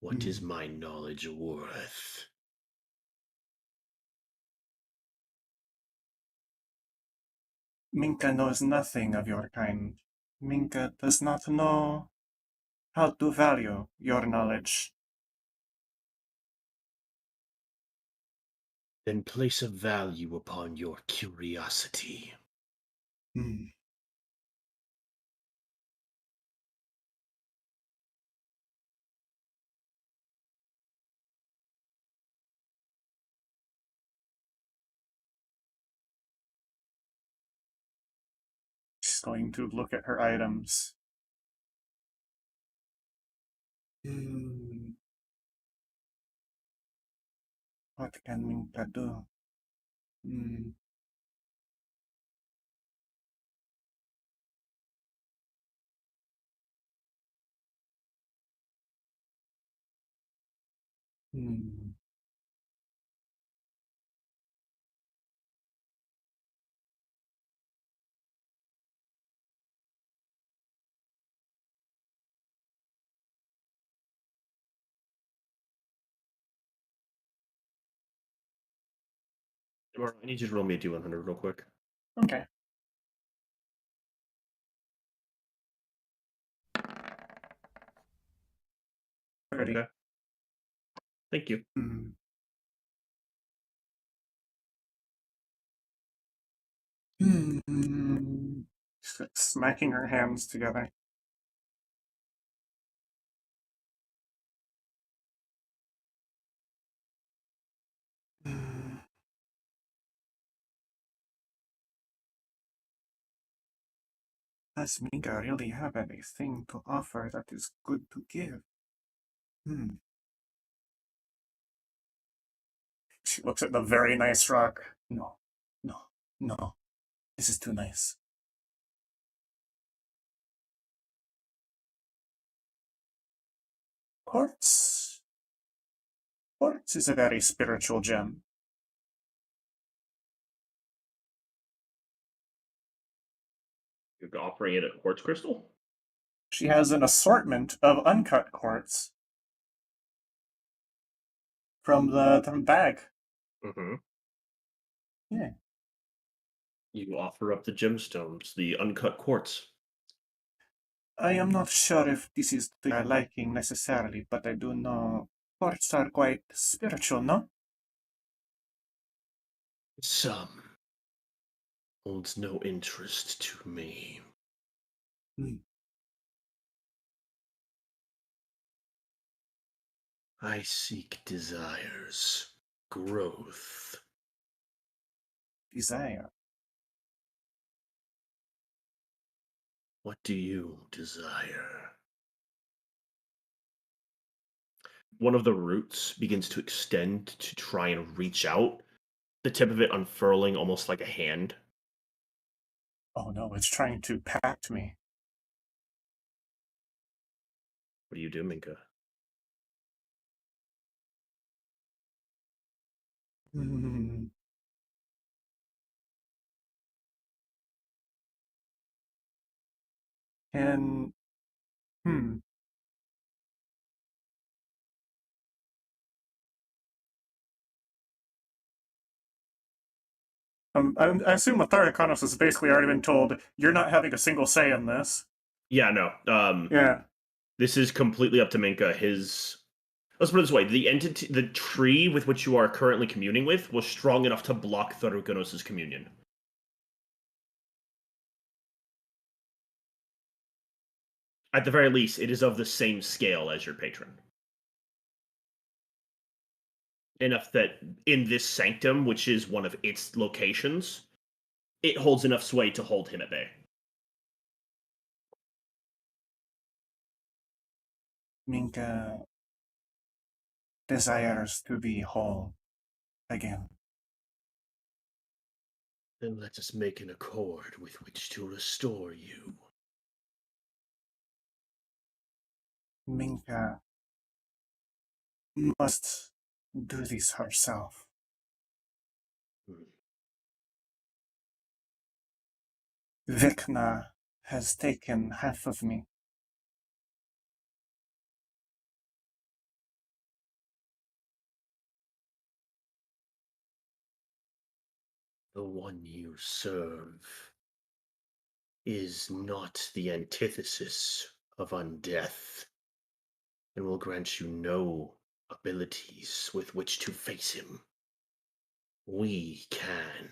What is my knowledge worth? Minka knows nothing of your kind. Minka does not know how to value your knowledge. Then place a value upon your curiosity. Hmm. She's going to look at her items. Hmm. What can Minka do? Hmm. Hmm. I need you to roll me a D100 real quick. Okay. Okay. Thank you. Hmm. She's like smacking her hands together. Does Minka really have anything to offer that is good to give? She looks at the very nice rock. No, no, no. This is too nice. Quartz. Quartz is a very spiritual gem. You're offering it at quartz crystal? She has an assortment of uncut quartz from the bag. Mm-hmm. Yeah. You offer up the gemstones, the uncut quartz. I am not sure if this is to your liking necessarily, but I do know quartz are quite spiritual, no? Some holds no interest to me. I seek desires, growth. Desire. What do you desire? One of the roots begins to extend to try and reach out, the tip of it unfurling almost like a hand. Oh no, it's trying to pact me. What do you do, Minka? And I assume Atharikanos has basically already been told you're not having a single say in this. Yeah, no. Yeah. This is completely up to Minka. Let's put it this way: the tree with which you are currently communing with, was strong enough to block Tharukanos' communion. At the very least, it is of the same scale as your patron. Enough that in this sanctum, which is one of its locations, it holds enough sway to hold him at bay. Minka desires to be whole again. Then let us make an accord with which to restore you. Minka must do this herself. Vecna has taken half of me. The one you serve is not the antithesis of undeath, and will grant you no abilities with which to face him. We can.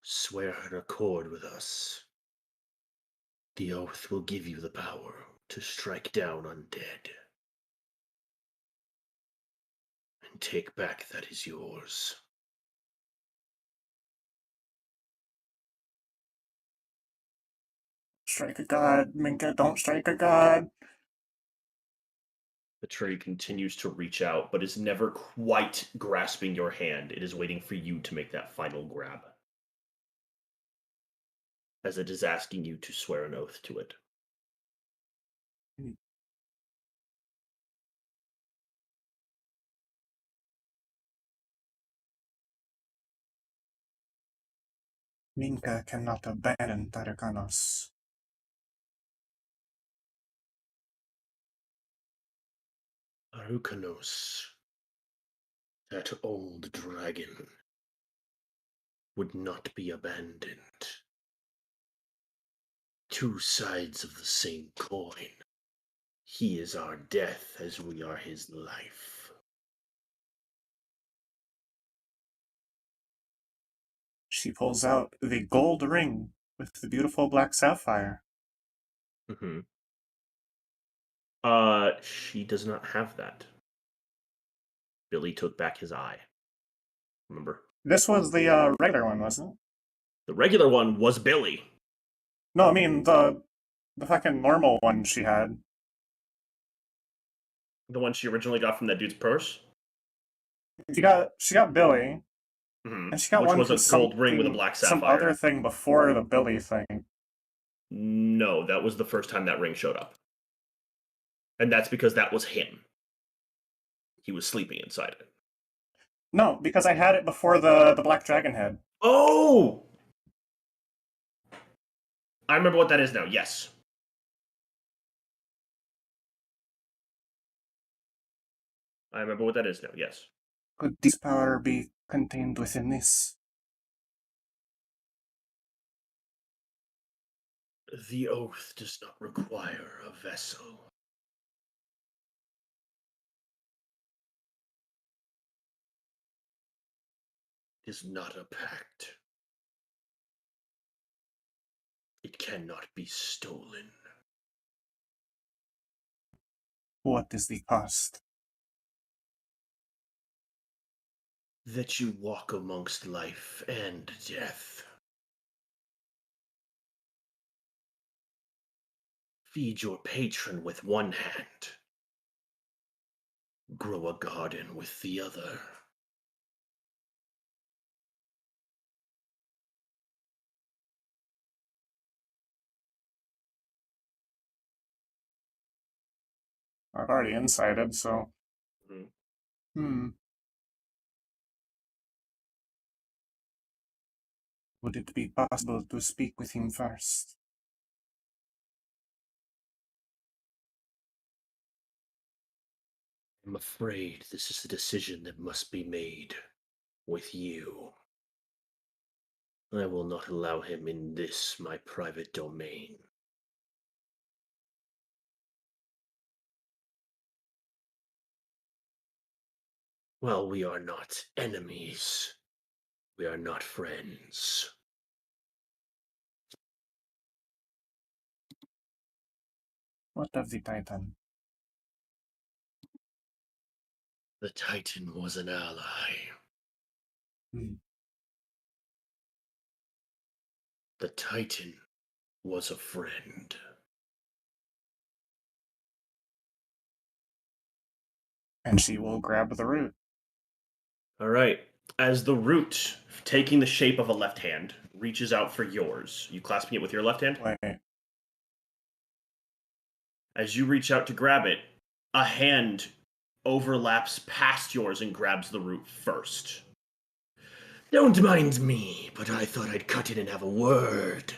Swear an accord with us. The oath will give you the power to strike down undead. And take back that is yours. Strike a god, Minka, don't strike a god. The tree continues to reach out, but is never quite grasping your hand. It is waiting for you to make that final grab, as it is asking you to swear an oath to it. Minka cannot abandon Tarakanos. Arukanos That old dragon would not be abandoned. Two sides of the same coin. He is our death as we are his life. She pulls out the gold ring with the beautiful black sapphire. Mm-hmm. She does not have that. Billy took back his eye. Remember? This was the regular one, wasn't it? The regular one was Billy. No, I mean the fucking normal one she had. The one she originally got from that dude's purse. She got Billy, Mm-hmm. and she got Which one was a from gold ring with a black sapphire. some other thing before the Billy thing. No, that was the first time that ring showed up. And that's because that was him. He was sleeping inside it. No, because I had it before the black dragon head. Oh! I remember what that is now, yes. I remember what that is now, yes. Could this power be contained within this? The oath does not require a vessel. It is not a pact. It cannot be stolen. What is the cost? That you walk amongst life and death. Feed your patron with one hand. Grow a garden with the other. I've already incited, so. Mm-hmm. Would it be possible to speak with him first? I'm afraid this is a decision that must be made with you. I will not allow him in this, my private domain. While we are not enemies, we are not friends. What of the Titan? The Titan was an ally. The Titan was a friend. And she will grab the root. All right. As the root, taking the shape of a left hand, reaches out for yours, you clasping it with your left hand? Wait. As you reach out to grab it, a hand overlaps past yours and grabs the root first. Don't mind me, but I thought I'd cut in and have a word.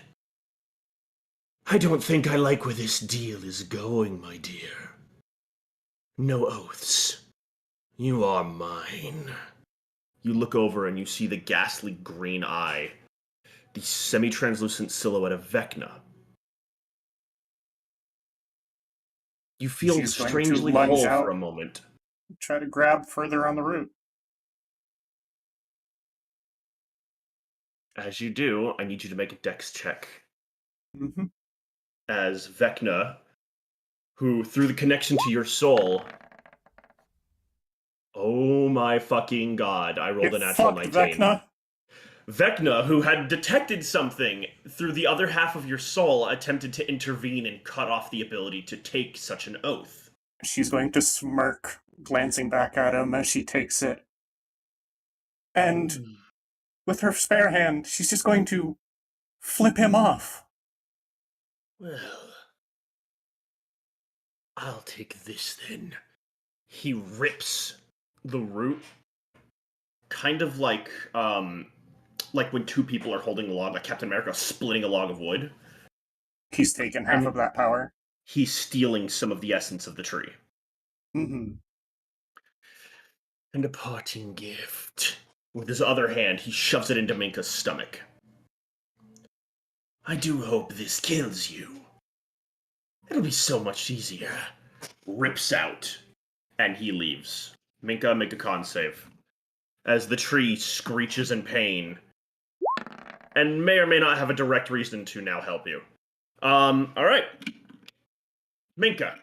I don't think I like where this deal is going, my dear. No oaths. You are mine. You look over and you see the ghastly green eye, the semi-translucent silhouette of Vecna. You feel She's going to strangely lunge whole out. for a moment. Try to grab further on the root. As you do, I need you to make a dex check. Mm-hmm. As Vecna, who, through the connection to your soul... Oh my fucking god, I rolled a natural 19. Vecna. Vecna, who had detected something through the other half of your soul, attempted to intervene and cut off the ability to take such an oath. She's going to smirk, glancing back at him as she takes it. And with her spare hand, she's just going to flip him off. Well, I'll take this then. He rips the root, kind of like when two people are holding a log, like Captain America splitting a log of wood. He's taken half of that power. He's stealing some of the essence of the tree. Mm-hmm. And a parting gift. With his other hand, he shoves it into Minka's stomach. I do hope this kills you. It'll be so much easier. Rips out. And he leaves. Minka, make a con save. As the tree screeches in pain. And may or may not have a direct reason to now help you. Alright. Minka.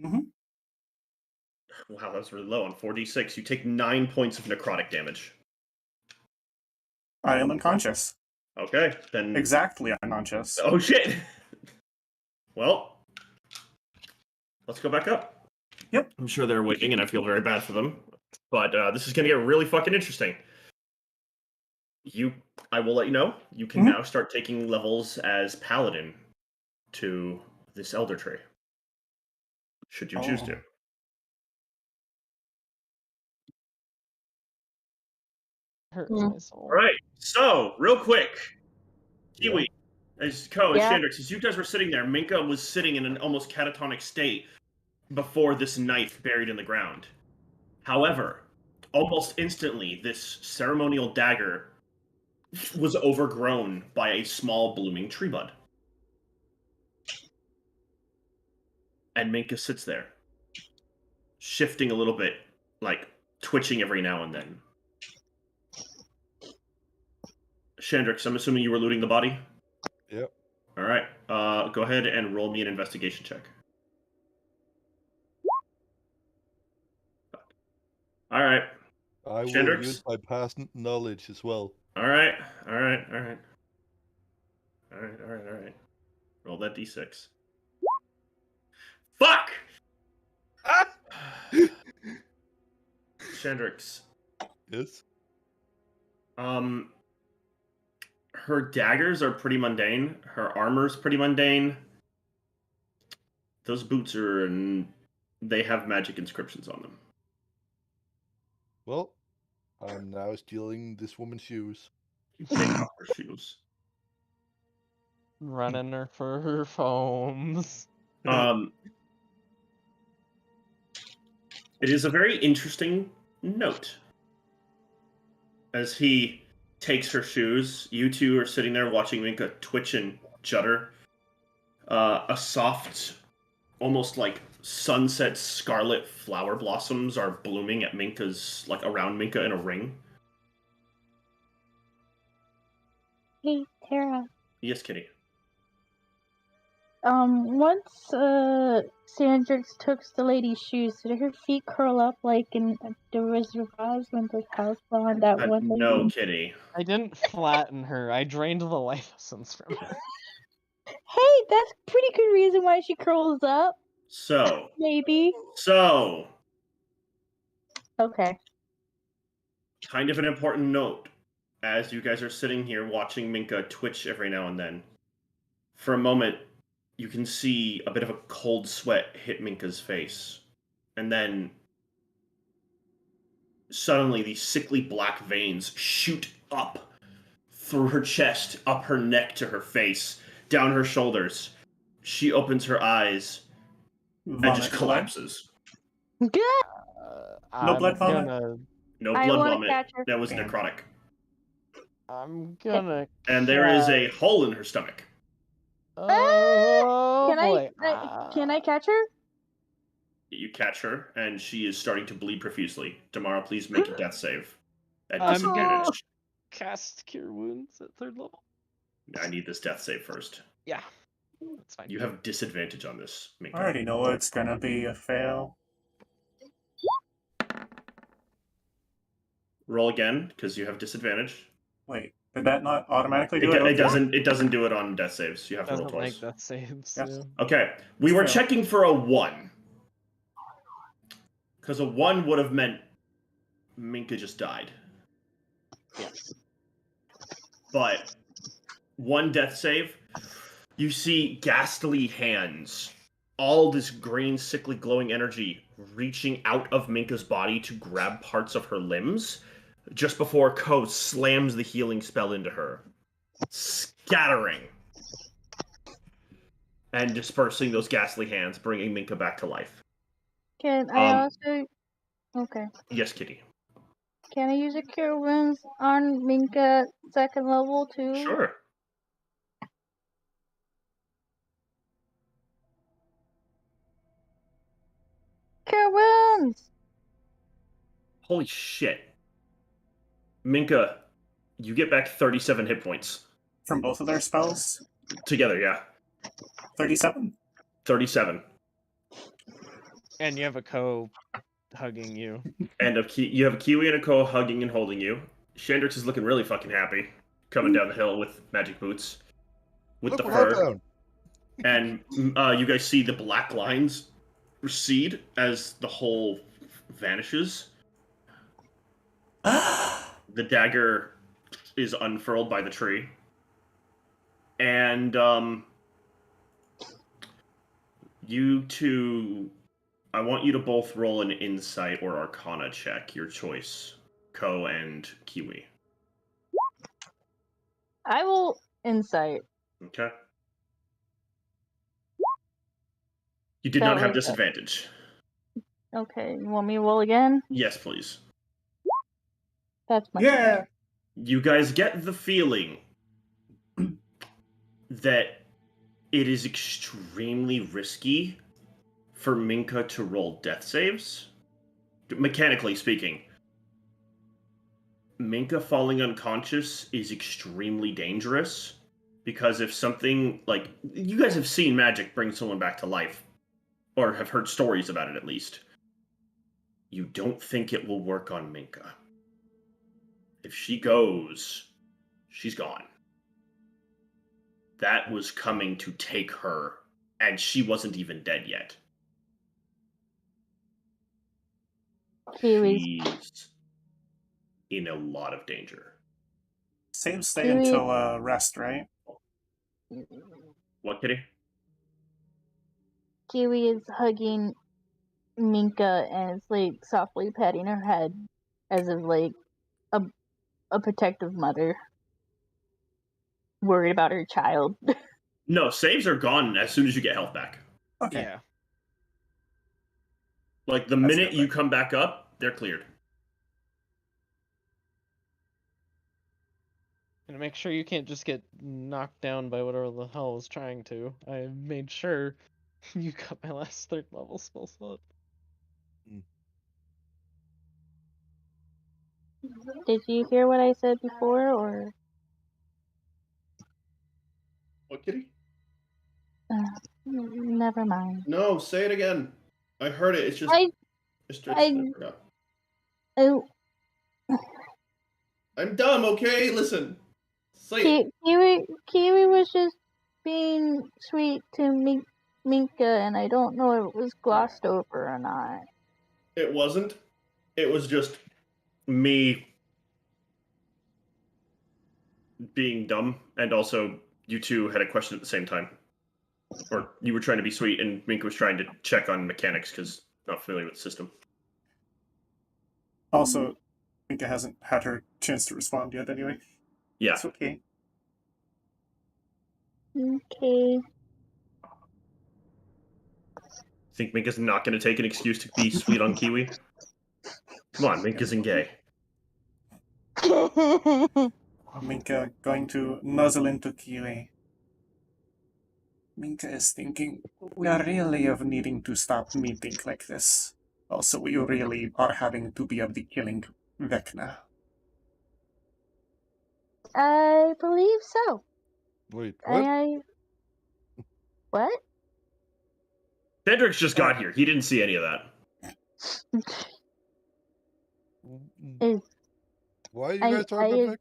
Mm-hmm. Wow, that was really low on 4d6. You take 9 points of necrotic damage. I am unconscious. Okay, then... Exactly unconscious. Oh, shit! Well, let's go back up. Yep. I'm sure they're waiting, and I feel very bad for them. But this is going to get really fucking interesting. I will let you know, you can now start taking levels as Paladin to this Elder Tree. Should you choose to. Hurts my soul. All right, so, real quick. Kiwi, as Ko and Yeah. Chandrix, as you guys were sitting there, Minka was sitting in an almost catatonic state before this knife buried in the ground. However, almost instantly, this ceremonial dagger was overgrown by a small blooming tree bud. And Minka sits there, shifting a little bit, like twitching every now and then. Chandrix, I'm assuming you were looting the body? Yep. Alright, go ahead and roll me an investigation check. Alright. I will Chandrix? use my past knowledge as well. Alright. Roll that d6. Fuck! Chandrix. Yes? Her daggers are pretty mundane. Her armor's pretty mundane. Those boots they have magic inscriptions on them. Well, I'm now stealing this woman's shoes. You take off her shoes. Running her for her foams. It is a very interesting note. As he takes her shoes, you two are sitting there watching Minka twitch and judder. A soft, almost like sunset scarlet flower blossoms are blooming at Minka's, like around Minka in a ring. Hey, Tara. Yes, Kitty. Once Sandrix took the lady's shoes, did her feet curl up like in the Wizard of Oz when the house on that one lady? No, Kitty. I didn't flatten her. I drained the life essence from her. Hey, that's a pretty good reason why she curls up. So. Maybe. Okay. Kind of an important note, as you guys are sitting here watching Minka twitch every now and then. For a moment, you can see a bit of a cold sweat hit Minka's face. And then, suddenly, these sickly black veins shoot up through her chest, up her neck to her face, down her shoulders. She opens her eyes and just collapses. Good. No blood vomit? No I blood wanna vomit. catch her. That was necrotic. I'm gonna. And there is a hole in her stomach. Oh Can boy. can I catch her? You catch her, and she is starting to bleed profusely. Damara, please make a death save. At I'm disadvantage. Cast Cure Wounds at 3rd level. I need this death save first. Yeah, that's fine. You have disadvantage on this, Minka. I already know it's gonna be a fail. Roll again, because you have disadvantage. Wait, did that not automatically do it? It doesn't. It doesn't do it on death saves. You have to roll Doesn't twice. like death saves. Yes. Yeah. Okay, we were Fail. checking for a 1. Because a 1 would have meant Minka just died. Yes. But 1 death save, you see ghastly hands, all this green, sickly, glowing energy reaching out of Minka's body to grab parts of her limbs, just before Ko slams the healing spell into her, scattering and dispersing those ghastly hands, bringing Minka back to life. Can I also? Okay. Yes, Kitty. Can I use a cure wounds on Minka second level too? Sure. Cure wounds. Holy shit. Minka, you get back 37 hit points. From both of their spells? Together, yeah. 37? 37. And you have a co hugging you. And you have a Kiwi and a Ko hugging and holding you. Shandrix is looking really fucking happy, coming down the hill with magic boots. With Look the what I fur. found. And you guys see the black lines recede as the hole vanishes. The dagger is unfurled by the tree. And you two, I want you to both roll an insight or arcana check, your choice, Ko and Kiwi. I will insight. Okay. You did That not have was- disadvantage. Okay, you want me to roll again? Yes, please. That's my Yeah! You guys get the feeling that it is extremely risky for Minka to roll death saves. Mechanically speaking, Minka falling unconscious is extremely dangerous because if something like you guys have seen magic bring someone back to life or have heard stories about it at least, you don't think it will work on Minka. If she goes, she's gone. That was coming to take her, and she wasn't even dead yet. Kiwi's. She's in a lot of danger. Save stay Kiwi- until rest, right? What, Kitty? Kiwi is hugging Minka and it's like softly patting her head as if like a protective mother worried about her child. No, saves are gone as soon as you get health back. Okay. Yeah. Like, the That's minute good, you right? come back up, they're cleared. And make sure you can't just get knocked down by whatever the hell is trying to. I made sure you got my last 3rd level spell slot. Did you hear what I said before, or What, Kitty? never mind? No, say it again. I heard it. It's just... I forgot. oh, I'm dumb, okay? Listen. Say it. Kiwi was just being sweet to Minka, and I don't know if it was glossed over or not. It wasn't. It was just me being dumb, and also you two had a question at the same time. Or you were trying to be sweet, and Minka was trying to check on mechanics because not familiar with the system. Also, Minka hasn't had her chance to respond yet anyway. Yeah. It's okay. Okay. Think Minka's not going to take an excuse to be sweet on Kiwi? Come on, Minka's in gay. Minka going to nuzzle into Kiwi. Minka is thinking, we are really of needing to stop meeting like this. Also, we really are having to be of the killing Vecna. I believe so. Wait, what? What? Cedric's just got here. He didn't see any of that. Why are you I- guys talking about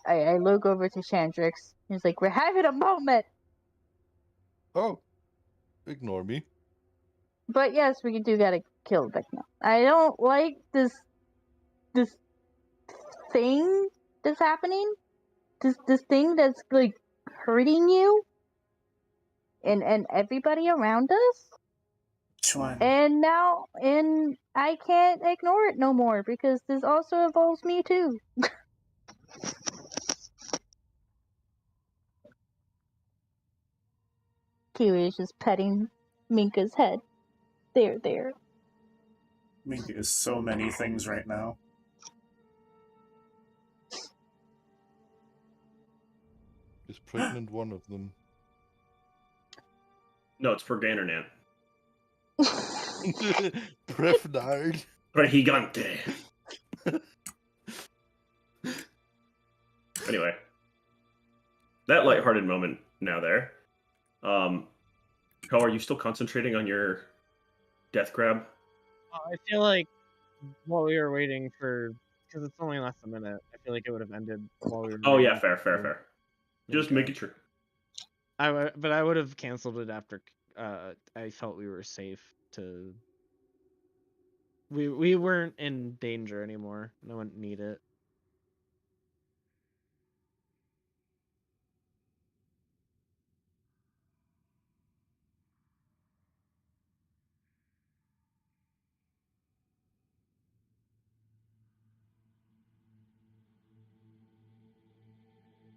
I look over to Chandrix. He's like, we're having a moment. Oh, ignore me. But yes, we do gotta kill Vecna. I don't like this thing that's happening. This thing that's like hurting you and everybody around us. Which one? And I can't ignore it no more because this also involves me too. Kiwi is just petting Minka's head. There. Minka is so many things right now. Is pregnant one of them? No, it's for Gannernan. Prefnard. Gigante. Anyway, that lighthearted moment now there. How are you still concentrating on your death grab? I feel like while we were waiting for, because it's only less a minute, I feel like it would have ended while we were. Oh yeah, waiting fair. for Just Minka. making sure. But I would have canceled it after I felt we were safe to. We weren't in danger anymore. No one need it.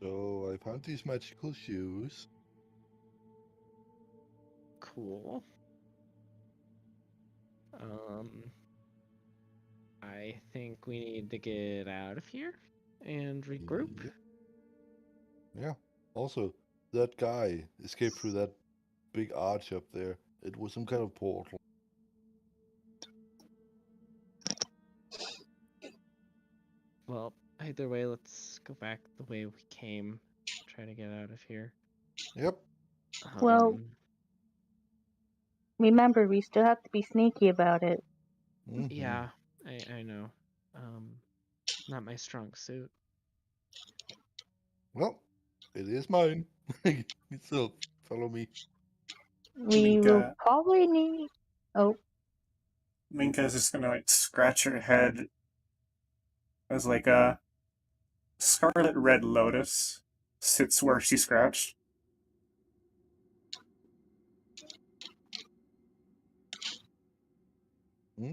So I found these magical shoes. Cool. I think we need to get out of here and regroup. Yeah. Also, that guy escaped through that big arch up there. It was some kind of portal. Well, either way, let's go back the way we came. Try to get out of here. Yep. Well, remember, we still have to be sneaky about it. Mhm. Yeah, I know. Not my strong suit. Well, it is mine. So follow me. We will Minka, probably need. Oh, Minka's just gonna like scratch her head as like a scarlet red lotus sits where she scratched. Hmm?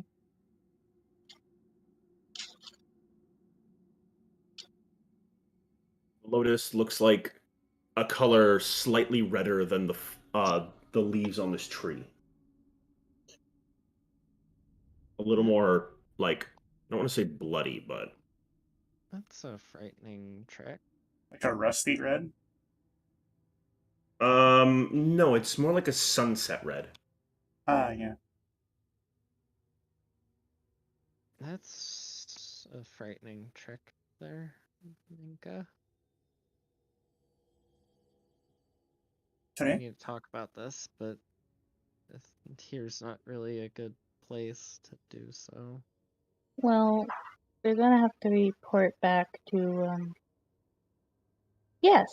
Lotus looks like a color slightly redder than the leaves on this tree. A little more like, I don't want to say bloody, but That's a frightening trick. Like a rusty red. no, it's more like a sunset red. Ah, yeah. That's a frightening trick there, Minka. We Today? need to talk about this, but here's not really a good place to do so. well, they're gonna have to report back to. Yes.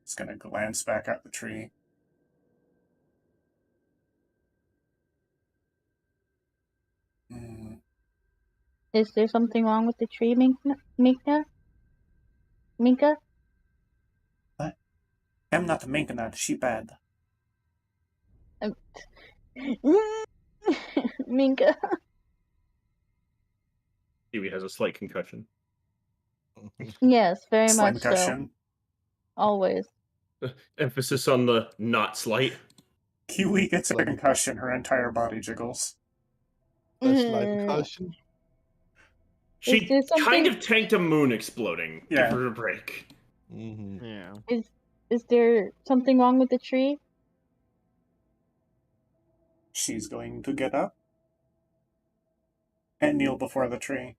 It's gonna glance back at the tree. Is there something wrong with the tree, Minka? Minka? I'm not making that. She bad. Minka. Kiwi has a slight concussion. Yes, very Slight much so. concussion. Always. Emphasis on the not slight. Kiwi gets a Slight- concussion. Her entire body jiggles. A slight Mm. caution. She Is there something- kind of tanked a moon exploding. Yeah. Give her a break. Mm-hmm. Yeah. Is there something wrong with the tree? She's going to get up and kneel before the tree.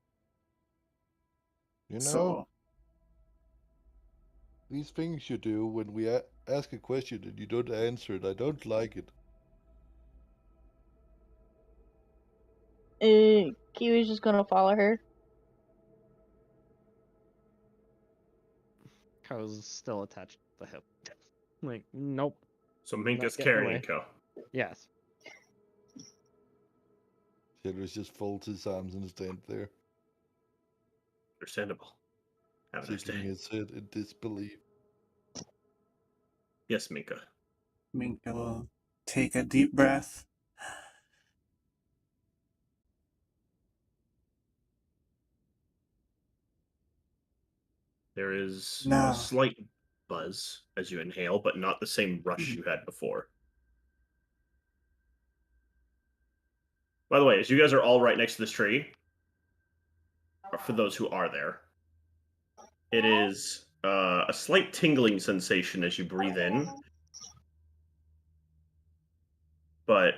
You know, So, these things you do when we ask a question and you don't answer it, I don't like it. Kiwi's just gonna follow her. Ko's still attached to the hip. Like, nope. So Minka's Not getting carrying away. Ko. Yes. Taylor's just folds his arms and stand there, Understandable. Have a nice shaking day. his head in disbelief. Yes, Minka. Minka will take a deep breath. There is No. a slight buzz as you inhale, but not the same rush you had before. By the way, as you guys are all right next to this tree, or for those who are there, it is a slight tingling sensation as you breathe in, but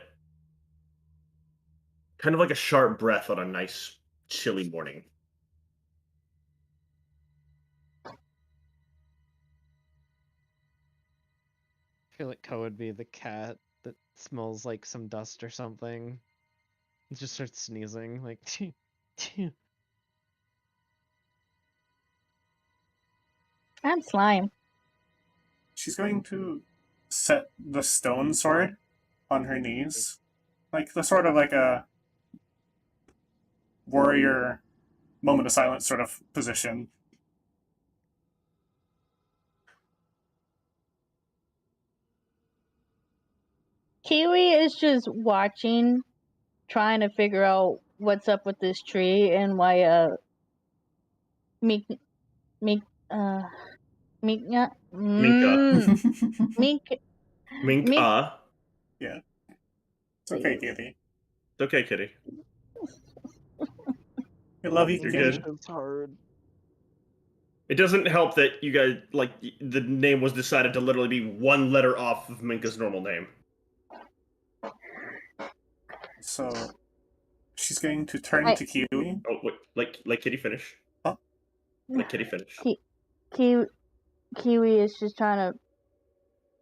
kind of like a sharp breath on a nice, chilly morning. I feel like Ko would be the cat that smells like some dust or something. It just starts sneezing, like, "Tch, I'm slime. She's going to set the stone sword on her knees, like the sort of like a warrior moment of silence sort of position. Kiwi is just watching, trying to figure out what's up with this tree and why Mink Mink Mink Minka. Mink Minka. Yeah. It's okay, Kitty. It's okay, kitty. I love you, You're Kitty. good. It's hard." It doesn't help that you guys, like, the name was decided to literally be one letter off of Minka's normal name. So she's going to turn to Kiwi. Oh, wait, like Kitty finish. Huh? Like Kitty finish. Kiwi is just trying to,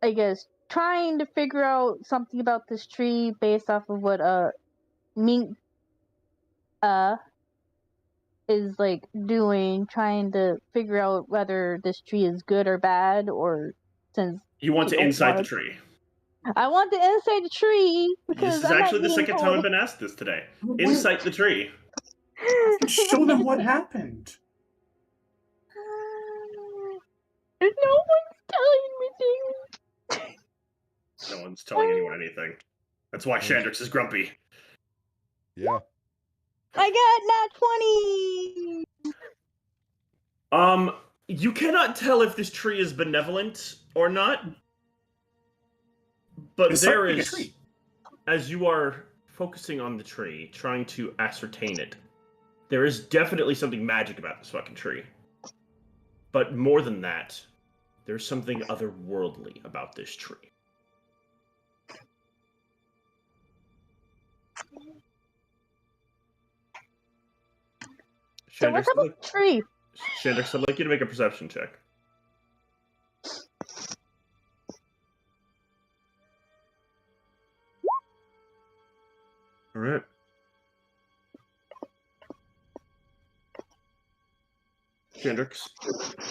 I guess, trying to figure out something about this tree based off of what Mink is like doing, trying to figure out whether this tree is good or bad, or since You want to don't inside wanna- the tree. I want to inside the tree because This is I'm actually the not second time I've told. been asked this today. Wait. Inside the tree. Show them what happened. No one's telling me things. No one's telling anyone anything. That's why Chandrix is grumpy. Yeah. I got nat 20. You cannot tell if this tree is benevolent or not. But It's there certainly a is, tree. as you are focusing on the tree, trying to ascertain it, there is definitely something magic about this fucking tree. But more than that, there's something otherworldly about this tree. So what's up with the tree? Chandrix, I'd like you to make a perception check. Alright. Chandrix,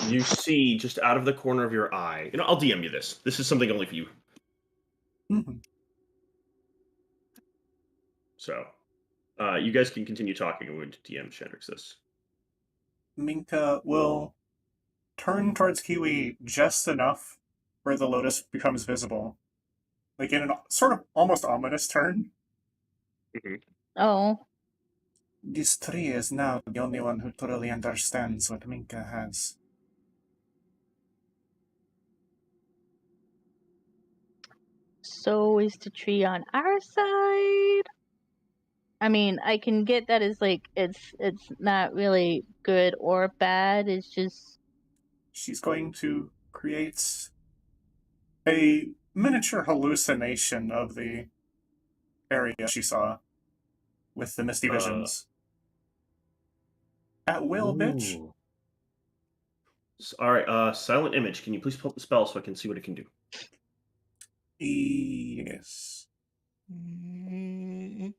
you see just out of the corner of your eye. You know, I'll DM you this. This is something only for you. Mhm. So, you guys can continue talking. I'm going to DM Chandrix this. Minka will turn towards Kiwi just enough where the lotus becomes visible. Like in a sort of almost ominous turn. Oh, This tree is now the only one who totally understands what Minka has. so is the tree on our side? I mean, I can get that as like it's not really good or bad. It's just She's going to create a miniature hallucination of the area she saw with the misty visions. At will, bitch. Ooh. Alright, Silent Image, can you please pull up the spell so I can see what it can do? Yes. Mm,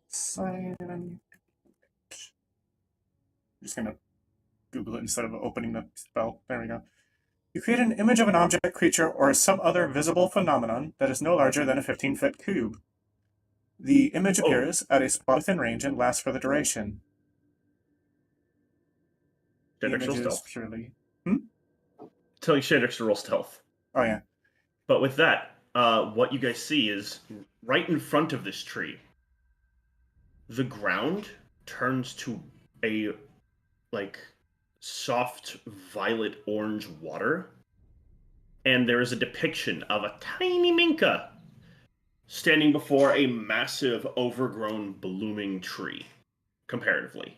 Silent. I'm just gonna Google it instead of opening the spell. There we go. You create an image of an object, creature, or some other visible phenomenon that is no larger than a 15-foot cube. The image appears at a spot within range and lasts for the duration. The Chandrix, image roll is stealth. purely... Telling Chandrix to roll stealth. Oh, yeah. But with that, what you guys see is right in front of this tree, the ground turns to a, like, soft violet orange water, and there is a depiction of a tiny Minka standing before a massive, overgrown, blooming tree, comparatively.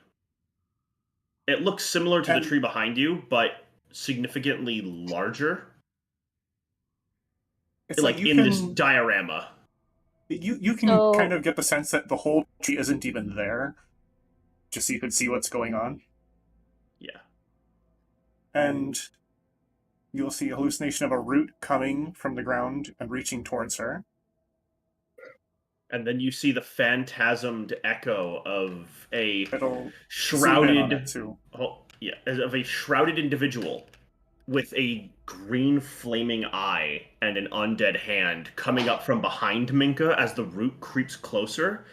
It looks similar to the tree behind you, but significantly larger. It's Like in this diorama. You can kind of get the sense that the whole tree isn't even there, just so you can see what's going on. Yeah. And you'll see a hallucination of a root coming from the ground and reaching towards her. And then you see the phantasmed echo of a It'll shrouded, zoom in on it too. Of a shrouded individual with a green flaming eye and an undead hand coming up from behind Minka as the root creeps closer.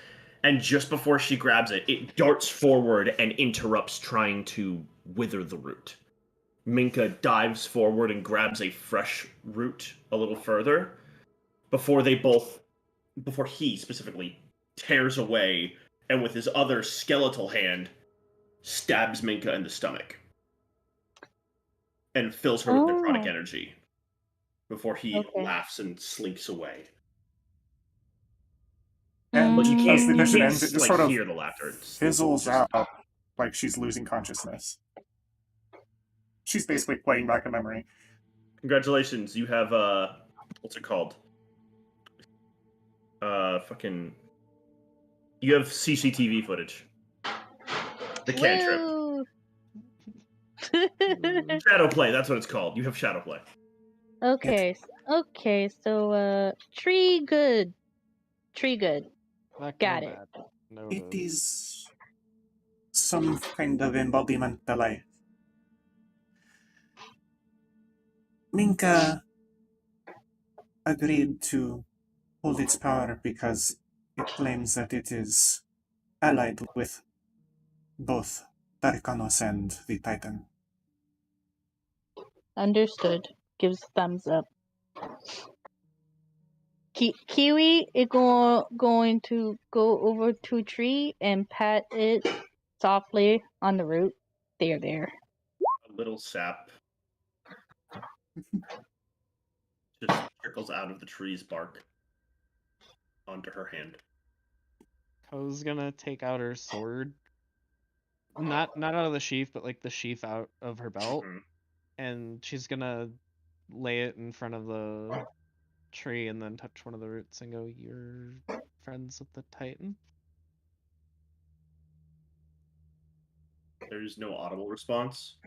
And just before she grabs it, it darts forward and interrupts trying to wither the root. Minka dives forward and grabs a fresh root a little further before he specifically tears away and with his other skeletal hand stabs Minka in the stomach and fills her with necrotic energy before he laughs and slinks away. And But you can't, as the vision ends, it just sort of hear the laughter. fizzles out like she's losing consciousness. She's basically playing back a memory. Congratulations, you have what's it called? You have CCTV footage. The cantrip. Shadow play, that's what it's called. You have shadow play. Okay, so tree good. Got it. It is some kind of embodiment of life. Minka agreed to hold its power because it claims that it is allied with both Darkanos and the Titan. Understood. Gives thumbs up. Kiwi is going to go over to a tree and pat it softly on the root. There. A little sap just trickles out of the tree's bark onto her hand. Ko's gonna take out her sword. Not out of the sheath, but like the sheath out of her belt. Mm-hmm. And she's gonna lay it in front of the tree and then touch one of the roots and go, "You're friends with the Titan?" There's no audible response.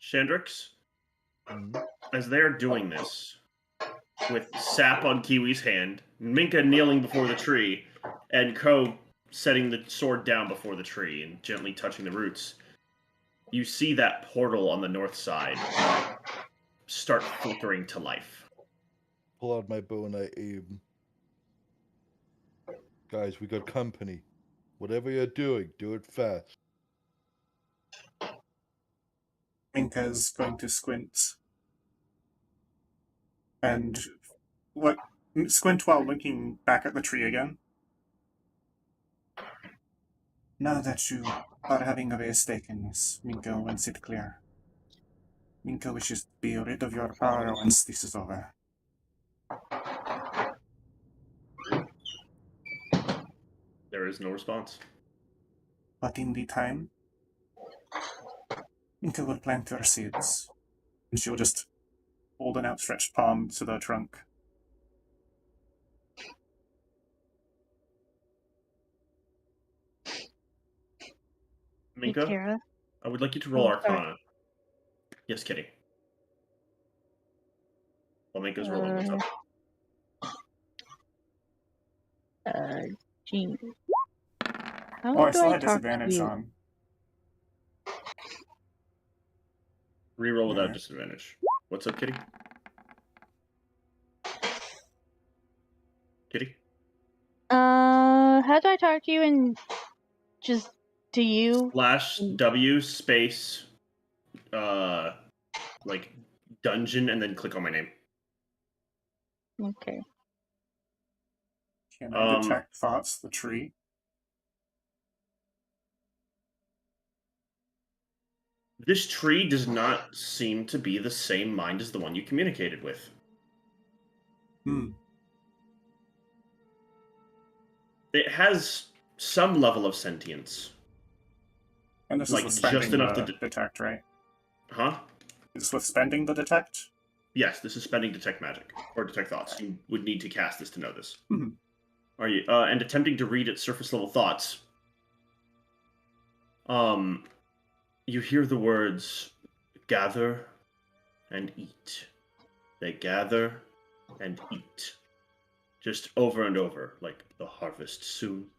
Chandrix, as they're doing this, with sap on Kiwi's hand, Minka kneeling before the tree, and Ko setting the sword down before the tree and gently touching the roots, you see that portal on the north side start flickering to life. Pull out my bow and I aim. Guys, we got company. Whatever you're doing, do it fast. Minka's going to squint. And squint while looking back at the tree again. Now that you are having a stake in this, Minka wants it clear. Minka wishes to be rid of your power once this is over. There is no response. But in the time, Minka will plant her seeds. And she'll just hold an outstretched palm to the trunk. Minka, Kara? I would like you to roll Arcana. Yes, Kitty. While Minka's rolling, what's up? Gene. I still had disadvantage on. Reroll without disadvantage. What's up, Kitty? Kitty? How do I talk to you and just to you? /W space like dungeon and then click on my name. Okay. Can I detect thoughts, the tree? This tree does not seem to be the same mind as the one you communicated with. It has some level of sentience. And this Like, is with spending just enough the to detect, right? Huh? Is this with spending the detect? Yes, this is spending detect magic or detect thoughts. You would need to cast this to know this. Mhm. Are you? And attempting to read its surface level thoughts. You hear the words, "Gather and eat." They gather and eat, just over and over, like the harvest soon.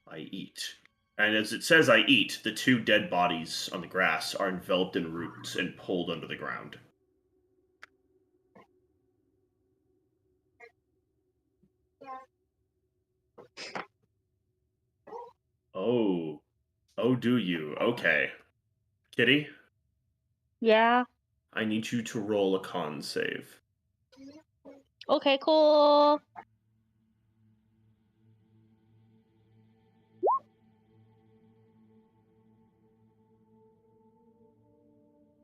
I eat. And as it says, I eat, the two dead bodies on the grass are enveloped in roots and pulled under the ground. Oh. Oh, do you? Okay. Kitty, Yeah. I need you to roll a con save. Okay, cool.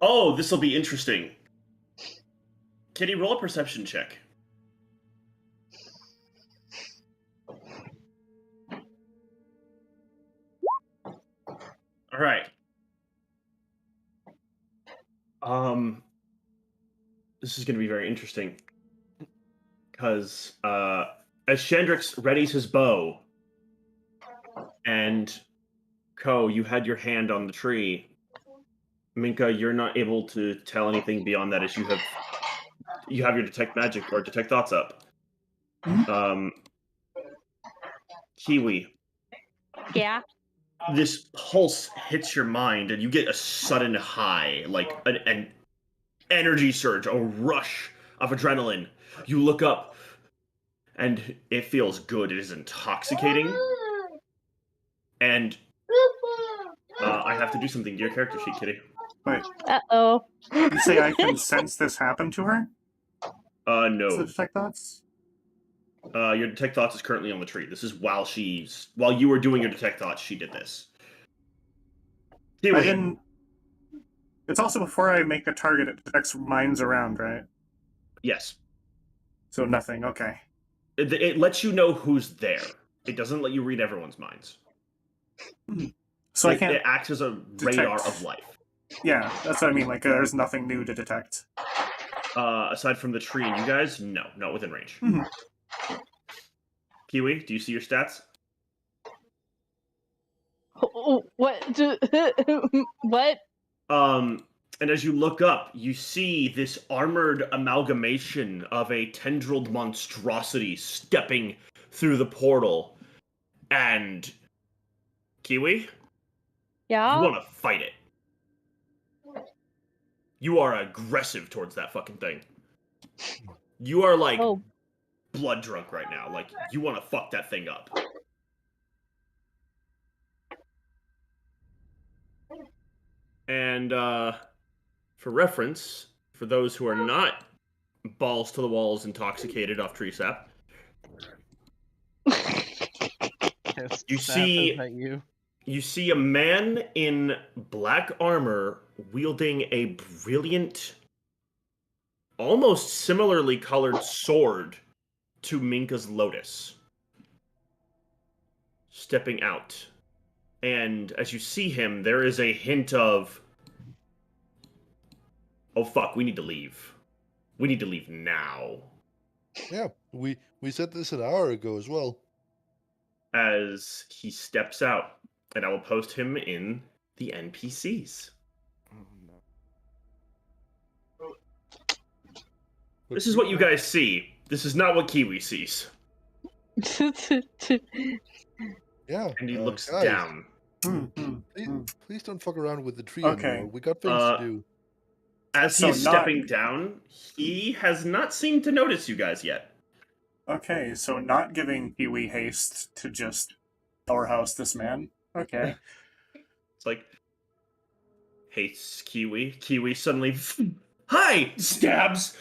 Oh, this will be interesting. Kitty, roll a perception check. All right. This is going to be very interesting because as Shandrix readies his bow, and Ko, you had your hand on the tree. Minka, you're not able to tell anything beyond that as you have your detect magic or detect thoughts up. Kiwi, Yeah. this pulse hits your mind and you get a sudden high, like an energy surge, a rush of adrenaline. You look up and it feels good. It is intoxicating. And I have to do something to your character sheet, Kitty. Wait, Uh-oh. you say I can sense this happen to her? No. So detect thoughts? Your detect thoughts is currently on the tree. This is while you were doing your detect thoughts, she did this. I didn't... It's also before I make a target, it detects minds around, right? Yes. So nothing, okay. It lets you know who's there. It doesn't let you read everyone's minds. So I can't It acts as a radar of life. Yeah, that's what I mean, like there's nothing new to detect. Aside from the tree and you guys, no, not within range. Kiwi, do you see your stats? What? What? And as you look up, you see this armored amalgamation of a tendrilled monstrosity stepping through the portal. And Kiwi, Yeah? you want to fight it. You are aggressive towards that fucking thing. You are like blood drunk right now. Like, you want to fuck that thing up. And for reference, for those who are not balls to the walls intoxicated off tree sap, you see a man in black armor wielding a brilliant, almost similarly colored sword to Minka's lotus, stepping out. And as you see him, there is a hint of, oh fuck, we need to leave. We need to leave now. Yeah, we said this an hour ago as well. As he steps out, and I will post him in the NPCs. This is what you guys see. This is not what Kiwi sees. Yeah. And he looks guys, down. Please don't fuck around with the tree Okay. anymore. We got things to do. As he's stepping down, he has not seemed to notice you guys yet. Okay, so not giving Kiwi haste to just powerhouse this man. Okay. It's like, hates Kiwi. Kiwi suddenly, hi! Stabs!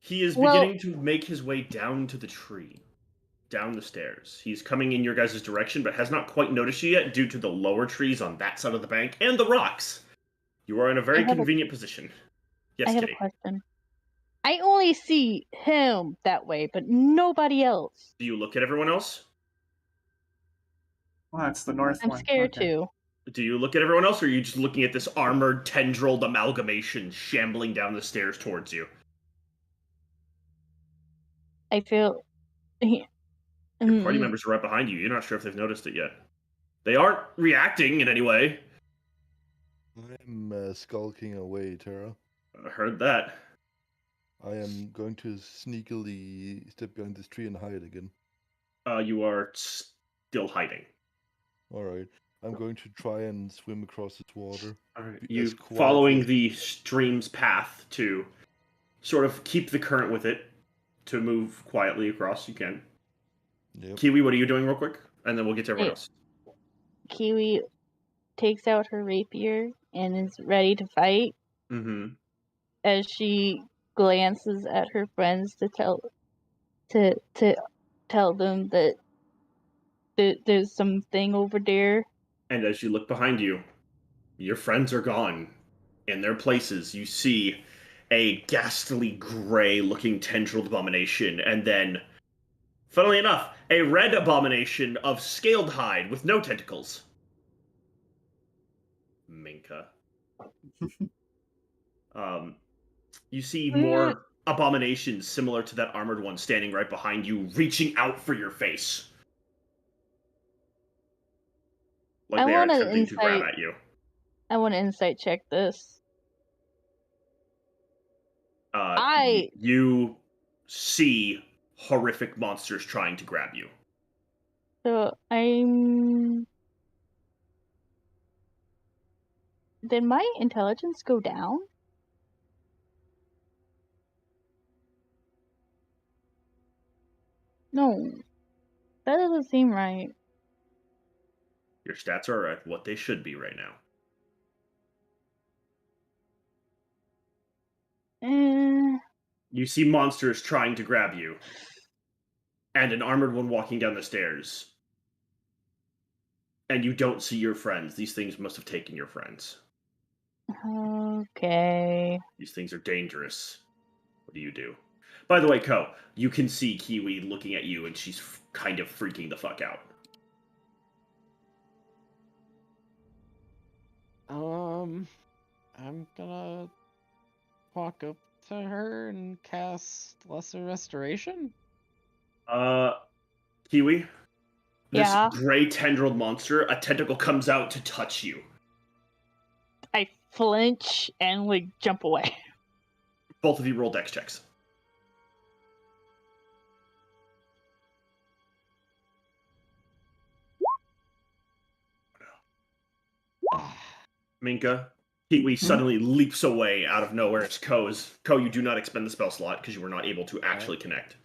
He is Well- beginning to make his way down to the tree. Down the stairs. He's coming in your guys' direction, but has not quite noticed you yet due to the lower trees on that side of the bank and the rocks. You are in a very I have a- convenient position. Yes, I have Kitty. a question. I only see him that way, but nobody else. Do you look at everyone else? Well, that's the north I'm one. scared Okay. too. Do you look at everyone else, or are you just looking at this armored, tendrilled amalgamation shambling down the stairs towards you? I feel. Your party Mm, members are right behind you. You're not sure if they've noticed it yet. They aren't reacting in any way. I'm skulking away, Tara. I heard that. I am going to sneakily step behind this tree and hide again. You are still hiding. Alright. I'm going to try and swim across this water. Alright. Be You as quietly following as- the stream's path to sort of keep the current with it to move quietly across. You can. Yep. Kiwi, what are you doing real quick? And then we'll get to everyone Hey. else. Kiwi takes out her rapier and is ready to fight Mm-hmm. as she glances at her friends to tell them that there's something over there. And as you look behind you, your friends are gone. In their places, you see a ghastly gray-looking tendrilled abomination, and then, funnily enough, a red abomination of scaled hide with no tentacles. Minka. You see more abominations similar to that armored one standing right behind you, reaching out for your face. Like I they are wanna attempting to grab insight- at you. I want to insight check this. You see horrific monsters trying to grab you. So I'm. Did my intelligence go down? No, that doesn't seem right. Your stats are at what they should be right now. You see monsters trying to grab you, and an armored one walking down the stairs. And you don't see your friends. These things must have taken your friends. Okay. These things are dangerous. What do you do? By the way, Ko, you can see Kiwi looking at you, and she's kind of freaking the fuck out. I'm gonna walk up to her and cast Lesser Restoration. Kiwi? This Yeah? gray tendrilled monster, a tentacle comes out to touch you. I flinch and like jump away. Both of you roll dex checks. Minka, Kiwi suddenly leaps away out of nowhere as Ko's. Ko, you do not expend the spell slot because you were not able to actually connect.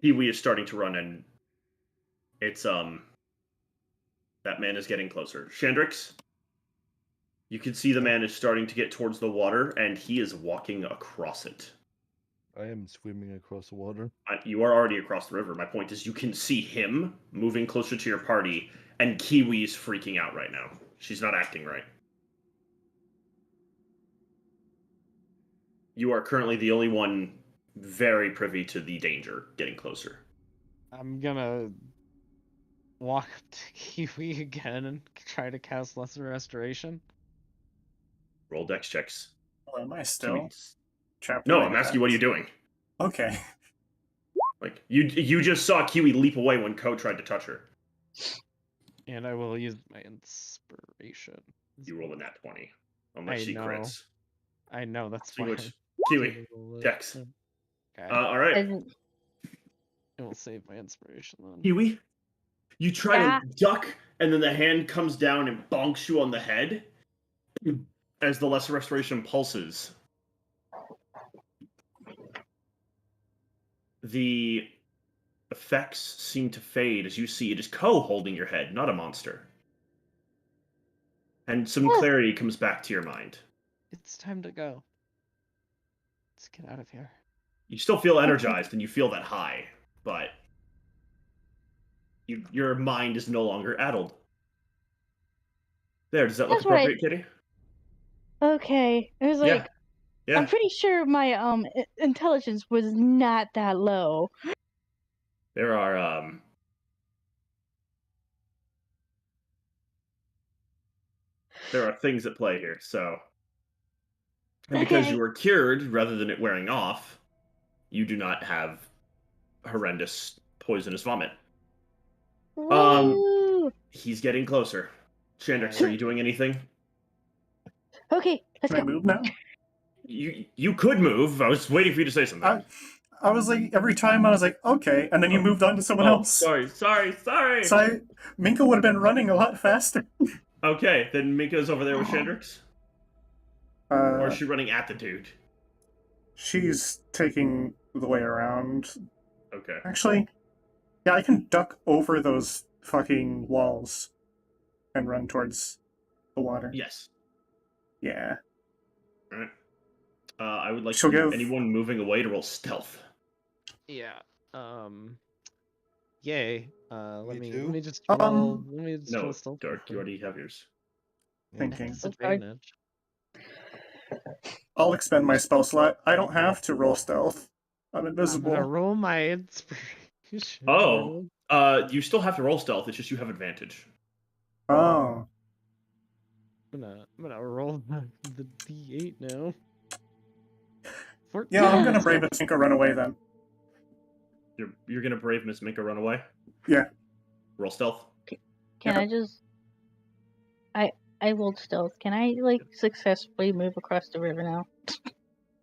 Kiwi is starting to run, and it's, that man is getting closer. Chandrix, you can see the man is starting to get towards the water, and he is walking across it. I am swimming across the water. You are already across the river. My point is you can see him moving closer to your party, and Kiwi is freaking out right now. She's not acting right. You are currently the only one very privy to the danger getting closer. I'm gonna walk up to Kiwi again and try to cast Lesser Restoration. Roll dex checks. Well, am I still Kiwi's- trapped? No, in I'm my asking you what are you defense? doing? Okay. Like you just saw Kiwi leap away when Ko tried to touch her. And I will use my inspiration. You rolled a nat 20. Unless I she know. crits. I know, that's See why. which Kiwi. Dex. Okay. Alright. Doesn't- It will save my inspiration then. Kiwi, you try Yeah. to duck, and then the hand comes down and bonks you on the head as the Lesser Restoration pulses. The effects seem to fade as you see it is Ko holding your head, not a monster. And some Yes. clarity comes back to your mind. It's time to go. Let's get out of here. You still feel energized and you feel that high, but your mind is no longer addled. There, does that look That's what appropriate, Kitty? Okay. It was like, Yeah. I'm pretty sure my intelligence was not that low. There are things at play here, so. And because you were cured rather than it wearing off, you do not have horrendous poisonous vomit. Woo! He's getting closer. Chandrix, are you doing anything? Okay, let's Can I go. move now? You could move. I was waiting for you to say something. I was like, every time I was like, okay, and then you moved on to someone else. Sorry. So Minka would have been running a lot faster. Okay, then Minka's over there with Chandrix? Or is she running at the dude? She's taking the way around. Okay. Actually, yeah, I can duck over those fucking walls and run towards the water. Yes. Yeah. Alright. I would like She'll give- anyone moving away to roll stealth. Yeah. Yay. Let Me me too? just roll. Let me just No, roll stealth. Dark, you already have yours. Thinking. Disadvantage. I'll expend my spell slot. I don't have to roll stealth. I'm I'm invisible. gonna roll my inspiration. Oh. You still have to roll stealth, it's just you have advantage. Oh. I'm gonna roll the D8 now. 14. Yeah, I'm gonna brave it, Minka run away then. You're gonna brave Miss Minka run away? Yeah. Roll stealth. Can I just... I rolled stealth. Can I, like, successfully move across the river now?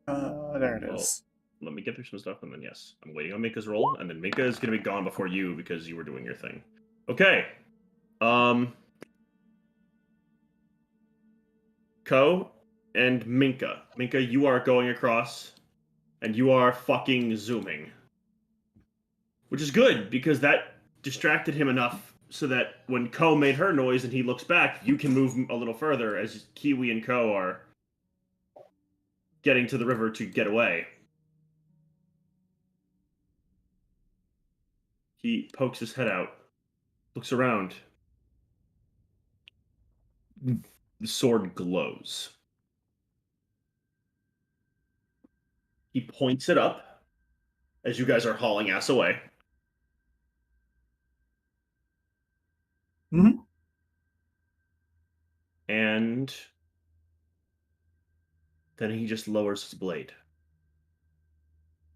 There it is. Let me get through some stuff, and then yes. I'm waiting on Minka's roll, and then Minka is gonna be gone before you because you were doing your thing. Okay. Ko and Minka. Minka, you are going across, and you are fucking zooming. Which is good, because that distracted him enough so that when Ko made her noise and he looks back, you can move a little further as Kiwi and Ko are getting to the river to get away. He pokes his head out, looks around. The sword glows. He points it up as you guys are hauling ass away. Mm-hmm. And then he just lowers his blade.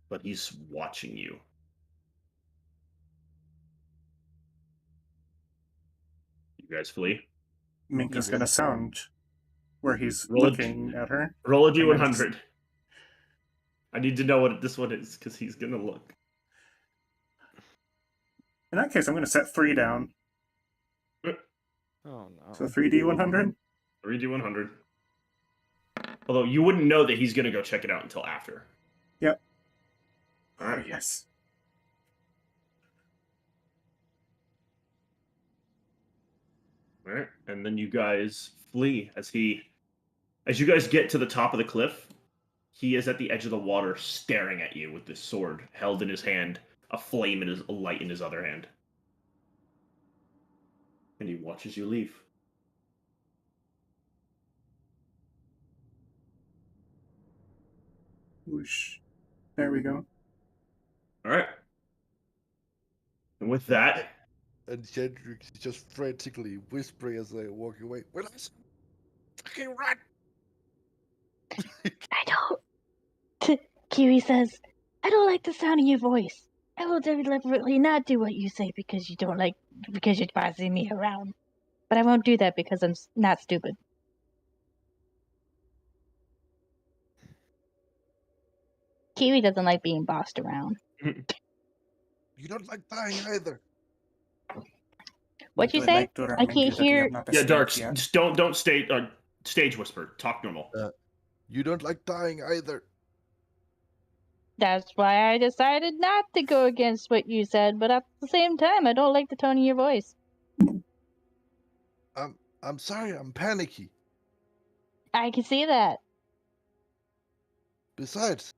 But he's watching you. You guys flee. Minka's gonna sound where he's Roll a- looking at her. Roll a And then D100. I need to know what this one is, because he's gonna look. In that case, I'm gonna set 3 down. Oh no. So 3D100? 3D100. Although you wouldn't know that he's gonna go check it out until after. Yep. Alright. Oh, yes. Alright. And then you guys flee as you guys get to the top of the cliff. He is at the edge of the water staring at you with this sword held in his hand, a light in his other hand. And he watches you leave. Whoosh. There we go. Alright. And with that, And Chandrix is just frantically whispering as they walk away. Well, that's fucking rat! I don't... Kiwi says, I don't like the sound of your voice. I will deliberately not do what you say because you're bossing me around. But I won't do that because I'm not stupid. Kiwi doesn't like being bossed around. You don't like dying either. What'd you Would say? like to I remind can't you that we hear... have not yeah, escaped Darks, yet. just don't stage whisper. Talk normal. You don't like dying either. That's why I decided not to go against what you said, but at the same time, I don't like the tone of your voice. I'm sorry, I'm panicky. I can see that. Besides,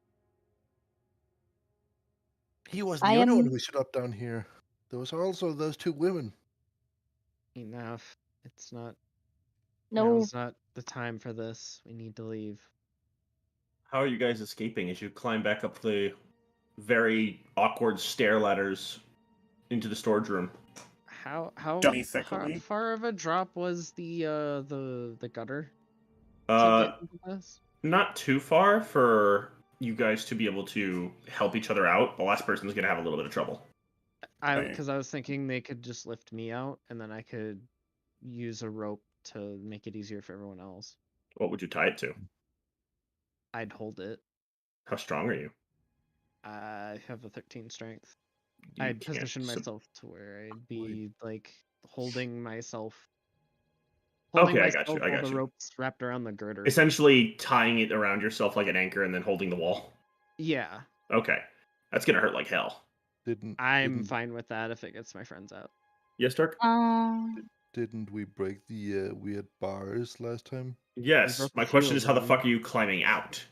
He wasn't I the only one am- who showed up down here. There was also those 2 women. Enough. It's not. No, Now's not the time for this. We need to leave. How are you guys escaping as you climb back up the very awkward stair ladders into the storage room? How Johnny far, Thickley. far of a drop was the gutter to Uh, get into this? not too far for you guys to be able to help each other out. The last person's gonna have a little bit of trouble. Right. Because I was thinking they could just lift me out, and then I could use a rope to make it easier for everyone else. What would you tie it to? I'd hold it. How strong are you? I have a 13 strength. You I'd can't position sup- myself to where I'd be like holding myself. Holding Okay, I myself got you. I while got the you. rope's wrapped around the girder. Essentially tying it around yourself like an anchor and then holding the wall. Yeah, Okay, that's gonna hurt like hell. I'm fine with that if it gets my friends out. Yes, Dirk? Didn't we break the weird bars last time? Yes. broke a My few question of is, how the them. fuck are you climbing out?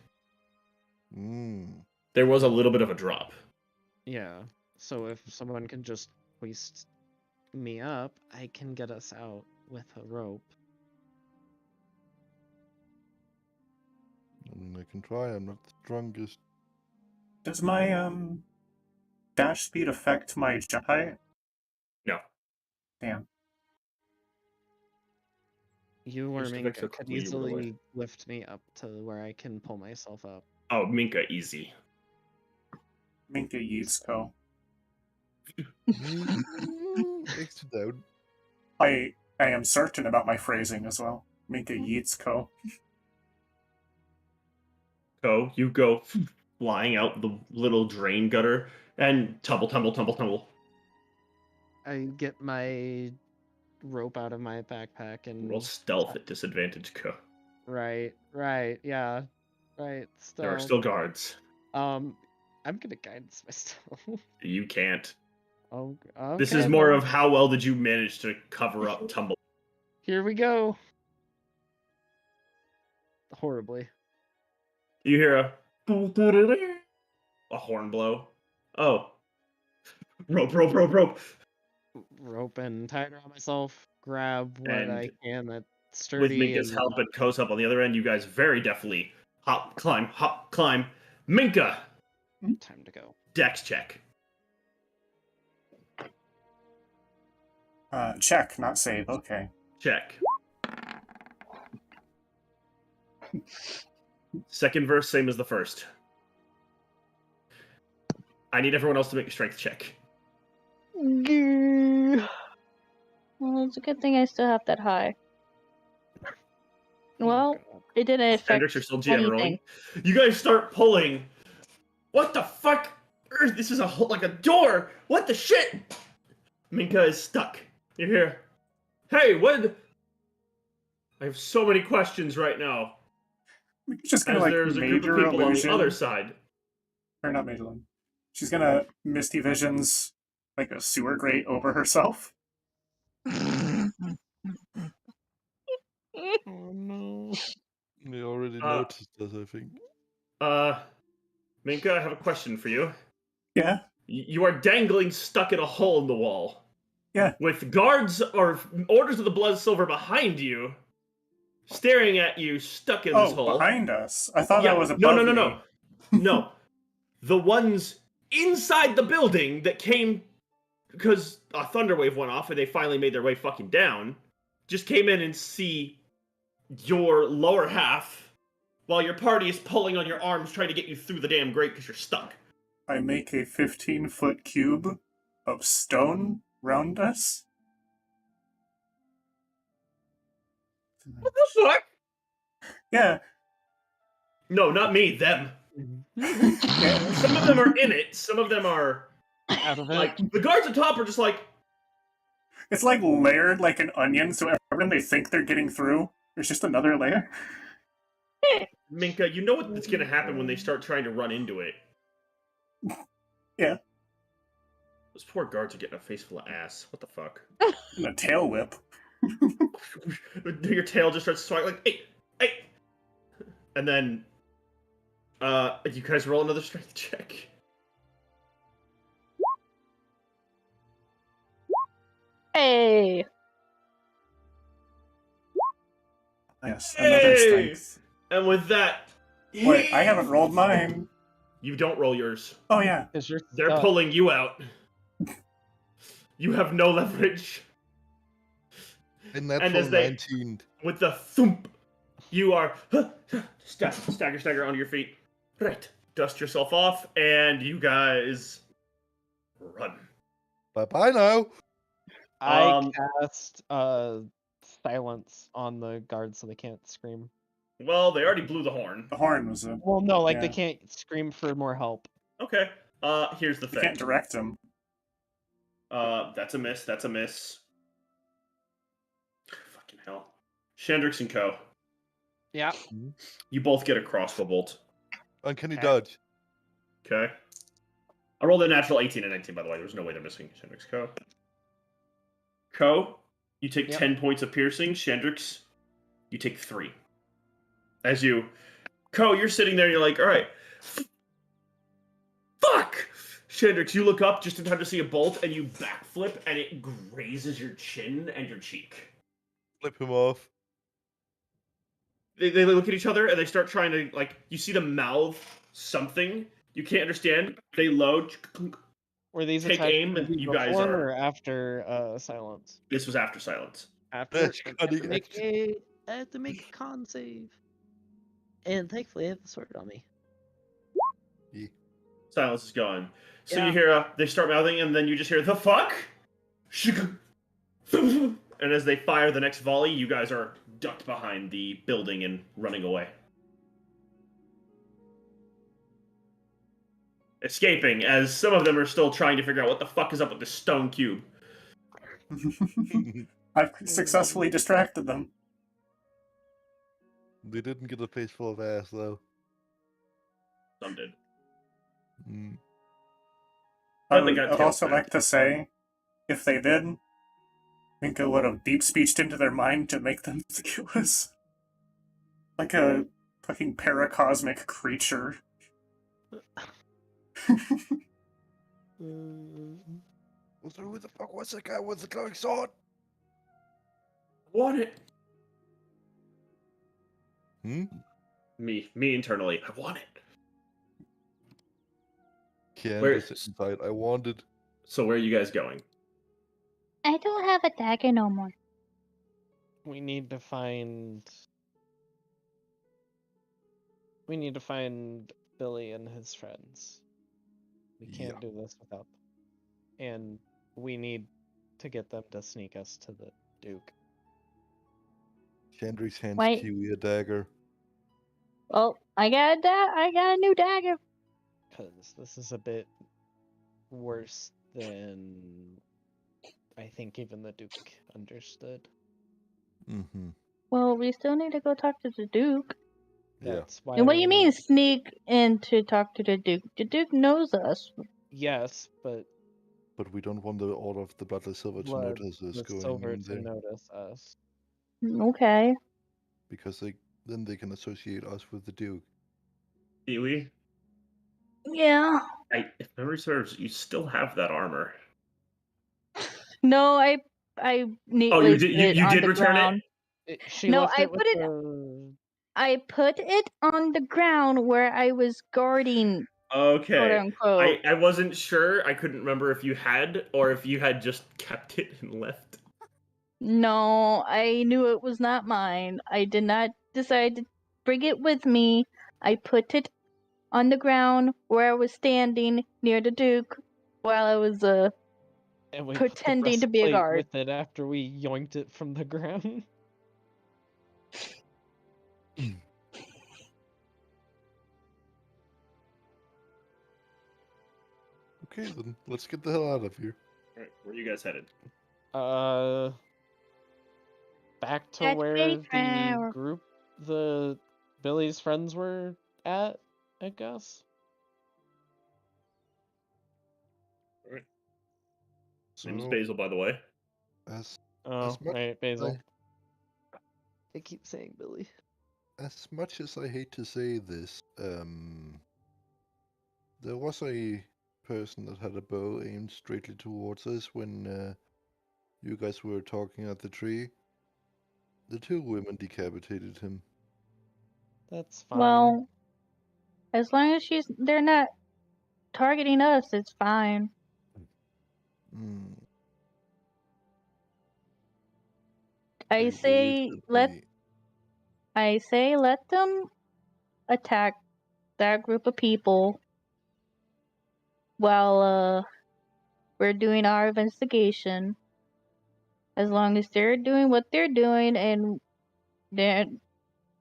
Mm. There was a little bit of a drop. Yeah, so if someone can just hoist me up, I can get us out with a rope. I mean, I can try. I'm not the strongest. Does my dash speed affect my jump height? No. Damn. You or Just Minka affects how could quickly you roll it. easily lift me up to where I can pull myself up. Oh, Minka, easy. Minka Yeats Co. Extra down. I am certain about my phrasing as well. Minka Yeats Co. So you go flying out the little drain gutter and tumble, tumble, tumble, tumble. I get my rope out of my backpack and Roll stealth at disadvantage, go. right, yeah, right. There are still guards. I'm gonna guidance myself. You can't. Oh, okay, This is more then. of how well did you manage to cover up tumble. Here we go. Horribly. You hear a horn blow. Oh. Rope, rope, rope, rope. Rope and tie it around myself. Grab what And I can that's With sturdy. Minka's help and Ko's help on the other end, you guys very deftly hop, climb. Minka, Time to go. dex check. Check, not save. Okay. Check. Second verse, same as the first. I need everyone else to make a strength check. Well, it's a good thing I still have that high. Well, God. it didn't affect Hendrix, you're still GM rolling. anything. You guys start pulling. What the fuck? This is like a door. What the shit? Minka is stuck. You're here. Hey, when? I have so many questions right now. She's just gonna As like there's a group of major people on illusion. the other side. Or not major illusion. She's gonna misty visions like a sewer grate over herself. Oh no. We already noticed this, I think. Minka, I have a question for you. Yeah. You are dangling stuck in a hole in the wall. Yeah. With guards or orders of the Blood Silver behind you, staring at you, stuck in this hole. Behind us. I thought that was above No. No. The ones inside the building that came because a thunder wave went off and they finally made their way fucking down, just came in and see your lower half while your party is pulling on your arms trying to get you through the damn grate because you're stuck. I make a 15-foot cube of stone round us. What the fuck? Yeah. No, not me, them. Yeah. Some of them are in it, some of them are Out of it. like, the guards at top are just like, It's like layered like an onion, so every time they think they're getting through, there's just another layer. Minka, you know what's gonna happen when they start trying to run into it. Yeah. Those poor guards are getting a face full of ass. What the fuck? And a tail whip. Your tail just starts swinging like, hey! And then, you guys roll another strength check. Hey! Yes, another Hey! strength. And with that, Wait, I haven't rolled mine. you don't roll yours. Oh yeah. Because you're They're stuck. pulling you out. You have no leverage. And that And for as they, 19. with the thump, you are stagger onto your feet. Right. Dust yourself off, and you guys run. Bye-bye now. I cast silence on the guards so they can't scream. Well, they already blew the horn. The horn was a. Well, no, like they Yeah. can't scream for more help. Okay. Here's the You thing. can't direct him. That's a miss. That's a miss. Fucking hell. Shandrix and Co. Yeah. You both get a crossbow bolt. Uncanny Okay. dodge. Okay. I rolled a natural 18 and 19, by the way. There's no way they're missing Shandrix Co. Co, you take Yep. 10 points of piercing. Shandrix, you take 3. As you... Co, you're sitting there and you're like, alright. Fuck! Shandrix, you look up just in time to see a bolt, and you backflip, and it grazes your chin and your cheek. Flip him off. They look at each other, and they start trying to, like, you see them mouth something. You can't understand. They load. Were these Take attacks aim, gonna be you guys before are- or after silence? This was after silence. After That's I have cutting to make edge. I have to make a con save. And thankfully I have the sword on me. Silence is gone. So Yeah. you hear, they start mouthing, and then you just hear, the fuck? And as they fire the next volley, you guys are ducked behind the building and running away. Escaping, as some of them are still trying to figure out what the fuck is up with this stone cube. I've successfully distracted them. They didn't get a face full of ass, though. Some did. Mm. But they got I'd tail also smacked. like to say, if they did, Minka would have deep speeched into their mind to make them think it was like a fucking paracosmic creature. So who the fuck was that guy with the glowing sword? Want it? Hmm? Me internally. I want it. Can't Where- just inside. I wanted. So where are you guys going? I don't have a dagger no more. We need to find Billy and his friends. We can't Yeah. do this without them. And we need to get them to sneak us to the Duke. Chandrix hands Wait. Kiwi a dagger. Well, I got a new dagger. Because this is a bit worse than I think even the Duke understood. Mm-hmm. Well, we still need to go talk to the Duke. Yeah. That's why. And what do you mean sneak in to talk to the Duke? The Duke knows us. Yes, but But we don't want all of the Bloodless Silver to blood notice us the going silver in to there. notice us. Okay. Because then they can associate us with the Duke. Kiwi? Yeah. If memory serves, you still have that armor. No, I neatly Oh, you put did. it You on did the return ground. She No, left I it with put it- the... I put it on the ground where I was guarding, it. quote Okay. unquote. I wasn't sure. I couldn't remember if you had or if you had just kept it and left. No, I knew it was not mine. I did not decide to bring it with me. I put it on the ground where I was standing near the Duke while I was And we put the pretending to be a breastplate guard. with it after we yoinked it from the ground. Okay, then let's get the hell out of here. Alright, where are you guys headed? Back to That's where pretty the fair. group, Billy's friends were at, I guess. Name's So, Basil, by the way. as Oh, much right, Basil. I- I keep saying Billy. as much as I hate to say this, there was a person that had a bow aimed straightly towards us when You guys were talking at the tree. The two women decapitated him. That's fine. Well, as long as they're not targeting us, it's fine. Hmm. I They say wasted let me. let them attack that group of people while we're doing our investigation. As long as they're doing what they're doing and they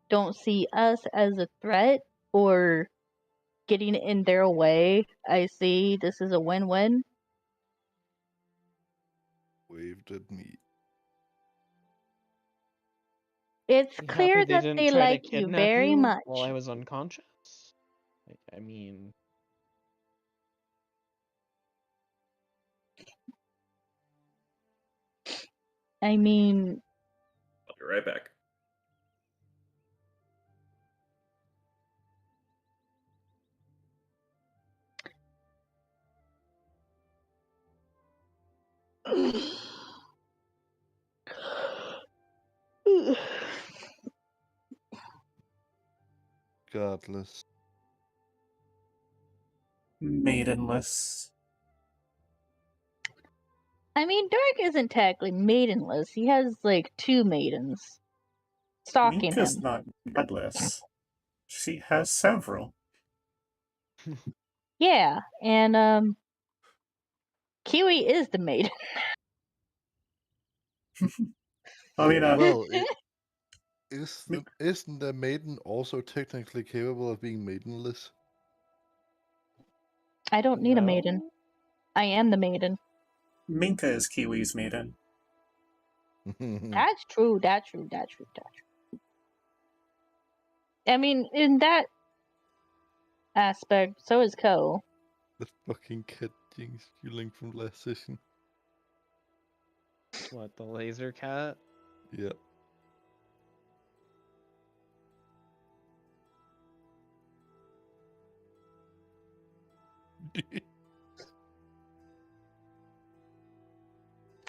don't see us as a threat or getting in their way, I see this is a win-win. Waved at me. It's You clear happy they that didn't they try to like you kidnap very you much. while I was unconscious? I mean, I mean, I'll be right back. Godless. Maidenless. I mean, Dark isn't technically maidenless. He has like 2 maidens stalking Minka's him. not bloodless. She has several. Yeah, and Kiwi is the maiden. I mean, Well, isn't a maiden also technically capable of being maidenless? I don't need a maiden. no? I am the maiden. Minka is Kiwi's maiden. That's true. That's true. That's true. That's true. I mean, in that aspect, so is Ko. The fucking cat jinx you linked from last session. What, the laser cat? Yeah.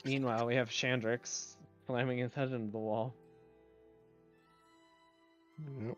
Meanwhile, we have Chandrix slamming his head into the wall. Yep.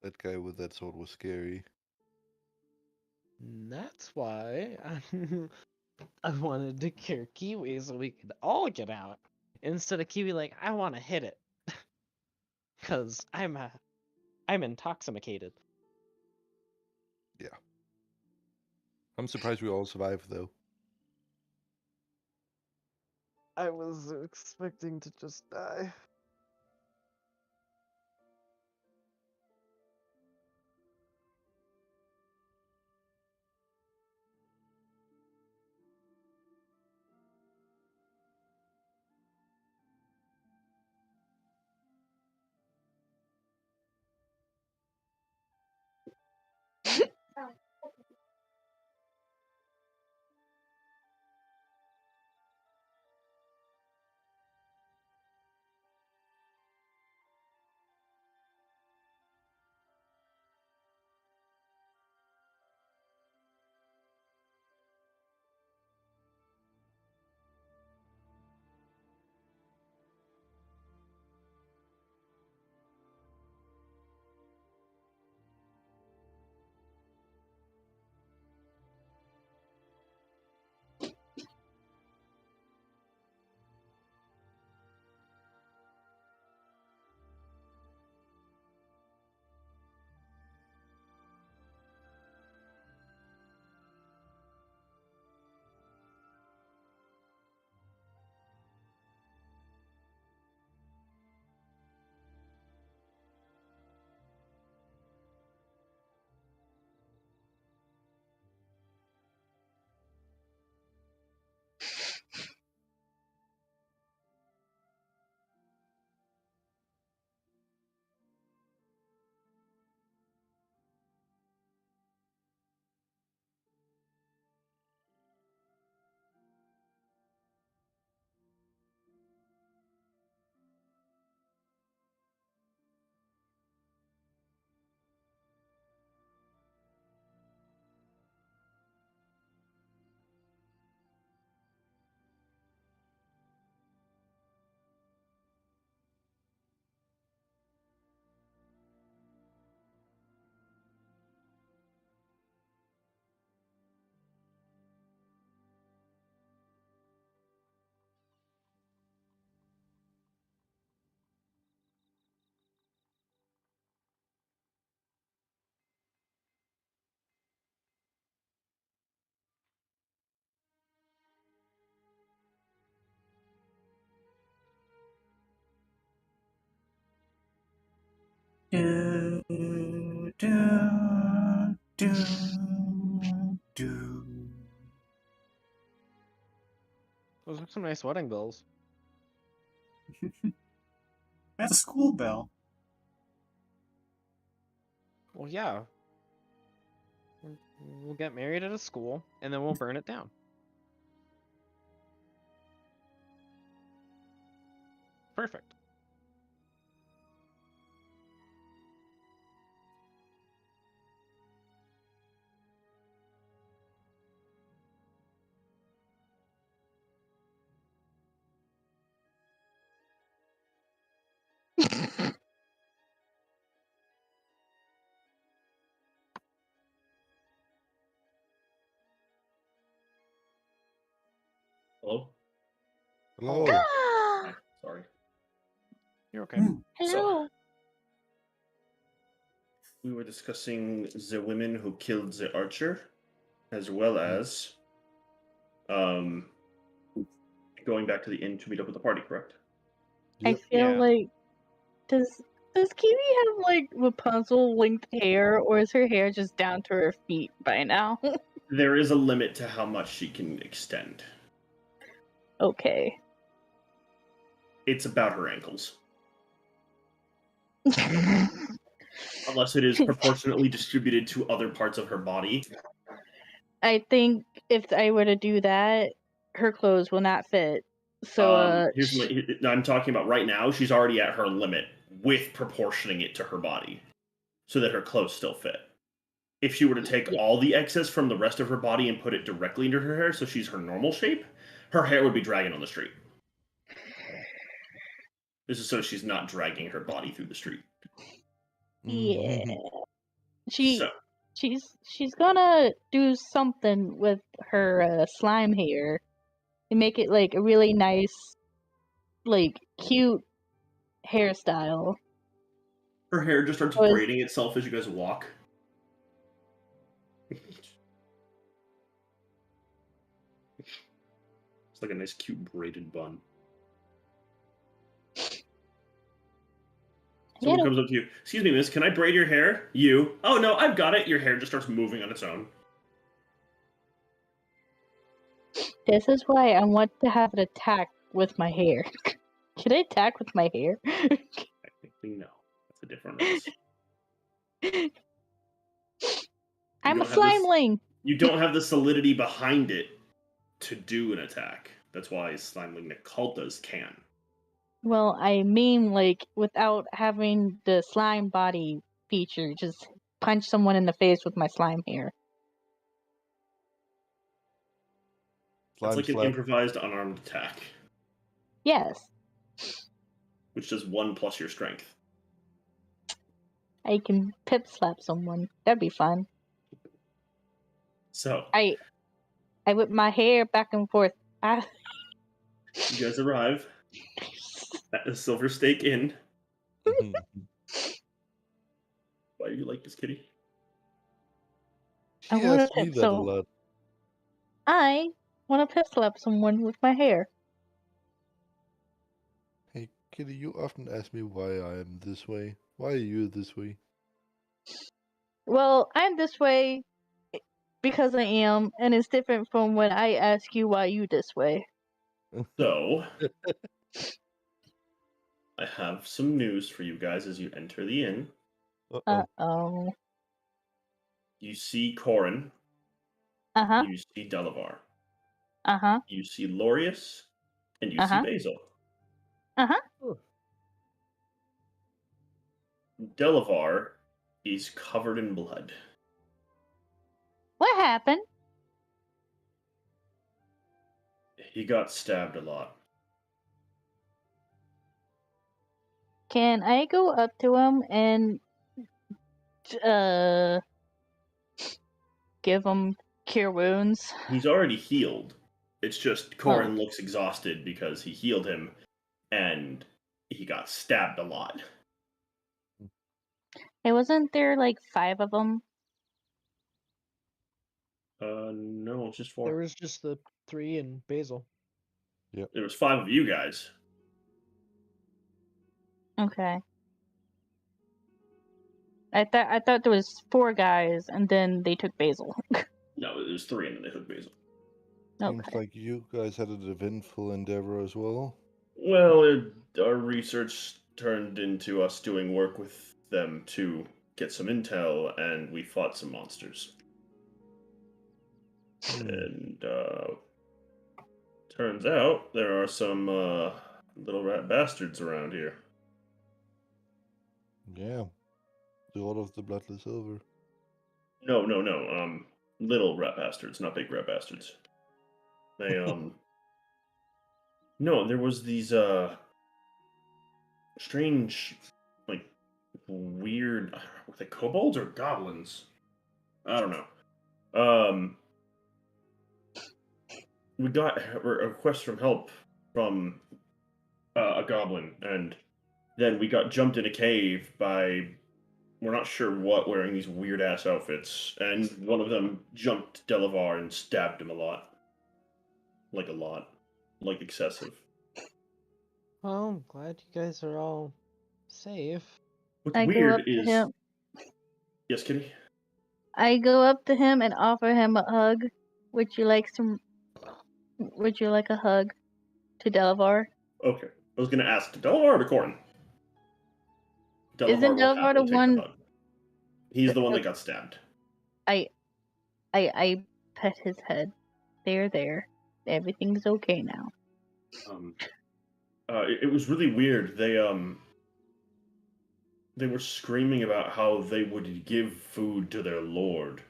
That guy with that sword was scary. And that's why I wanted to cure Kiwi so we could all get out. Instead of Kiwi like, I want to hit it. Because I'm intoxicated. Yeah. I'm surprised we all survived though. I was expecting to just die. Do, do, do, do. Those are some nice wedding bells. That's a school bell. Well, yeah. We'll get married at a school, and then we'll burn it down. Perfect. Hello? Hello. Hi, sorry. You're okay. Hmm. Hello. We were discussing the women who killed the archer, as well as going back to the inn to meet up with the party, correct? I Yep. feel Yeah. like does Kiwi have like Rapunzel length hair, or is her hair just down to her feet by now? There is a limit to how much she can extend. Okay. It's about her ankles. Unless it is proportionately distributed to other parts of her body. I think if I were to do that, her clothes will not fit. So I'm talking about right now, she's already at her limit with proportioning it to her body so that her clothes still fit. If she were to take Yeah. all the excess from the rest of her body and put it directly into her hair so she's her normal shape, her hair would be dragging on the street. This is so she's not dragging her body through the street. Yeah. Mhm. She's gonna do something with her slime hair and make it like a really nice, like cute hairstyle. Her hair just starts Was- braiding itself as you guys walk. It's like a nice, cute braided bun. Someone Yeah. comes up to you. Excuse me, miss, can I braid your hair? You. Oh, no, I've got it. Your hair just starts moving on its own. This is why I want to have an attack with my hair. Can I attack with my hair? Technically, no. That's a different race. I'm a don't have this- slimeling. You don't have the solidity behind it to do an attack. That's why Slimeling Nicultas can. Well, I mean, like, without having the slime body feature, just punch someone in the face with my slime hair. That's Slime like an slap. improvised unarmed attack, Yes, which does 1 plus your strength. I can pip slap someone. That'd be fun. So, I whip my hair back and forth. Ah. you guys arrive at the Silver Stake Inn. Mhm. Why do you like this kitty? She I wanna asks me pip that a so- lot. I want to pip slap someone with my hair. Hey, Kitty, you often ask me why I am this way. Why are you this way? Well, I'm this way because I am, and it's different from when I ask you why you this way. So, I have some news for you guys as you enter the inn. Uh Uh-oh. oh. You see Corin. Uh huh. You see Delavar. Uh huh. You see Lorius. And you see Uh-huh. Basil. Uh-huh. Delavar is covered in blood. What happened? He got stabbed a lot. Can I go up to him and give him cure wounds? He's already healed. It's just Corin looks exhausted because he healed him and he got stabbed a lot. Hey, wasn't there like 5 of them? No, it's just 4. There was just the 3 and Basil. There was 5 of you guys. Okay. I thought there was 4 guys, and then they took Basil. No, there's 3 and then they took Basil. Seems Okay. like you guys had an eventful endeavor as well. Well, our research turned into us doing work with them to get some intel, and we fought some monsters. And turns out there are some little rat bastards around here. Yeah. The Order of the Bloodless Silver. No. Little rat bastards, not big rat bastards. They No, there was these strange, like weird. Were they kobolds or goblins? I don't know. We got a request from help from a goblin, and then we got jumped in a cave by we're not sure what, wearing these weird ass outfits, and one of them jumped Delavar and stabbed him a lot, like excessive. Well, I'm glad you guys are all safe. What's I go weird up to is him. yes, Kitty. I go up to him and offer him a hug. Would you like a hug to Delavar? Okay, I was gonna ask Delavar or to Corin. Delavar Isn't will Delavar happily the take one? the hug. He's the one that got stabbed. I pet his head. They're there. Everything's okay now. It was really weird. They were screaming about how they would give food to their lord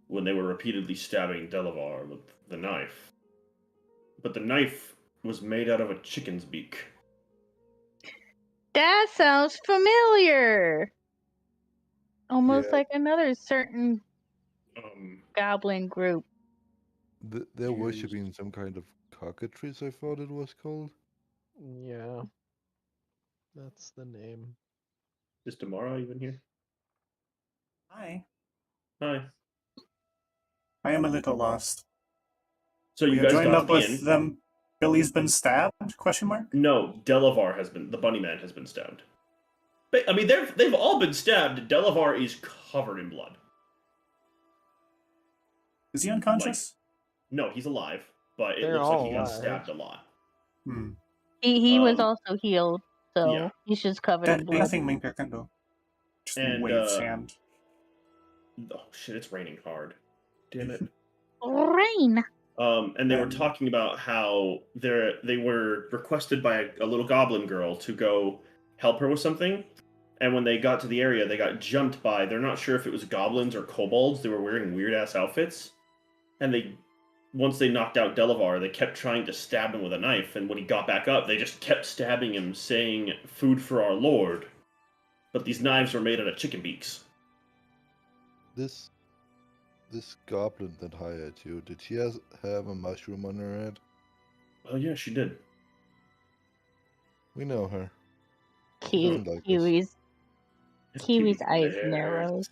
when they were repeatedly stabbing Delavar with the knife. But the knife was made out of a chicken's beak. That sounds familiar. Almost Yeah. like another certain goblin group. They're worshipping some kind of cockatrice, I thought it was called. Yeah. That's the name. Is Tamara even here? Hi. Hi. I am a little lost. So you You guys joined got up the with them. Billy's been stabbed? Question mark. No, Delavar has been. The bunny man has been stabbed. I mean, they've all been stabbed. Delavar is covered in blood. Is he unconscious? No, he's alive, but it They're looks like all he got alive. stabbed a lot. He was Um, also healed, so yeah. he's just covered in blood. Anything Minka can do. Just And, waves hand. Oh shit! It's raining hard. Damn it. Rain. And they were talking about how they were requested by a little goblin girl to go help her with something. And when they got to the area, they got jumped by, they're not sure if it was goblins or kobolds. They were wearing weird-ass outfits. And once they knocked out Delavar, they kept trying to stab him with a knife. And when he got back up, they just kept stabbing him, saying, "Food for our lord." But these knives were made out of chicken beaks. This goblin that hired you, did she have a mushroom on her head? Oh yeah, she did. We know her. Cute. Doesn't like us. Kiwi's eyes Bears. narrow.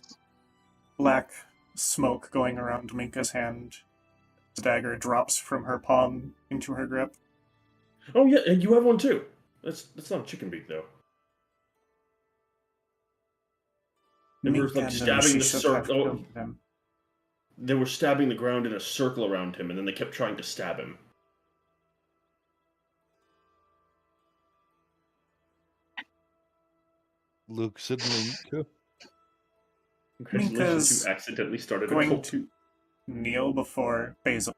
Black smoke going around Minka's hand. The dagger drops from her palm into her grip. Oh yeah, and you have one too. That's not a chicken beak though. They were Minka like knew stabbing she the should have circle. killed him. They were stabbing the ground in a circle around him, and then they kept trying to stab him. Looks at Minka. Congratulations, Minka's you accidentally started a Going cult. to kneel before Basil.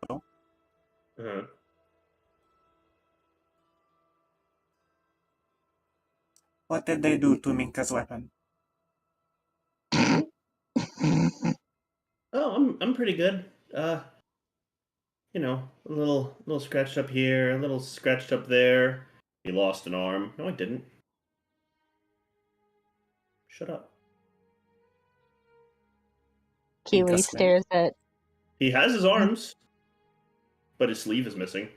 What did they do to Minka's weapon? Oh, I'm pretty good. You know, a little scratched up here, a little scratched up there. He lost an arm. No, I didn't. Shut up. Kiwi Minka stares at He has his arms, but his sleeve is missing.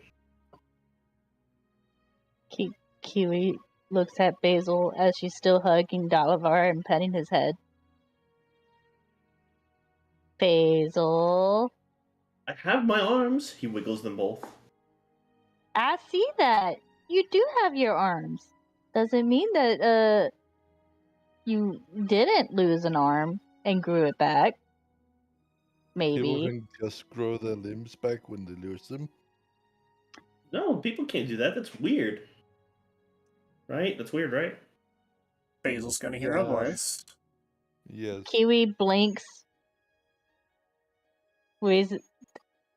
Kiwi looks at Basil as she's still hugging Dalavar and petting his head. Basil. I have my arms. He wiggles them both. I see that. You do have your arms. Does it mean that you didn't lose an arm and grew it back. People Maybe. can just grow their limbs back when they lose them. No, people can't do that. That's weird. Right? That's weird, right? Basil's gonna hear a voice. Yes. Kiwi blinks.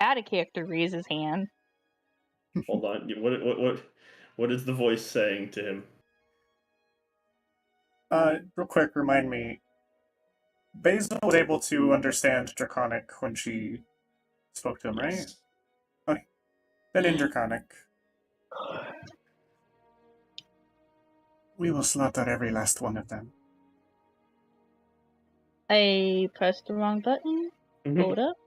Out of character, raises his hand. Hold on. What is the voice saying to him? Real quick, remind me. Basil was able to understand Draconic when she spoke to him, right? Yes. Okay. Then in Draconic. We will slaughter every last one of them. I pressed the wrong button. Mhm. Hold up.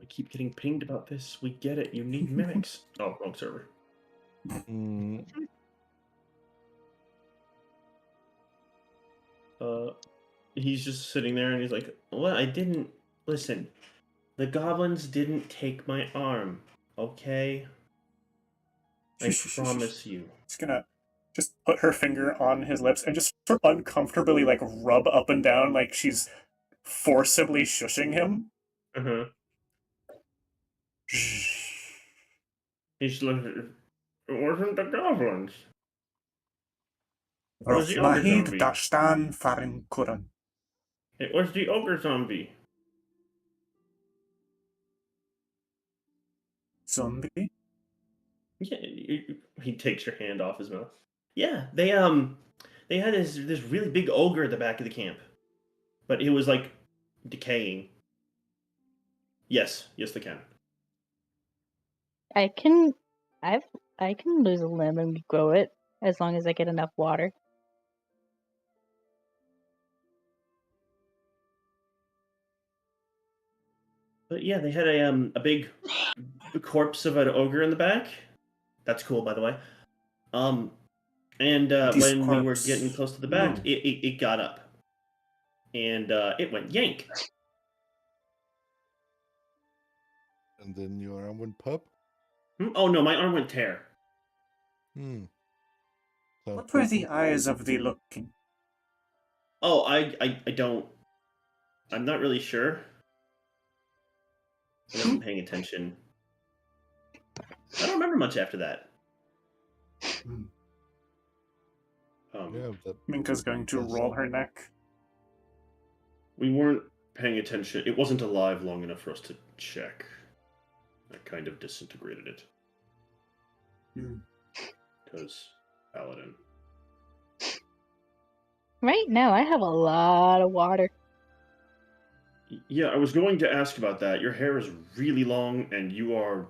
I keep getting pinged about this. We get it. You need mimics. Oh, wrong server. Mm, He's just sitting there and he's like, "Well, I didn't listen. The goblins didn't take my arm. Okay, I promise you." She's gonna just put her finger on his lips and just sort of uncomfortably like rub up and down like she's forcibly shushing him. Uh huh. He's like, "It wasn't the goblins. It was the ogre Rohnahid zombie. Dashtan Farin Kuran. It was the ogre zombie." Zombie? Yeah, he takes your hand off his mouth. Yeah, they had this really big ogre at the back of the camp, but it was like decaying. Yes, they can. I can lose a limb and grow it as long as I get enough water. But yeah, they had a big corpse of an ogre in the back. That's cool, by the way. And This when we were corpse getting close to the back, moved. it got up, and it went yank. and then your arm went pop. Oh no, my arm went tear. Sounds What were the painful. eyes of the looking? Oh, I don't. I'm not really sure. I wasn't paying attention. I don't remember much after that. Yeah, that Minka's going to roll her neck. We weren't paying attention. It wasn't alive long enough for us to check. I kind of disintegrated it. Because Paladin. Right now, I have a lot of water. Yeah, I was going to ask about that. Your hair is really long, and you are.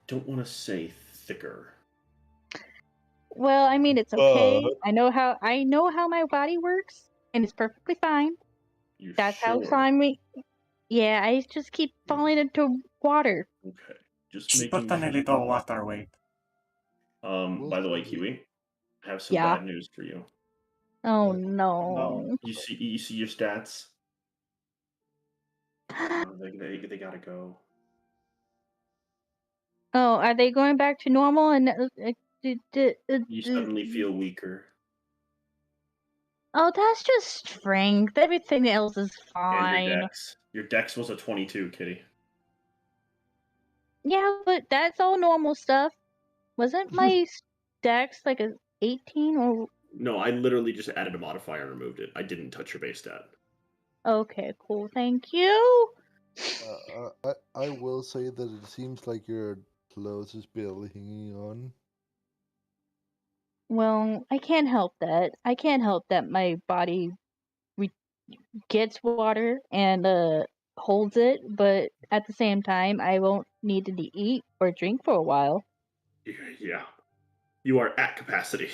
Don't want to say thicker. Well, I mean, it's okay. I know how my body works, and it's perfectly fine. You That's sure? how slimy. Yeah, I just keep falling into water. Okay, just She put making on a sure. little water weight. By the way, Kiwi, I have some Yeah. bad news for you. Oh No. no. You see your stats. They gotta go. Oh, are they going back to normal? And You suddenly feel weaker. oh, that's just strength. Everything else is And fine. your dex. Your dex was a 22, Kitty. Yeah, but that's all normal stuff. Wasn't my dex like a 18 or? No, I literally just added a modifier and removed it. I didn't touch your base stat. Okay, cool. Thank you. I will say that it seems like your clothes is barely hanging on. Well, I can't help that. I can't help that my body gets water and holds it, but at the same time, I won't need to eat or drink for a while. Yeah. You are at capacity.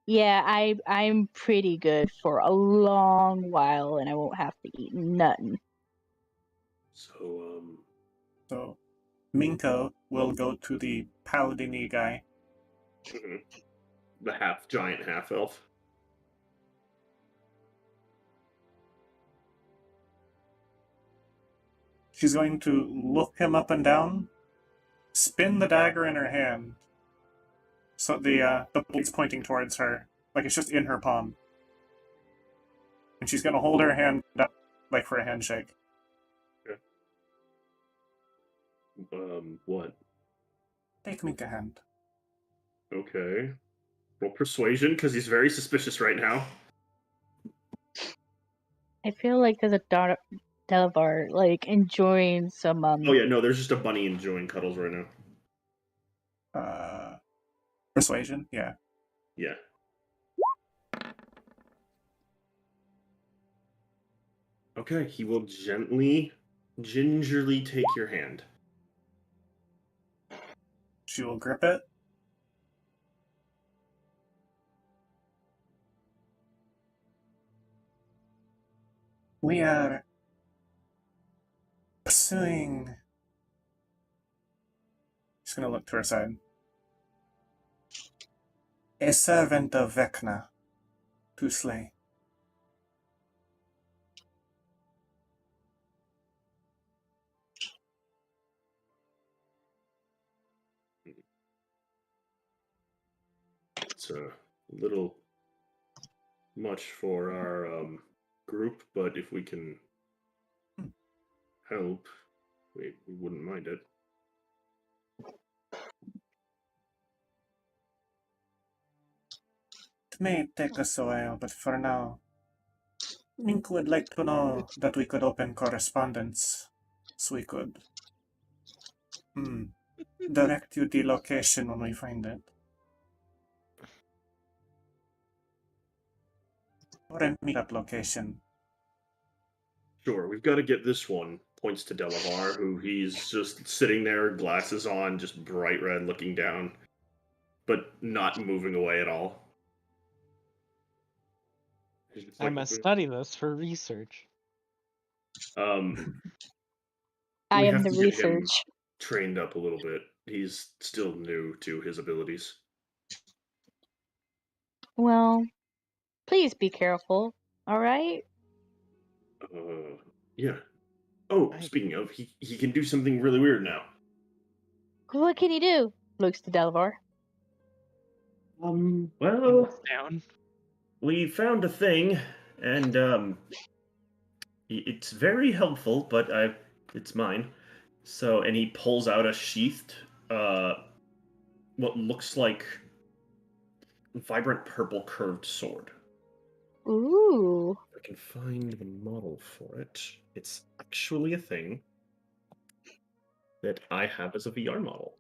Yeah, I'm pretty good for a long while, and I won't have to eat nothing. So, Minka will go to the paladin-y guy. the giant half elf. She's going to look him up and down, spin the dagger in her hand, So the blade's pointing towards her, like it's just in her palm. And she's gonna hold her hand up, like for a handshake. What? Take Minka hand. Okay. Well, persuasion, because he's very suspicious right now. I feel like there's a Delavar like enjoying some Oh yeah, no, there's just a bunny enjoying cuddles right now. Persuasion? Yeah. Yeah. Okay, he will gently, gingerly take your hand. She will grip it. We are pursuing. She's gonna look to her side. A servant of Vecna to slay. It's a little much for our group, but if we can help, we wouldn't mind it. It may take us a while, but for now, Mink would like to know that we could open correspondence, so we could direct you the location when we find it. Or a meetup location. Sure, we've got to get this one. Points to Delavar, who he's just sitting there, glasses on, just bright red, looking down, but not moving away at all. I must study this for research. I we am have the to get him research. trained up a little bit. He's still new to his abilities. Well, please be careful. All right. Yeah. Oh, speaking of, he can do something really weird now. What can he do? Looks to Delavar. Well, Down. we found a thing, and it's very helpful, but it's mine. So, and he pulls out a sheathed, what looks like vibrant purple curved sword. Ooh. If I can find the model for it. It's actually a thing that I have as a VR model.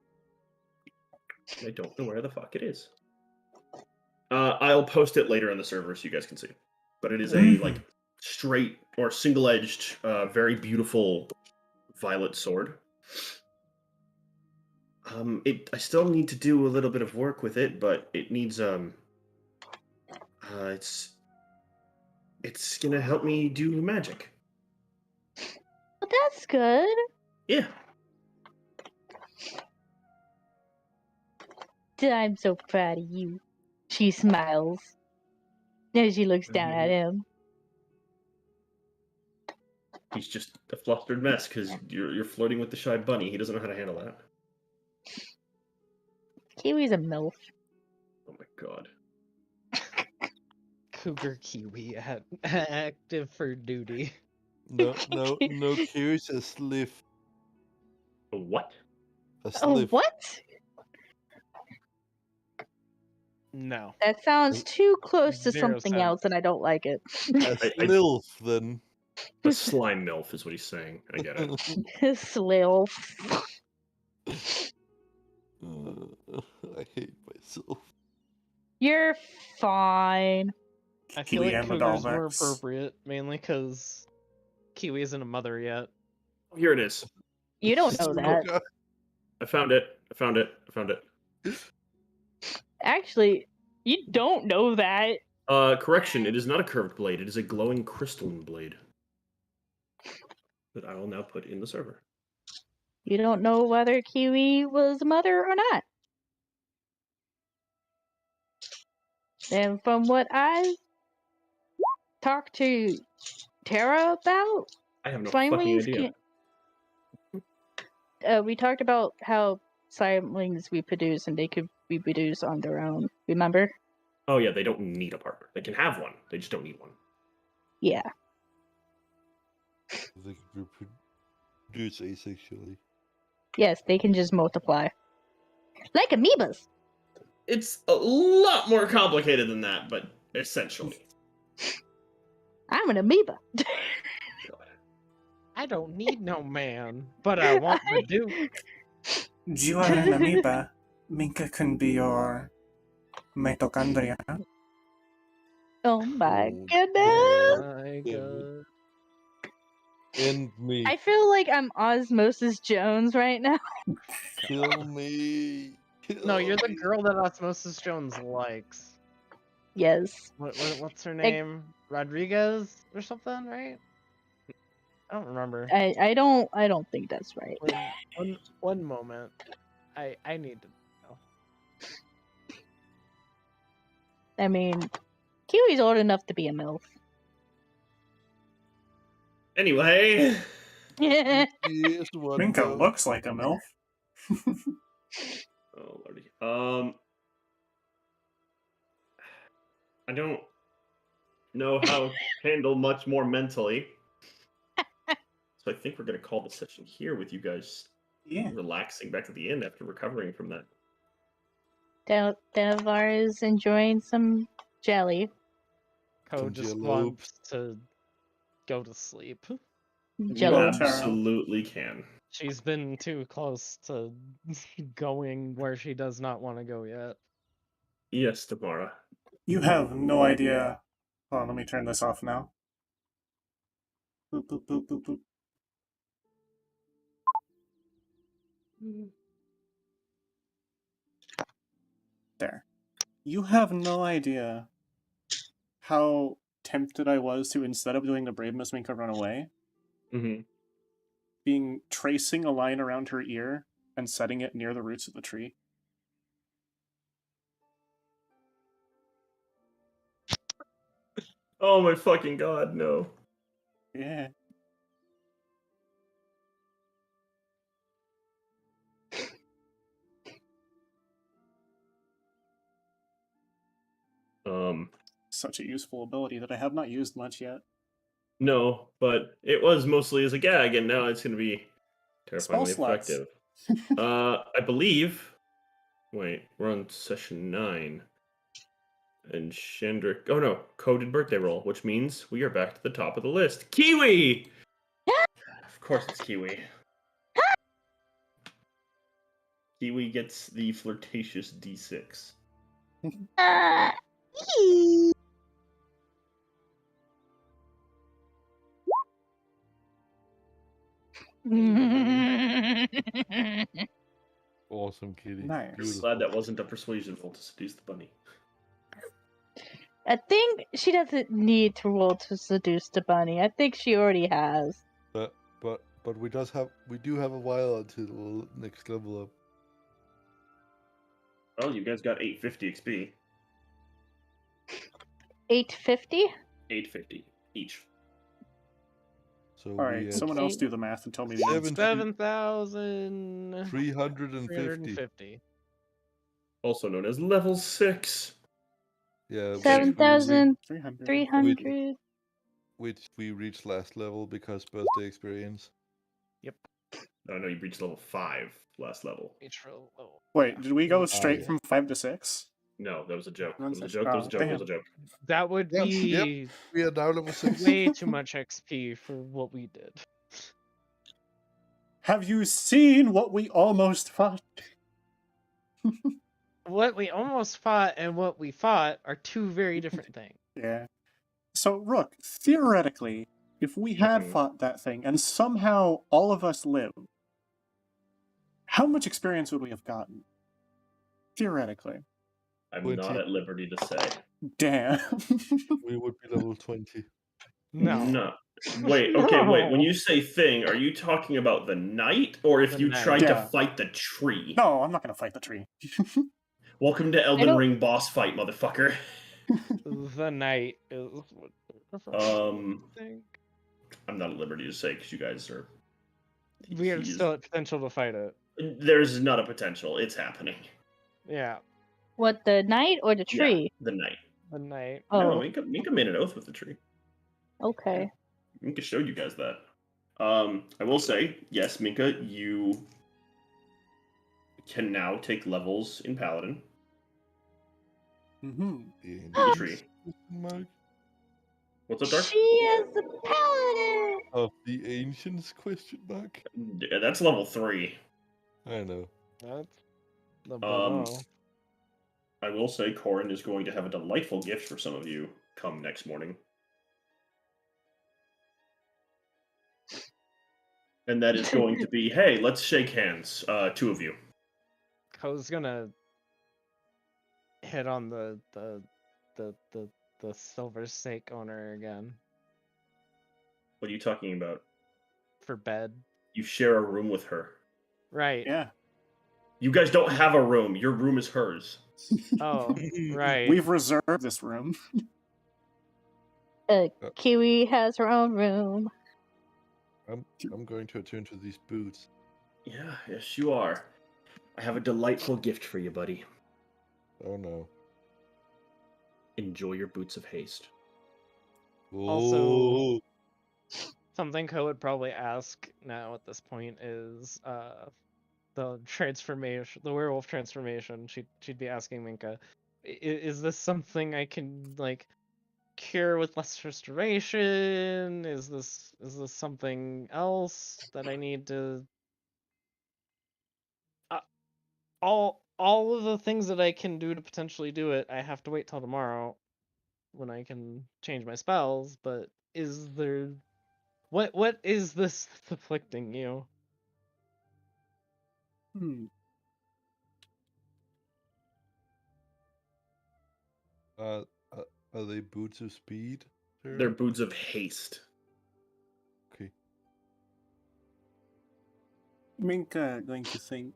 I don't know where the fuck it is. I'll post it later on the server so you guys can see. But it is a like straight or single-edged, very beautiful violet sword. I still need to do a little bit of work with it, but it needs it's gonna help me do magic. Well, that's good. Yeah. I'm so proud of you. She smiles. Then she looks down at him. He's just a flustered mess because you're flirting with the shy bunny. He doesn't know how to handle that. Kiwi's a MILF. Oh my god. Cougar Kiwi active for duty. No, Kiwi's a sliff. A what? A Oh, sliff. what? No. That sounds too close to Zero something sense. else, and I don't like it. A slilf, then. A slime MILF is what he's saying. I get it. Slilf. I hate myself. You're fine. I feel Kiwi like and the cougars doll were mix. appropriate, mainly because Kiwi isn't a mother yet. Here it is. You don't know that. I found it. I found it. Actually, you don't know that. Correction, it is not a curved blade. It is a glowing crystalline blade that I will now put in the server. You don't know whether Kiwi was a mother or not. And from what I talked to Tara about, I have no Flame fucking Wings idea. we talked about how siblings reproduce and they could reproduce on their own. Remember? Oh yeah, they don't need a partner. They can have one. They just don't need one. Yeah. They can reproduce asexually. Yes, they can just multiply. Like amoebas. It's a lot more complicated than that, but essentially. I'm an amoeba. I don't need no man, but I want the Duke. You are an amoeba. Minka can be your mitochondria. Oh my Oh, goodness. My Yeah, God. End me. I feel like I'm Osmosis Jones right now. Kill me. No, you're the me. girl that Osmosis Jones likes. Yes. What's her name? Rodriguez or something, right? I don't remember. I don't think that's right. One moment. I need to know. I mean, Kiwi's old enough to be a MILF. Anyway, Yeah. Yes, one Minka go. looks like a MILF. oh lordy. I don't know how to handle much more mentally. So I think we're gonna call the session here with you guys Yeah. relaxing back to the end after recovering from that. Denavar is enjoying some jelly. Ko Some just jello. wants to go to sleep. You Jello. absolutely can. She's been too close to going where she does not want to go yet. Yes, Tamara. You have no idea. Hold on, let me turn this off now. Boop, boop, boop, boop, boop. There. You have no idea how tempted I was to, instead of doing the Brave Miss Minka run away, Mm-hmm. tracing a line around her ear and setting it near the roots of the tree. Oh my fucking god, no. Yeah. Such a useful ability that I have not used much yet. No, but it was mostly as a gag, and now it's gonna be terrifyingly Spell slots. effective. I believe. Wait, we're on session 9. And Shandrick. Oh no, coded birthday roll, which means we are back to the top of the list. Kiwi! Of course it's Kiwi. Kiwi gets the flirtatious D6. Eee. Awesome kitty. Nice. Beautiful. Glad that wasn't a persuasion roll to seduce the bunny. I think she doesn't need to roll to seduce the bunny. I think she already has. But we do have a while until the next level up. Oh, you guys got 850 XP. 850? 850 each. So Alright, someone else do the math and tell me the answer. 7,350. 350. Also known as level 6. Yeah. 7,300. Which we reached last level because birthday experience. Oh no, you reached level 5 last level. Wait, did we go straight yeah. from 5 to 6? No, that was a joke. That One was a sec- joke. That was a oh, joke. That was a joke. That would Yep, be We are now level 6. way too much XP for what we did. Have you seen what we almost fought? What we almost fought and what we fought are two very different things. Yeah. So, Rook, theoretically, if we had Mhm. fought that thing and somehow all of us lived, how much experience would we have gotten? Theoretically. I'm 20. not at liberty to say. Damn. We would be level 20. No. Wait, okay, wait. When you say thing, are you talking about the knight, or if The you knight. tried Yeah. to fight the tree? No, I'm not gonna fight the tree. Welcome to Elden don't- Ring boss fight, motherfucker. The night is. Um, I think I'm not at liberty to say because you guys are. we have he is- still at potential to fight it. There's not a potential. It's happening. Yeah, What, the knight or the Yeah, tree? the night. the night. No, Oh, Minka made an oath with the tree. okay. Minka showed you guys that. I will say, yes, Minka, you can now take levels in Paladin. Mm-hmm. The tree. Mark What's up, Dark? She is the paladin! of the ancients? Question mark. Yeah, that's level 3. I know. That's the below. I will say Corin is going to have a delightful gift for some of you come next morning. And that is going to be, hey, let's shake hands, 2 of you. Ko's gonna hit on the silver snake owner again What are you talking about? for bed. You share a room with her. Right. Yeah. You guys don't have a room. Your room is hers. Oh, right. We've reserved this room. Kiwi has her own room. I'm going to attune to these boots. Yeah, yes, you are. I have a delightful gift for you, buddy. Oh no. Enjoy your boots of haste. Also- Oh. Something Ko would probably ask now at this point is the transformation, the werewolf transformation. She'd be asking Minka, is this something I can like cure with less restoration? Is this something else that I need to all of the things that I can do to potentially do it, I have to wait till tomorrow when I can change my spells, but is there what is this afflicting you? Hmm. Uh, are they boots of speed? Sir? They're boots of haste. Okay. Minka going to think.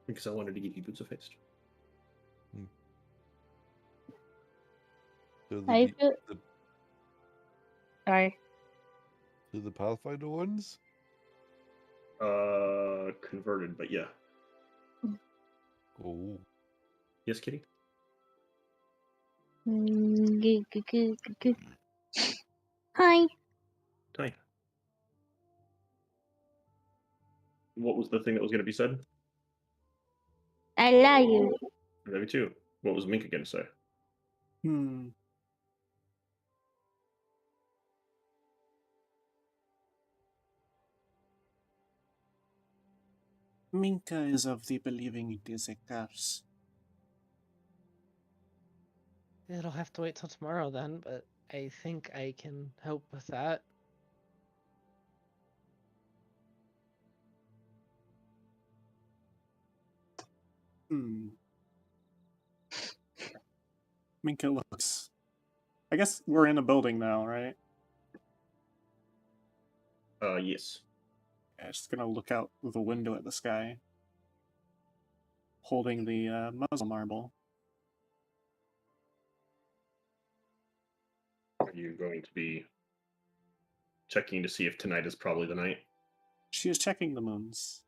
Because I wanted to give you boots of haste. So I the, feel. the Sorry. so the Pathfinder ones? Converted, but yeah. Oh. Yes, Kitty? Hi. Hi. What was the thing that was going to be said? I love you. I love you too. What was Minka going to say? Hmm. Minka is of the believing it is a curse. It'll have to wait till tomorrow then, but I think I can help with that. Hmm. Minka looks. I guess we're in a building now, right? Yes. Yeah, just gonna look out the window at the sky, holding the muzzle marble. Are you going to be checking to see if tonight is probably the night? She is checking the moons.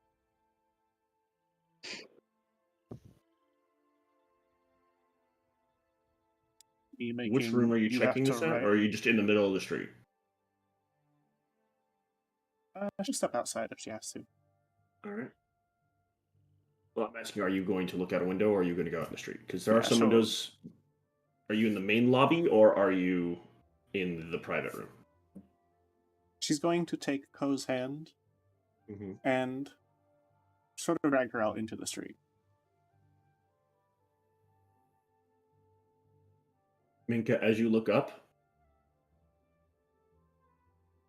Which room are you checking this at, or are you just in the middle of the street? She'll step outside if she has to. Alright. Well, I'm asking, are you going to look out a window, or are you going to go out in the street? Because there are Yeah, some she'll- windows. Are you in the main lobby, or are you in the private room? She's going to take Ko's hand Mm-hmm. and sort of drag her out into the street. Minka, as you look up,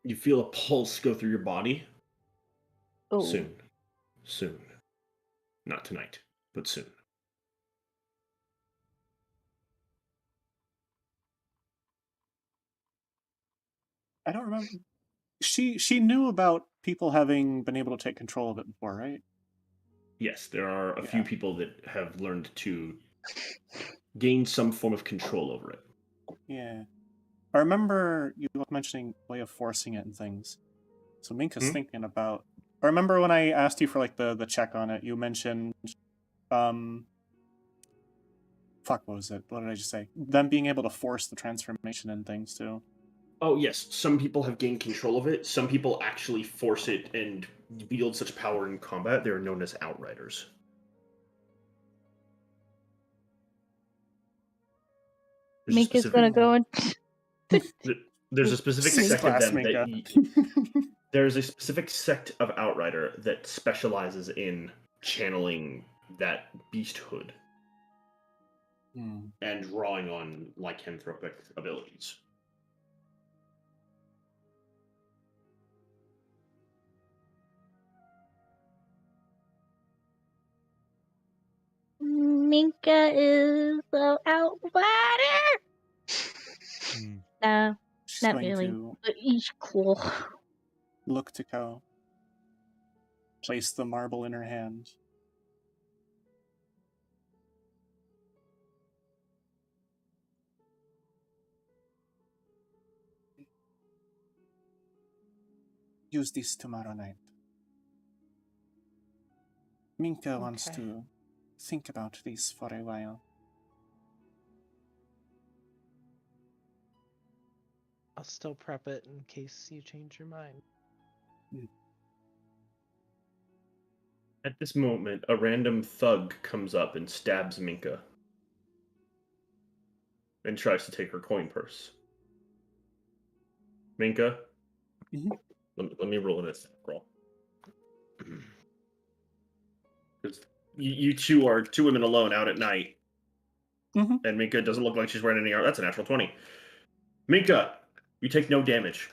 you feel a pulse go through your body. Oh. Soon. Soon. Not tonight, but soon. I don't remember. She knew about people having been able to take control of it before, right? Yes, there are a few Yeah. people that have learned to gain some form of control over it. Yeah. I remember you mentioning way of forcing it and things. So Minka's thinking about. I remember when I asked you for like the check on it, you mentioned fuck, what was it? What did I just say? Them being able to force the transformation and things too. Oh yes, some people have gained control of it. Some people actually force it and wield such power in combat. They are known as outriders. There's a Minka's specific- gonna go and There's a specific Same sect class, of them Minka. there's a specific sect of outrider that specializes in channeling that beasthood and drawing on lycanthropic abilities. Minka is the outrider. No, She's not going really. to But he's cool. look to Ko. Place the marble in her hand. Use this tomorrow night. Minka wants Okay. to think about this for a while. I'll still prep it in case you change your mind. At this moment, a random thug comes up and stabs Minka and tries to take her coin purse. Minka, let me roll this roll. Because you two are two women alone out at night, and Minka doesn't look like she's wearing any armor. That's a natural 20. Minka, you take no damage.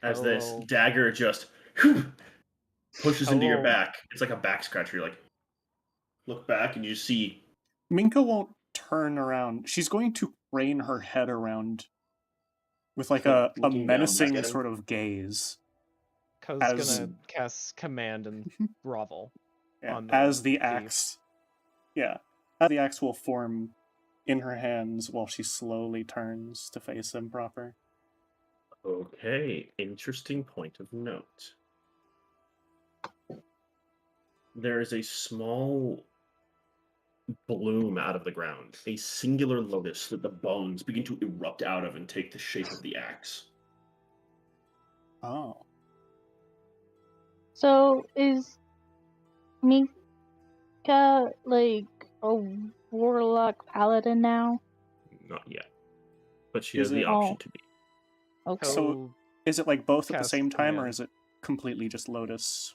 As this dagger just pushes into your back. It's like a back scratcher. You like look back and you see Minka won't turn around. She's going to crane her head around with like a looking down menacing back at him. sort of gaze. Ko's As- gonna cast command and grovel. Yeah, On as the thief. axe. Yeah. As the axe will form in her hands while she slowly turns to face him proper. Okay, interesting point of note. There is a small bloom out of the ground, a singular lotus that the bones begin to erupt out of and take the shape of the axe. Oh. So is Minka like a warlock paladin now? Not yet, but she Is has the it- option Oh. to be. Okay. So- Is it like both at the Cast same time, or command. is it completely just Lotus?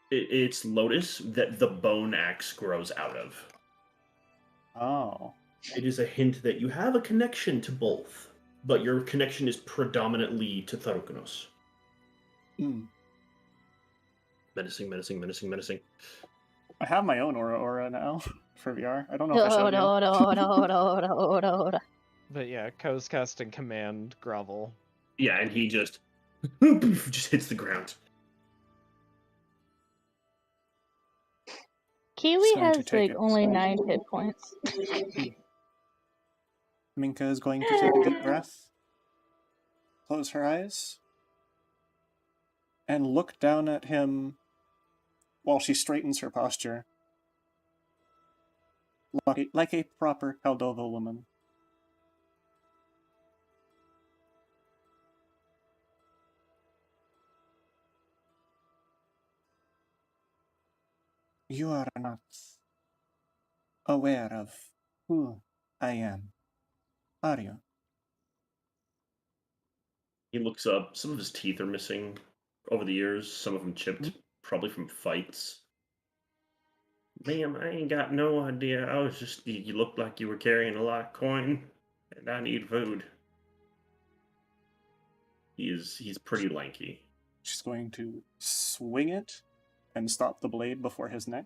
It's lotus that the bone axe grows out of. Oh. It is a hint that you have a connection to both, but your connection is predominantly to Tharukanos. Menacing, menacing, menacing, menacing. I have my own aura now for VR. I don't know if I showed you. But yeah, Ko's casting command grovel. Yeah, and he just hits the ground. Kiwi Just going to has take like it. only 9 hit points. Minka is going to take a deep breath, close her eyes, and look down at him while she straightens her posture. Like a proper Caldova woman. You are not aware of who I am, are you? He looks up. Some of his teeth are missing over the years. Some of them chipped, probably from fights. Ma'am, I ain't got no idea. I was just, you looked like you were carrying a lot of coin, and I need food. He's pretty lanky. She's going to swing it and stop the blade before his neck.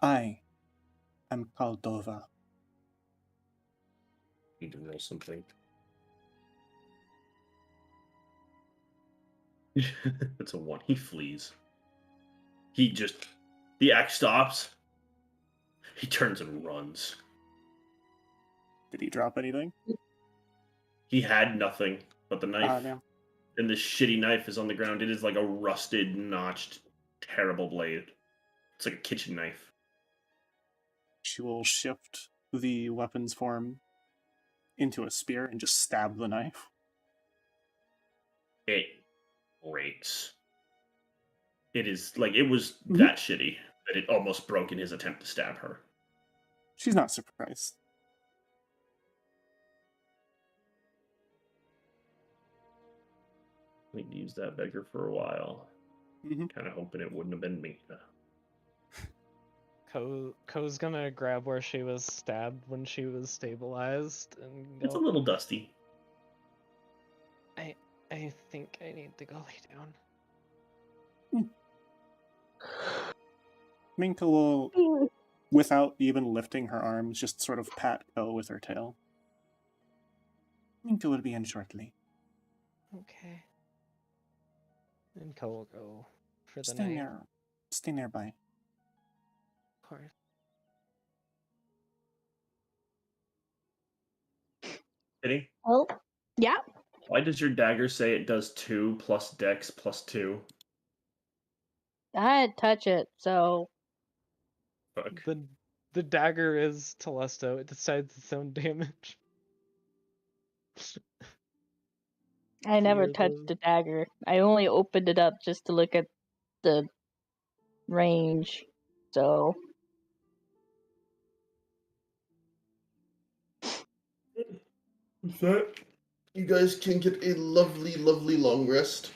I am Caldova. Need to roll something. It's a 1. He flees. He just The axe stops. He turns and runs. Did he drop anything? He had nothing but the knife. Damn. And this shitty knife is on the ground. It is like a rusted, notched, terrible blade. It's like a kitchen knife. She will shift the weapon's form into a spear and just stab the knife. It breaks. It is like it was that shitty that it almost broke in his attempt to stab her. She's not surprised. We'd used that beggar for a while. Mhm. Kind of hoping it wouldn't have been me. Ko's gonna grab where she was stabbed when she was stabilized and It's a go, little dusty. I think I need to go lay down. Minka will, without even lifting her arms, just sort of pat Ko with her tail. Minka will be in shortly. Okay. And Ko will go for the Stay night. Stay nearby. Of course. Kitty, Oh, yeah. why does your dagger say it does 2 plus dex plus 2? I didn't touch it, so Fuck. The dagger is Telesto. It decides its own damage. I never Clear touched the dagger. I only opened it up just to look at the range. So With that, you guys can get a lovely, lovely long rest.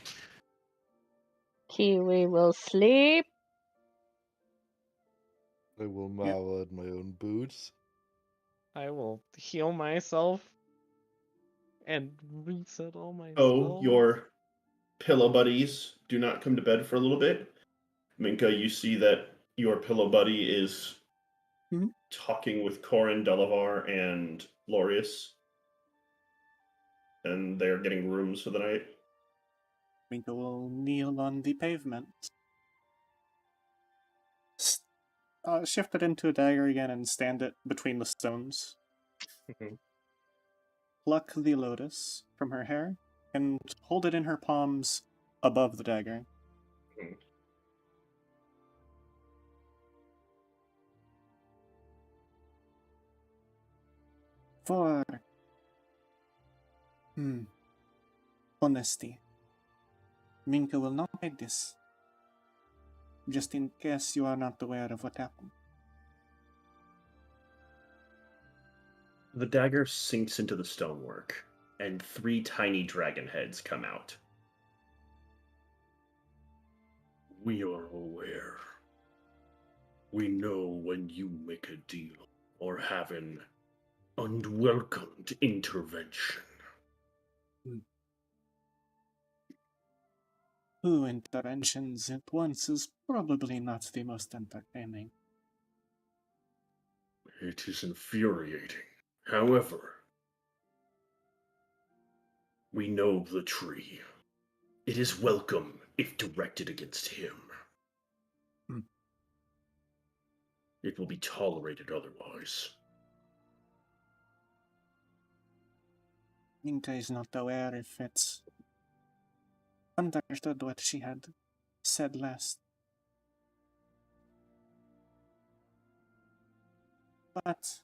Kiwi will sleep. I will marvel at my own boots. I will heal myself and reset all my Oh, spells. your pillow buddies do not come to bed for a little bit. Minka, you see that your pillow buddy is talking with Corin, Delavar, and Lorius. And they're getting rooms for the night. Minka will kneel on the pavement. Shift it into a dagger again and stand it between the stones. Pluck the lotus from her hair and hold it in her palms above the dagger. For honesty, Minka will not hide this, just in case you are not aware of what happened. The dagger sinks into the stonework, and 3 tiny dragon heads come out. We are aware. We know when you make a deal or have an unwelcomed intervention. Two interventions at once is probably not the most entertaining. It is infuriating. However, we know the tree. It is welcome if directed against him. It will be tolerated otherwise. Minka is not aware if it's understood what she had said last. But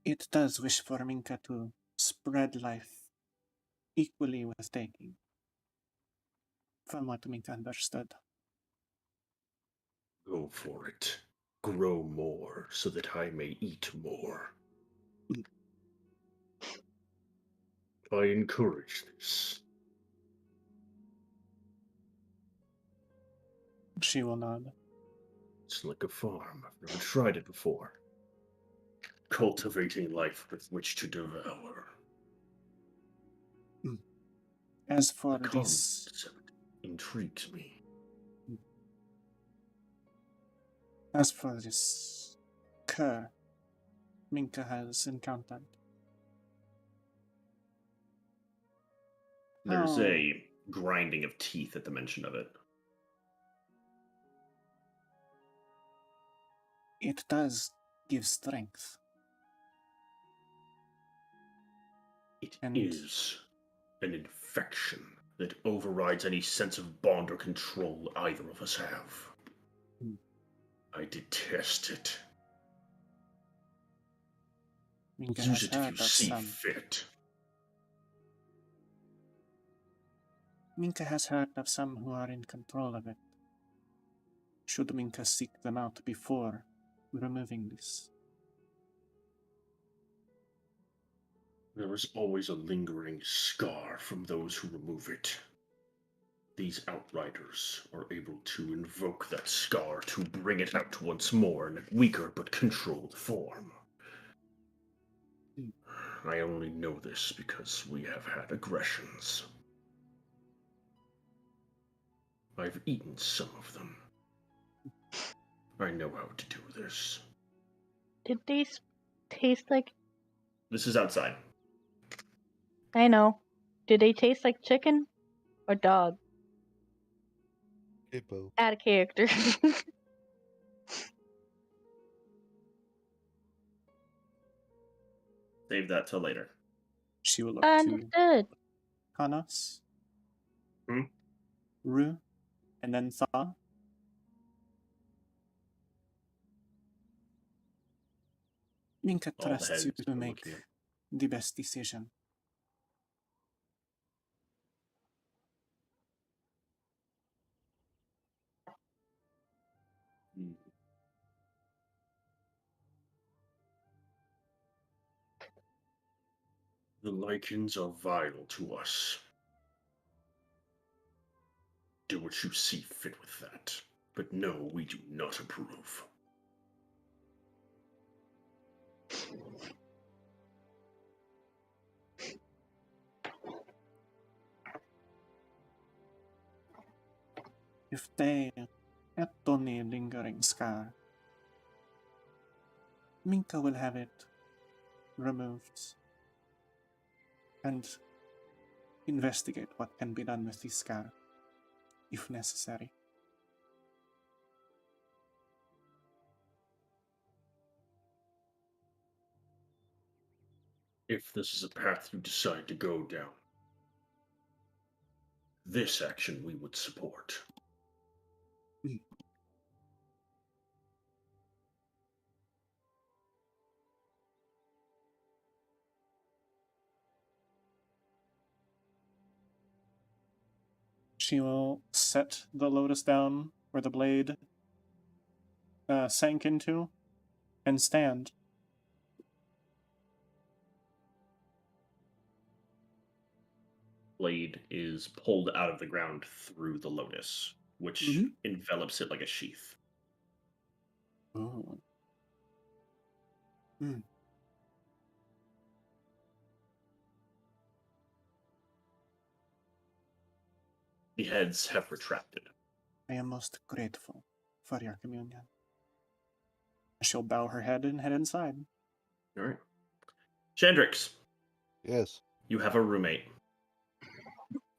it does wish for Minka to spread life equally with taking, from what Minka understood. Go for it. Grow more so that I may eat more. I encourage this. She will nod. It's like a farm. I've never tried it before. Cultivating life with which to devour. As for The this, concept intrigues me. as for this cur Minka has encountered, There's Oh. a grinding of teeth at the mention of it. It does give strength. It And- is an infection that overrides any sense of bond or control either of us have. Hmm. I detest it. Minka Use has it if you heard of see some. fit. Minka has heard of some who are in control of it. Should Minka seek them out before removing this? There is always a lingering scar from those who remove it. These outriders are able to invoke that scar to bring it out once more in a weaker but controlled form. I only know this because we have had aggressions. I've eaten some of them. I know how to do this. Did they taste like? This is outside. I know. Did they taste like chicken or dog? Hippo. Out of character. Save that till later. She will look to Understood. Kanos, Hmm? Ru, and then Thaw. Minka All the trusts you heads to are make looking at- the best decision. The lichens are vile to us. Do what you see fit with that. But no, we do not approve. If they add any lingering scar, Minka will have it removed and investigate what can be done with the scar, if necessary. If this is a path you decide to go down, this action we would support. She will set the lotus down where the blade sank into and stand. Blade is pulled out of the ground through the lotus, which Mhm. envelops it like a sheath. Oh. The heads have retracted. I am most grateful for your communion. She'll bow her head and head inside. All right. Chandrix, Yes. you have a roommate,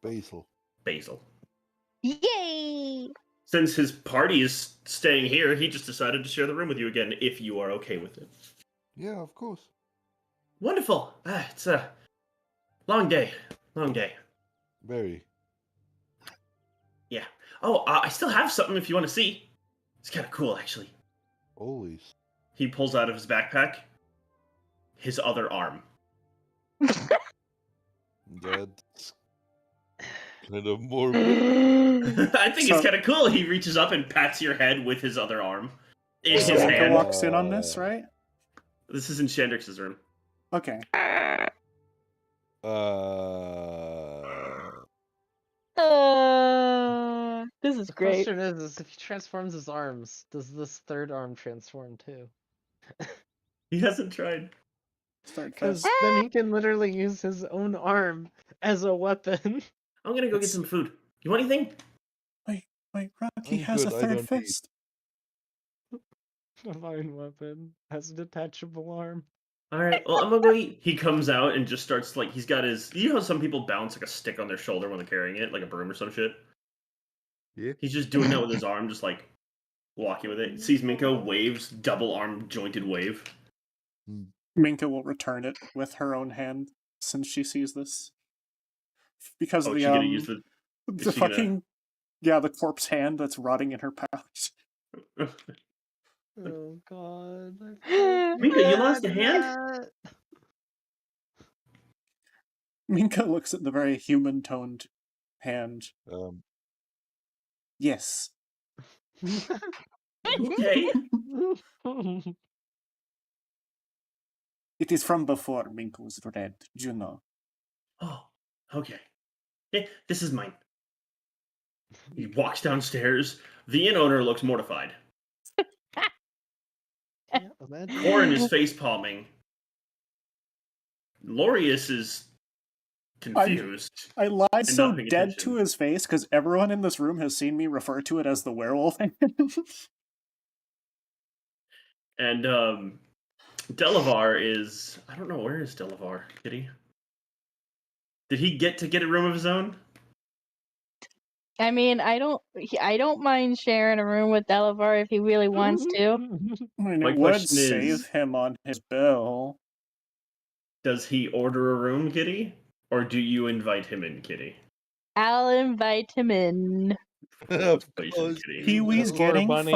Basil. Basil. Yay! Since his party is staying here, he just decided to share the room with you again, if you are okay with it. Yeah, of course. Wonderful. It's a long day. Long day. Very. Yeah. Oh, I still have something if you want to see. It's kind of cool, actually. Always. He pulls out of his backpack his other arm. That's kind of morbid. I think So- it's kind of cool. He reaches up and pats your head with his other arm in So his Minka hand. walks in on this, right? This is in Chandrix's room. Okay. This is The great. question is if he transforms his arms, does this third arm transform too? He hasn't tried. Start Because cast. then he can literally use his own arm as a weapon. I'm gonna go get It's- some food. You want anything? Wait, Rocky I'm has good, a I third don't need- fist. A fine weapon has a detachable arm. All right, well, I'm gonna go eat. He comes out and just starts like he's got his. You know how some people bounce like a stick on their shoulder when they're carrying it, like a broom or some shit. Yeah. He's just doing that with his arm, just like walking with it. Sees Minka, waves, double arm jointed wave. Minka will return it with her own hand since she sees this. Because Oh, the she gonna use the. the she gonna- fucking yeah, the corpse hand that's rotting in her pouch. Oh god. Minka, you lost a hand? That. Minka looks at the very human toned hand. Yes. Okay. It is from before Minka was red, you know. Oh, okay. This is mine. He walks downstairs. The inn owner looks mortified. Yeah, imagine. Corin is face palming. Lorius is confused. I lied And so not paying dead attention. to his face because everyone in this room has seen me refer to it as the werewolf hand. And Delavar is. I don't know, where is Delavar, Kitty? Did he get a room of his own? I mean, I don't mind sharing a room with Delavar if he really wants to. I mean, My it would question save is- him on his bill. Does he order a room, Kitty? Or do you invite him in, Kitty? I'll invite him in. Of Persuasion, course. Kitty. Pee-wee's Poor getting bunny.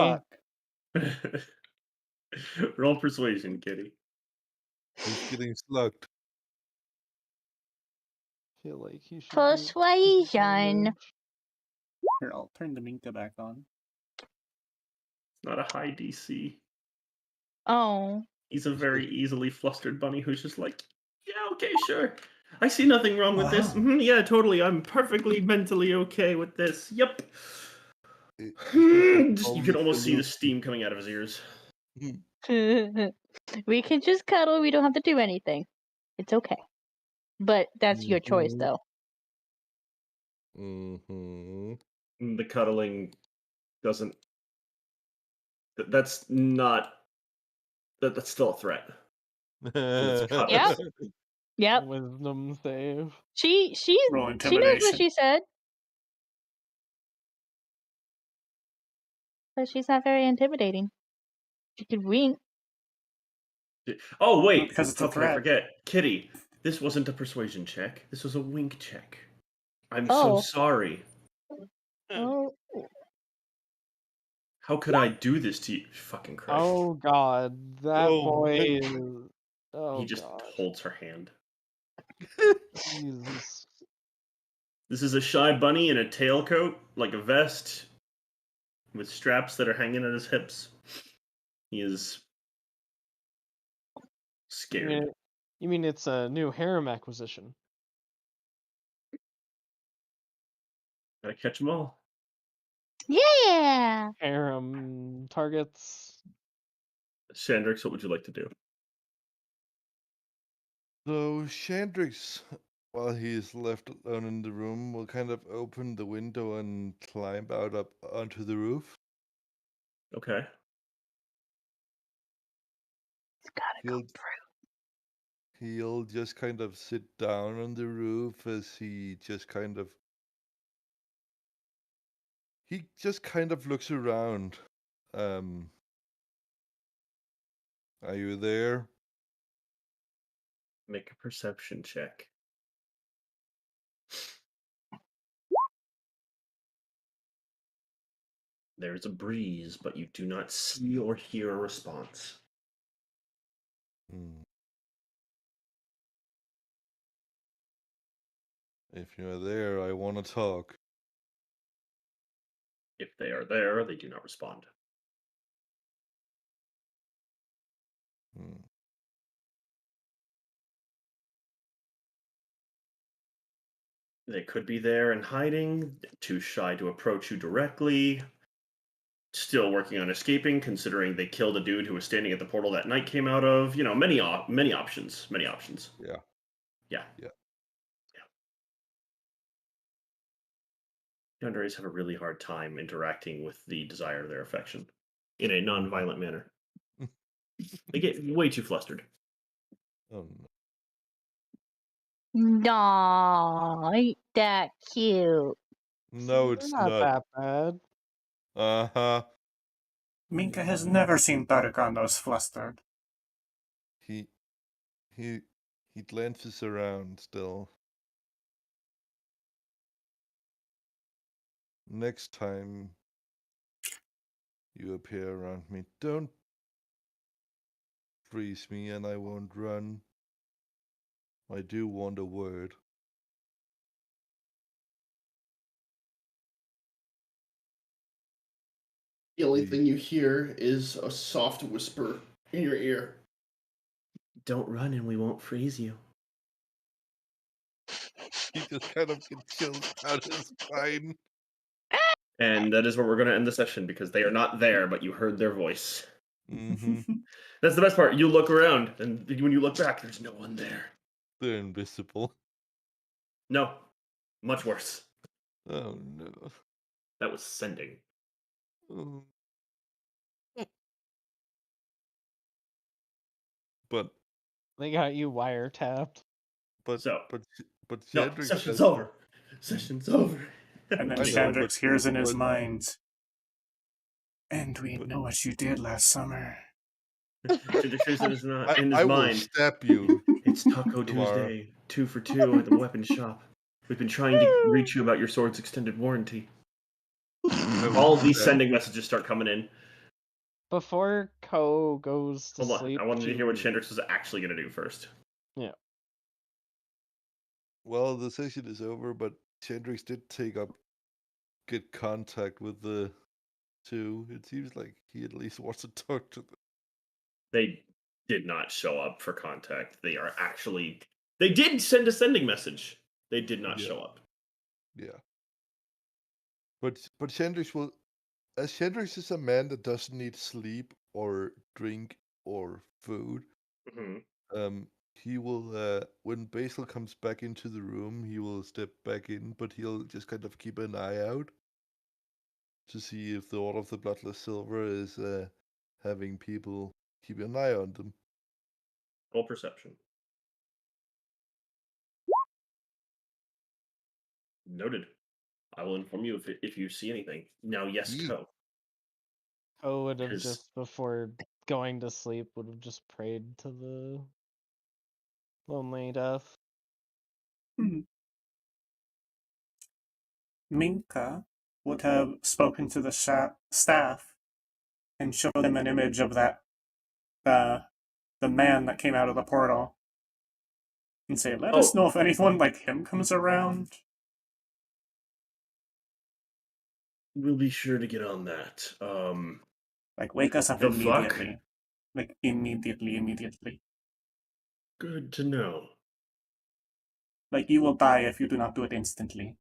fucked. Roll persuasion, Kitty. He's getting slugged. Feel like he should. Persuasion. Here, I'll turn the Minka back on. Not a high DC. Oh. He's a very easily flustered bunny who's just like, yeah, okay, sure. I see nothing wrong with this. Wow. Yeah, totally. I'm perfectly mentally okay with this. Yep. It- You can almost see the steam coming out of his ears. We can just cuddle. We don't have to do anything. It's okay. But that's your choice, Mhm. though. Mhm. The cuddling doesn't. That's not. That's still a threat. It's cuddles. Yep. Yep. Wisdom save. She Roll knows what intimidation. she said. But she's not very intimidating. She could wink. Oh wait, Because it's a how can I threat. forget? Kitty, this wasn't a persuasion check. This was a wink check. I'm so Oh. sorry. Oh. How could I do this to you? Fucking Christ. Oh god, that Oh, boy man. is. Oh He just god. holds her hand. Jesus. This is a shy bunny in a tailcoat, like a vest, with straps that are hanging at his hips. He is You scared. mean, you mean it's a new harem acquisition? Gotta catch them all. Yeah. Harem targets. Shandrix, what would you like to do? So Shandrix, while he's left alone in the room, will kind of open the window and climb out up onto the roof. Okay. It's gotta He'll go through. he'll just kind of sit down on the roof as he just kind of looks around. Are you there? Make a perception check. There's a breeze, but you do not see or hear a response. Hmm. If you're there, I want to talk. If they are there, they do not respond. Hmm. They could be there and hiding, too shy to approach you directly. Still working on escaping, considering they killed a dude who was standing at the portal that Knight came out of. You know, many options. Many options. Yeah. Yeah. Yeah. Yanderes have a really hard time interacting with the desire of their affection in a non-violent manner. They get way too flustered. Oh no. No, ain't that cute? No, They're it's not not. that bad. Uh-huh. Minka has never seen Targanos flustered. He he glances around still. Next time you appear around me, don't freeze me and I won't run. I do want a word. The only Please. thing you hear is a soft whisper in your ear. Don't run and we won't freeze you. He just kind of gets chills down his spine. And that is where we're going to end the session because they are not there, but you heard their voice. Mm-hmm. That's the best part. You look around, and when you look back, there's no one there. They're invisible. No. Much worse. Oh no. That was sending. Oh. But They got you wiretapped. but So- but No, Chandrix session's says- over. Session's over. And then I know, Chandrix hears in his but- mind, and we but- know what you did last summer. Chandrix hears in his I will mind. stab you. It's Taco tomorrow. Tuesday, 2 for 2 at the weapon shop. We've been trying to reach you about your sword's extended warranty. I will All these stab- sending messages start coming in. Before Ko goes to Hold on, sleep. I wanted to hear what Chandrix was actually going to do first. Well, the session is over, but Chandrix did get contact with the two. It seems like he at least wants to talk to them. They did not show up for contact. They are actually... They did send a sending message. They did not Yeah. show up. Yeah. But Chandrix will, as Chandrix is a man that doesn't need sleep or drink or food, Mhm. he will when Basil comes back into the room, he will step back in, but he'll just kind of keep an eye out to see if the Order of the Bloodless Silver is having people keep an eye on them. Roll perception. Noted. I will inform you if you see anything. Now, yes, Yeet. Ko. Ko would have 'Cause- just, before going to sleep, would have just prayed to the lonely death. Minka would have spoken to the staff and showed them an image of that the man that came out of the portal and say, let us know if anyone like him comes around. We'll be sure to get on that. Like, wake us up The fuck? immediately. Like, immediately. Good to know. Like, you will die if you do not do it instantly.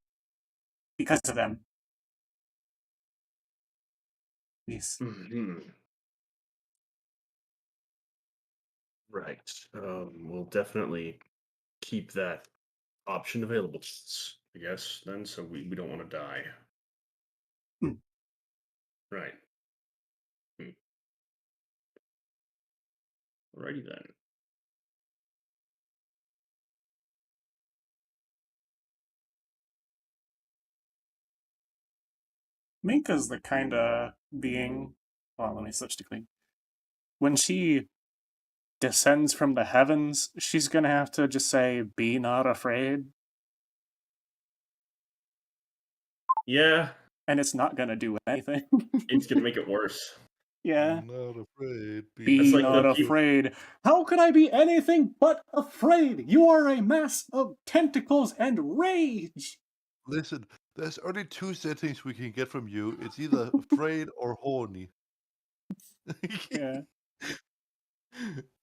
Because of them. Please. Hmm. Right. We'll definitely keep that option available to us, I guess, then, so we don't want to die. Hmm. Right. Alrighty then. Minka's the kind of being... Well, let me switch to clean. When she descends from the heavens, she's gonna have to just say, be not afraid. Yeah, And it's not gonna do anything. it's gonna make it worse. Yeah. I'm not afraid. Be That's like not the peop- afraid. How could I be anything but afraid? You are a mass of tentacles and rage. Listen, there's only two settings we can get from you. It's either afraid or horny. Yeah.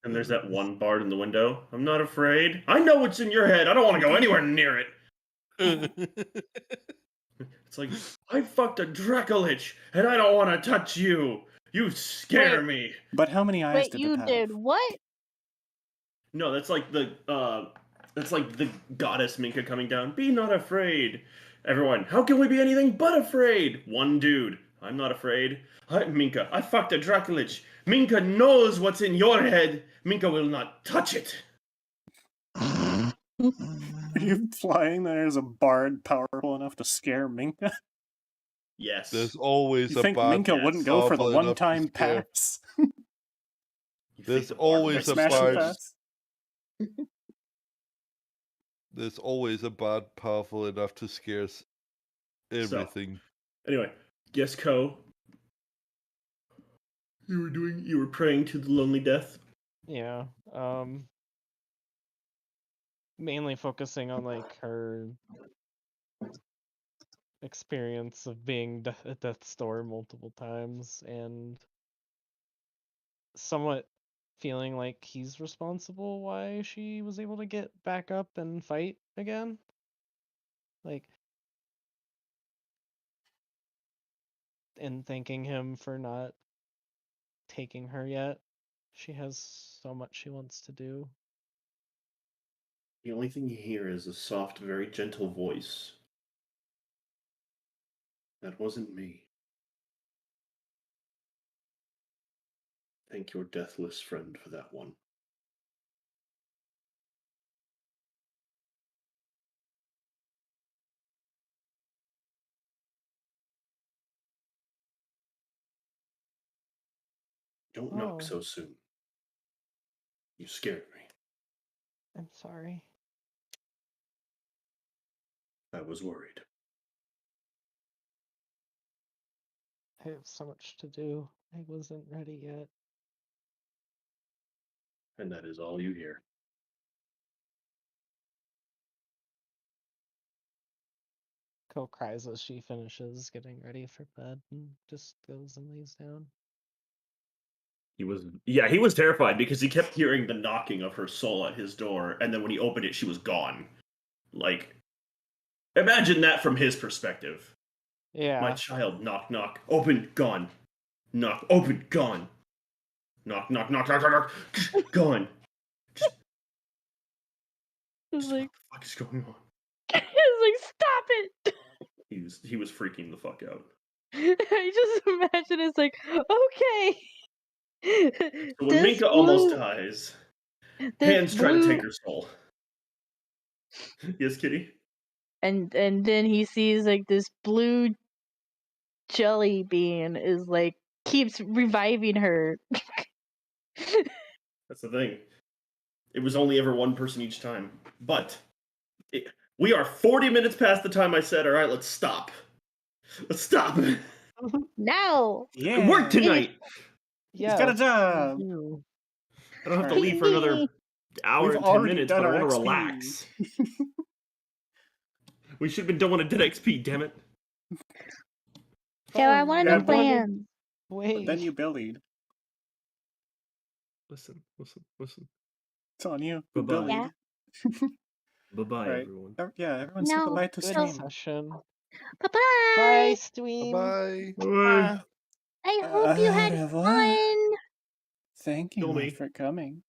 And there's that one bard in the window. I'm not afraid. I know what's in your head. I don't want to go anywhere near it. It's like, I fucked a Dracolich, and I don't want to touch you. You scare Wait. me. But how many eyes Wait, did you it have? did what? No, that's like the goddess Minka coming down. Be not afraid. Everyone, how can we be anything but afraid? One dude. I'm not afraid. Minka, I fucked a Dracolich. Minka knows what's in your head. Minka will not touch it. Are you implying there's a bard powerful enough to scare Minka? Yes. There's always You a think bad Minka wouldn't go for the powerful enough to one-time scare. pass? You think There's the bard always would a Smash smash the bard. pass? There's always a bad powerful enough to scare everything. Anyway, yes, Ko. You were praying to the lonely death. Yeah. Mainly focusing on like her experience of being at death's door multiple times and somewhat feeling like he's responsible why she was able to get back up and fight again. Like, and thanking him for not taking her yet. She has so much she wants to do. The only thing you hear is a soft, very gentle voice. That wasn't me. Thank your deathless friend for that one. Don't knock Oh. so soon. You scared me. I'm sorry. I was worried. I have so much to do. I wasn't ready yet. And that is all you hear. Ko cries as she finishes getting ready for bed and just goes and lays down. He was terrified because he kept hearing the knocking of her soul at his door, and then when he opened it, she was gone. Like, imagine that from his perspective. Yeah. My child, knock, knock, open, gone. Knock, open, gone. Knock, knock, knock, knock, knock, knock, gone. It's What the like, fuck is going on? it's like, stop it! He was freaking the fuck out. I just imagine it's like, okay. So when This Minka almost blue- dies, this Hands try to blue- take her soul. Yes, Kitty? and then he sees like this blue jelly bean is like keeps reviving her. That's the thing. It was only ever one person each time. But we are 40 minutes past the time I said, all right, let's stop. Let's stop. Now Yeah. Work tonight. Yeah. He's got a job. I don't have to leave for another hour We've and 10 already minutes, done but I our want to XP. relax. We should have been done with a dead XP, damn it. So I want yeah, to plan. Wait. But then you bullied. Listen. It's on you. Bye-bye. Bullied. Yeah. Bye-bye, Right. everyone. Yeah, everyone say No. goodbye to Good stream. session. Bye-bye. Bye, stream. Bye. Bye. I hope you had Au revoir. fun. Thank you Kill me. for coming.